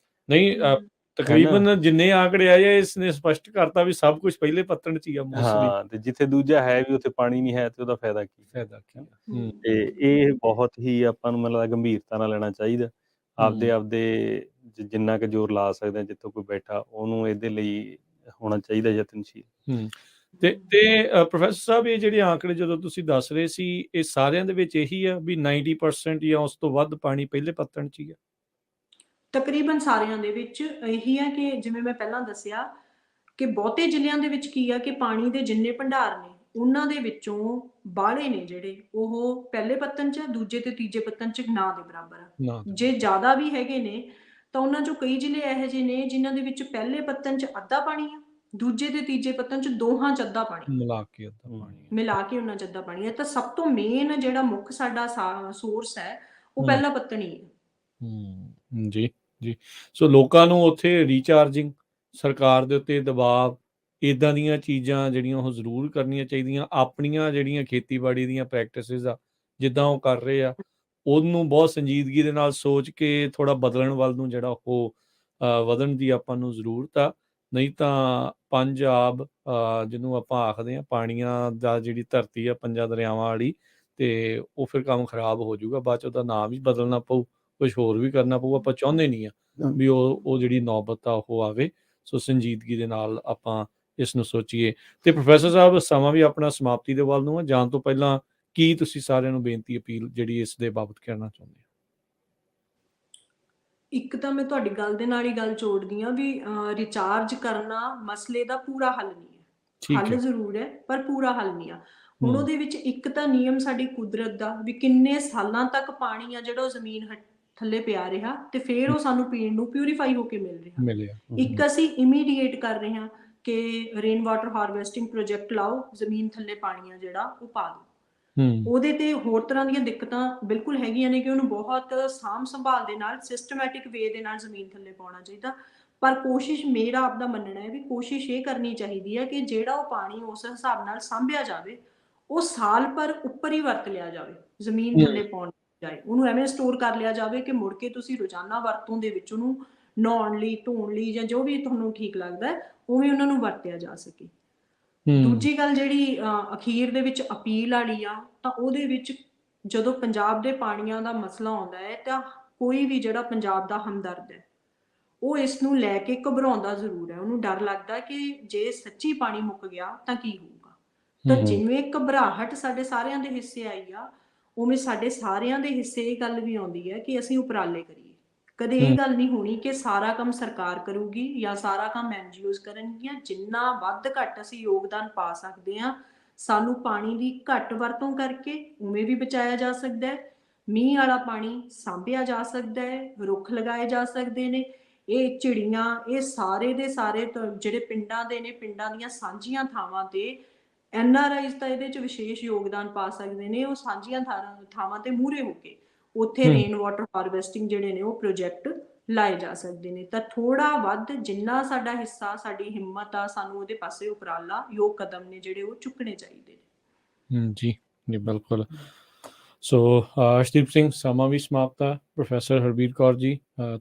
ਨਹੀਂ, ਤਕਰੀਬਨ ਜਿੰਨੇ ਆਂਕੜੇ ਆਏ ਇਸ ਨੇ ਸਪਸ਼ਟ ਕਰਤਾ ਵੀ ਸਭ ਕੁਝ ਪਹਿਲੇ ਪੱਤਣ 'ਚ ਹੀ ਆ ਮੋਸਟਲੀ। ਹਾਂ, ਤੇ ਜਿੱਥੇ ਦੂਜਾ ਹੈ ਵੀ ਉੱਥੇ ਪਾਣੀ ਨਹੀਂ ਹੈ ਤੇ ਉਹਦਾ ਫਾਇਦਾ ਕੀ? ਤੇ ਇਹ ਬਹੁਤ ਹੀ ਆਪਾਂ ਨੂੰ ਮੈਨੂੰ ਲੱਗਦਾ ਗੰਭੀਰਤਾ ਨਾਲ ਲੈਣਾ ਚਾਹੀਦਾ। ਆਪਦੇ ਜਿੰਨਾ ਕੁ ਜ਼ੋਰ ਲਾ ਸਕਦੇ ਹਾਂ, ਜਿੱਥੋਂ ਕੋਈ ਬੈਠਾ ਉਹਨੂੰ ਇਹਦੇ ਲਈ ਹੋਣਾ ਚਾਹੀਦਾ ਯਤਨਸ਼ੀਲ। ਤੇ ਪ੍ਰੋਫੈਸਰ ਸਾਹਿਬ, ਇਹ ਜਿਹੜੇ ਆਂਕੜੇ ਜਦੋਂ ਤੁਸੀਂ ਦੱਸ ਰਹੇ ਸੀ, ਇਹ ਸਾਰਿਆਂ ਦੇ ਵਿੱਚ ਇਹੀ ਆ ਵੀ 90% ਜਾਂ ਉਸ ਤੋਂ ਵੱਧ ਪਾਣੀ ਪਹਿਲੇ ਪੱਤਣ 'ਚ ਹੀ ਆ? ਤਕਰੀਬਨ ਸਾਰਿਆਂ ਦੇ ਵਿੱਚ ਇਹੀ ਹੈ ਕਿ ਜਿਵੇਂ ਮੈਂ ਪਹਿਲਾਂ ਦੱਸਿਆ ਕਿ ਬਹੁਤੇ ਜ਼ਿਲ੍ਹਿਆਂ ਦੇ ਵਿੱਚ ਕੀ ਆ ਕਿ ਪਾਣੀ ਦੇ ਜਿੰਨੇ ਭੰਡਾਰ ਨੇ ਉਹਨਾਂ ਦੇ ਵਿੱਚੋਂ ਬਾਹਲੇ ਨੇ ਜਿਹੜੇ ਉਹ ਪਹਿਲੇ ਪੱਤਣ 'ਚ, ਦੂਜੇ ਤੇ ਤੀਜੇ ਪੱਤਣ 'ਚ ਨਾ ਦੇ ਬਰਾਬਰ ਆ। ਜੇ ਜ਼ਿਆਦਾ ਵੀ ਹੈਗੇ ਨੇ ਤਾਂ ਉਹਨਾਂ 'ਚੋਂ ਕਈ ਜ਼ਿਲ੍ਹੇ ਇਹੋ ਜਿਹੇ ਨੇ ਜਿਨ੍ਹਾਂ ਦੇ ਵਿੱਚ ਪਹਿਲੇ ਪੱਤਣ 'ਚ ਅੱਧਾ ਪਾਣੀ ਆ, ਦੂਜੇ ਤੇ ਤੀਜੇ ਪੱਤਣ 'ਚ ਦੋਹਾਂ 'ਚ ਅੱਧਾ ਪਾਣੀ, ਮਿਲਾ ਕੇ ਉਹਨਾਂ 'ਚ ਅੱਧਾ ਪਾਣੀ ਹੈ। ਤਾਂ ਸਭ ਤੋਂ ਮੇਨ ਜਿਹੜਾ ਮੁੱਖ ਸਾਡਾ ਸੋਰਸ ਹੈ ਉਹ ਪਹਿਲਾ ਪੱਤਣ ਹੀ ਹੈ। ਜੀ ਜੀ। ਸੋ ਲੋਕਾਂ ਨੂੰ ਉੱਥੇ ਰੀਚਾਰਜਿੰਗ, ਸਰਕਾਰ ਦੇ ਉੱਤੇ ਦਬਾਅ, ਇੱਦਾਂ ਦੀਆਂ ਚੀਜ਼ਾਂ ਜਿਹੜੀਆਂ ਉਹ ਜ਼ਰੂਰ ਕਰਨੀਆਂ ਚਾਹੀਦੀਆਂ। ਆਪਣੀਆਂ ਜਿਹੜੀਆਂ ਖੇਤੀਬਾੜੀ ਦੀਆਂ ਪ੍ਰੈਕਟਿਸਿਸ ਆ ਜਿੱਦਾਂ ਉਹ ਕਰ ਰਹੇ ਆ, ਉਹਨੂੰ ਬਹੁਤ ਸੰਜੀਦਗੀ ਦੇ ਨਾਲ ਸੋਚ ਕੇ ਥੋੜ੍ਹਾ ਬਦਲਣ ਵੱਲ ਨੂੰ ਜਿਹੜਾ ਉਹ ਵਧਣ ਦੀ ਆਪਾਂ ਨੂੰ ਜ਼ਰੂਰਤ ਆ। ਨਹੀਂ ਤਾਂ ਪੰਜਾਬ ਜਿਹਨੂੰ ਆਪਾਂ ਆਖਦੇ ਹਾਂ ਪਾਣੀਆਂ ਦਾ, ਜਿਹੜੀ ਧਰਤੀ ਆ ਪੰਜਾਂ ਦਰਿਆਵਾਂ ਵਾਲੀ, ਅਤੇ ਉਹ ਫਿਰ ਕੰਮ ਖਰਾਬ ਹੋ ਜਾਊਗਾ। ਬਾਅਦ 'ਚ ਉਹਦਾ ਨਾਂ ਵੀ ਬਦਲਣਾ ਪਊ, ਕੁਛ ਹੋਰ ਵੀ ਕਰਨਾ ਪਊ। ਆਪਾਂ ਚਾਹੁੰਦੇ ਨਹੀਂ ਆ ਵੀ ਉਹ ਜਿਹੜੀ ਨੌਬਤ ਆ ਉਹ ਆਵੇ। ਸੋ ਸੰਜੀਦਗੀ ਦੇ ਨਾਲ ਆਪਾਂ ਇਸ ਨੂੰ ਸੋਚੀਏ। ਅਤੇ ਪ੍ਰੋਫੈਸਰ ਸਾਹਿਬ, ਸਮਾਂ ਵੀ ਆਪਣਾ ਸਮਾਪਤੀ ਦੇ ਵੱਲ ਨੂੰ ਆ। ਜਾਣ ਤੋਂ ਪਹਿਲਾਂ ਕੀ ਤੁਸੀਂ ਸਾਰਿਆਂ ਨੂੰ ਬੇਨਤੀ, ਅਪੀਲ ਜਿਹੜੀ ਇਸ ਦੇ ਬਾਬਤ ਕਰਨਾ ਚਾਹੁੰਦੇ ਹੋ? ਇੱਕ ਤਾਂ ਮੈਂ ਤੁਹਾਡੀ ਗੱਲ ਦੇ ਨਾਲ ਹੀ ਗੱਲ ਜੋੜਦੀ ਹਾਂ ਵੀ ਰਿਚਾਰਜ ਕਰਨਾ ਮਸਲੇ ਦਾ ਪੂਰਾ ਹੱਲ ਨਹੀਂ ਹੈ। ਠੀਕ ਹੱਲ ਹੈ। ਜ਼ਰੂਰ ਹੈ ਪਰ ਪੂਰਾ ਹੱਲ ਨਹੀਂ ਆ। ਹੁਣ ਉਹਦੇ ਵਿੱਚ ਇੱਕ ਤਾਂ ਨਿਯਮ ਸਾਡੀ ਕੁਦਰਤ ਦਾ ਵੀ ਕਿੰਨੇ ਸਾਲਾਂ ਤੱਕ ਪਾਣੀ ਆ ਜਿਹੜਾ ਉਹ ਜ਼ਮੀਨ ਥੱਲੇ ਪਿਆ ਰਿਹਾ ਤੇ ਫਿਰ ਉਹ ਸਾਨੂੰ ਪੀਣ ਨੂੰ ਪਿਊਰੀਫਾਈ ਹੋ ਕੇ ਮਿਲ ਰਿਹਾ। ਮਿਲਿਆ। ਇੱਕ ਅਸੀਂ ਇਮੀਡੀਏਟ ਕਰ ਰਹੇ ਹਾਂ ਕਿ ਰੇਨ ਵਾਟਰ ਹਾਰਵੈਸਟਿੰਗ ਪ੍ਰੋਜੈਕਟ ਲਾਓ, ਜ਼ਮੀਨ ਥੱਲੇ ਪਾਣੀ ਆ ਜਿਹੜਾ ਉਹ ਪਾ ਦਿਓ। ਉਹਦੇ ਤੇ ਹੋਰ ਤਰ੍ਹਾਂ ਦੀਆਂ ਦਿੱਕਤਾਂ ਬਿਲਕੁਲ ਹੈਗੀਆਂ ਨੇ ਕਿ ਉਹਨੂੰ ਬਹੁਤ ਸਾਂਭ ਸੰਭਾਲ ਦੇ ਨਾਲ, ਸਿਸਟਮੈਟਿਕ ਵੇ ਦੇ ਨਾਲ ਜ਼ਮੀਨ ਥੱਲੇ ਪਾਉਣਾ ਚਾਹੀਦਾ। ਪਰ ਕੋਸ਼ਿਸ਼, ਮੇਰਾ ਆਪਦਾ ਮੰਨਣਾ ਹੈ ਵੀ ਕੋਸ਼ਿਸ਼ ਇਹ ਕਰਨੀ ਚਾਹੀਦੀ ਹੈ ਕਿ ਜਿਹੜਾ ਉਹ ਪਾਣੀ ਉਸ ਹਿਸਾਬ ਨਾਲ ਸਾਂਭਿਆ ਜਾਵੇ, ਉਹ ਸਾਲ ਭਰ ਉੱਪਰ ਹੀ ਵਰਤ ਲਿਆ ਜਾਵੇ, ਜ਼ਮੀਨ ਥੱਲੇ ਪਾਉਣ ਜਾਏ। ਉਹਨੂੰ ਐਵੇਂ ਸਟੋਰ ਕਰ ਲਿਆ ਜਾਵੇ ਕਿ ਮੁੜ ਕੇ ਤੁਸੀਂ ਰੋਜ਼ਾਨਾ ਵਰਤੋਂ ਦੇ ਵਿੱਚ ਉਹਨੂੰ ਨਹਾਉਣ ਲਈ, ਧੋਣ ਲਈ ਜਾਂ ਜੋ ਵੀ ਤੁਹਾਨੂੰ ਠੀਕ ਲੱਗਦਾ ਉਵੇਂ ਉਹਨਾਂ ਨੂੰ ਵਰਤਿਆ ਜਾ ਸਕੇ। ਦੂਜੀ ਗੱਲ ਜਿਹੜੀ ਅਖੀਰ ਦੇ ਵਿੱਚ ਅਪੀਲ ਵਾਲੀ ਆ, ਤਾਂ ਉਹਦੇ ਵਿੱਚ ਜਦੋਂ ਪੰਜਾਬ ਦੇ ਪਾਣੀਆਂ ਦਾ ਮਸਲਾ ਆਉਂਦਾ ਹੈ ਤਾਂ ਕੋਈ ਵੀ ਜਿਹੜਾ ਪੰਜਾਬ ਦਾ ਹਮਦਰਦ ਹੈ ਉਹ ਇਸ ਨੂੰ ਲੈ ਕੇ ਘਬਰਾਉਂਦਾ ਜ਼ਰੂਰ ਹੈ। ਉਹਨੂੰ ਡਰ ਲੱਗਦਾ ਕਿ ਜੇ ਸੱਚੀ ਪਾਣੀ ਮੁੱਕ ਗਿਆ ਤਾਂ ਕੀ ਹੋਊਗਾ। ਤਾਂ ਜਿਵੇਂ ਘਬਰਾਹਟ ਸਾਡੇ ਸਾਰਿਆਂ ਦੇ ਹਿੱਸੇ ਆਈ ਆ, ਉਵੇਂ ਸਾਡੇ ਸਾਰਿਆਂ ਦੇ ਹਿੱਸੇ ਇਹ ਗੱਲ ਵੀ ਆਉਂਦੀ ਹੈ ਕਿ ਅਸੀਂ ਉਪਰਾਲੇ ਕਰੀਏ। ਕਦੇ ਇਹ ਗੱਲ ਨਹੀਂ ਹੋਣੀ ਕਿ ਸਾਰਾ ਕੰਮ ਸਰਕਾਰ ਕਰੂਗੀ ਜਾਂ ਸਾਰਾ ਕੰਮ NGOs ਕਰਨਗੀਆਂ। ਜਿੰਨਾ ਵੱਧ ਘੱਟ ਅਸੀਂ ਯੋਗਦਾਨ ਪਾ ਸਕਦੇ ਹਾਂ, ਸਾਨੂੰ ਪਾਣੀ ਦੀ ਘੱਟ ਵਰਤੋਂ ਕਰਕੇ ਉਵੇਂ ਵੀ ਬਚਾਇਆ ਜਾ ਸਕਦਾ ਹੈ। ਮੀਂਹ ਵਾਲਾ ਪਾਣੀ ਸਾਂਭਿਆ ਜਾ ਸਕਦਾ ਹੈ, ਰੁੱਖ ਲਗਾਏ ਜਾ ਸਕਦੇ ਨੇ। ਇਹ ਚਿੜੀਆਂ, ਇਹ ਸਾਰੇ ਦੇ ਸਾਰੇ ਜਿਹੜੇ ਪਿੰਡਾਂ ਦੇ ਨੇ, ਪਿੰਡਾਂ ਦੀਆਂ ਸਾਂਝੀਆਂ ਥਾਵਾਂ ਤੇ NRIs ਤਾਂ ਇਹਦੇ 'ਚ ਵਿਸ਼ੇਸ਼ ਯੋਗਦਾਨ ਪਾ ਸਕਦੇ ਨੇ। ਉਹ ਸਾਂਝੀਆਂ ਥਾਵਾਂ ਤੇ ਮੂਹਰੇ ਹੋ ਕੇ ਉੱਥੇ ਰੇਨ ਵਾਟਰ ਹਾਰਵੈਸਟਿੰਗ ਜਿਹੜੇ ਨੇ ਉਹ ਪ੍ਰੋਜੈਕਟ ਲਾਏ ਜਾ ਸਕਦੇ ਨੇ। ਤਾਂ ਥੋੜਾ ਵੱਧ ਜਿੰਨਾ ਸਾਡਾ ਹਿੱਸਾ, ਸਾਡੀ ਹਿੰਮਤ ਆ, ਸਾਨੂੰ ਉਹਦੇ ਪਾਸੇ ਉਪਰਾਲਾ ਯੋਗ ਕਦਮ ਨੇ ਜਿਹੜੇ ਉਹ ਚੁੱਕਣੇ ਚਾਹੀਦੇ ਨੇ। ਜੀ ਜੀ, ਬਿਲਕੁਲ। ਸੋ ਅਰਸ਼ਦੀਪ ਸਿੰਘ, ਸਮਾਂ ਵੀ ਸਮਾਪਤ ਆ। ਪ੍ਰੋਫੈਸਰ ਹਰਬੀਰ ਕੌਰ ਜੀ,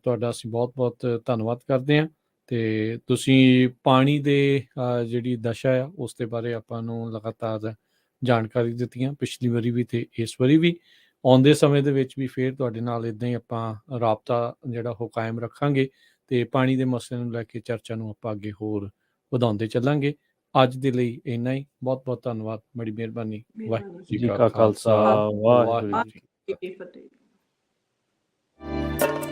ਤੁਹਾਡਾ ਅਸੀਂ ਬਹੁਤ ਬਹੁਤ ਧੰਨਵਾਦ ਕਰਦੇ ਹਾਂ। ਅਤੇ ਤੁਸੀਂ ਪਾਣੀ ਦੇ ਜਿਹੜੀ ਦਸ਼ਾ ਆ ਉਸ ਦੇ ਬਾਰੇ ਆਪਾਂ ਨੂੰ ਲਗਾਤਾਰ ਜਾਣਕਾਰੀ ਦਿੱਤੀਆਂ, ਪਿਛਲੀ ਵਾਰੀ ਵੀ ਅਤੇ ਇਸ ਵਾਰੀ ਵੀ। ਆਉਂਦੇ ਸਮੇਂ ਦੇ ਵਿੱਚ ਵੀ ਫਿਰ ਤੁਹਾਡੇ ਨਾਲ ਇੱਦਾਂ ਹੀ ਆਪਾਂ ਰਾਬਤਾ ਜਿਹੜਾ ਉਹ ਕਾਇਮ ਰੱਖਾਂਗੇ ਅਤੇ ਪਾਣੀ ਦੇ ਮਸਲੇ ਨੂੰ ਲੈ ਕੇ ਚਰਚਾ ਨੂੰ ਆਪਾਂ ਅੱਗੇ ਹੋਰ ਵਧਾਉਂਦੇ ਚੱਲਾਂਗੇ। ਅੱਜ ਦੇ ਲਈ ਇੰਨਾ ਹੀ। ਬਹੁਤ ਬਹੁਤ ਧੰਨਵਾਦ, ਬੜੀ ਮਿਹਰਬਾਨੀ। ਵਾਹਿਗੁਰੂ ਜੀ ਕਾ ਖਾਲਸਾ, ਵਾਹਿਗੁਰੂ ਜੀ ਕੀ ਫਤਿਹ। ਫਤਿਹ।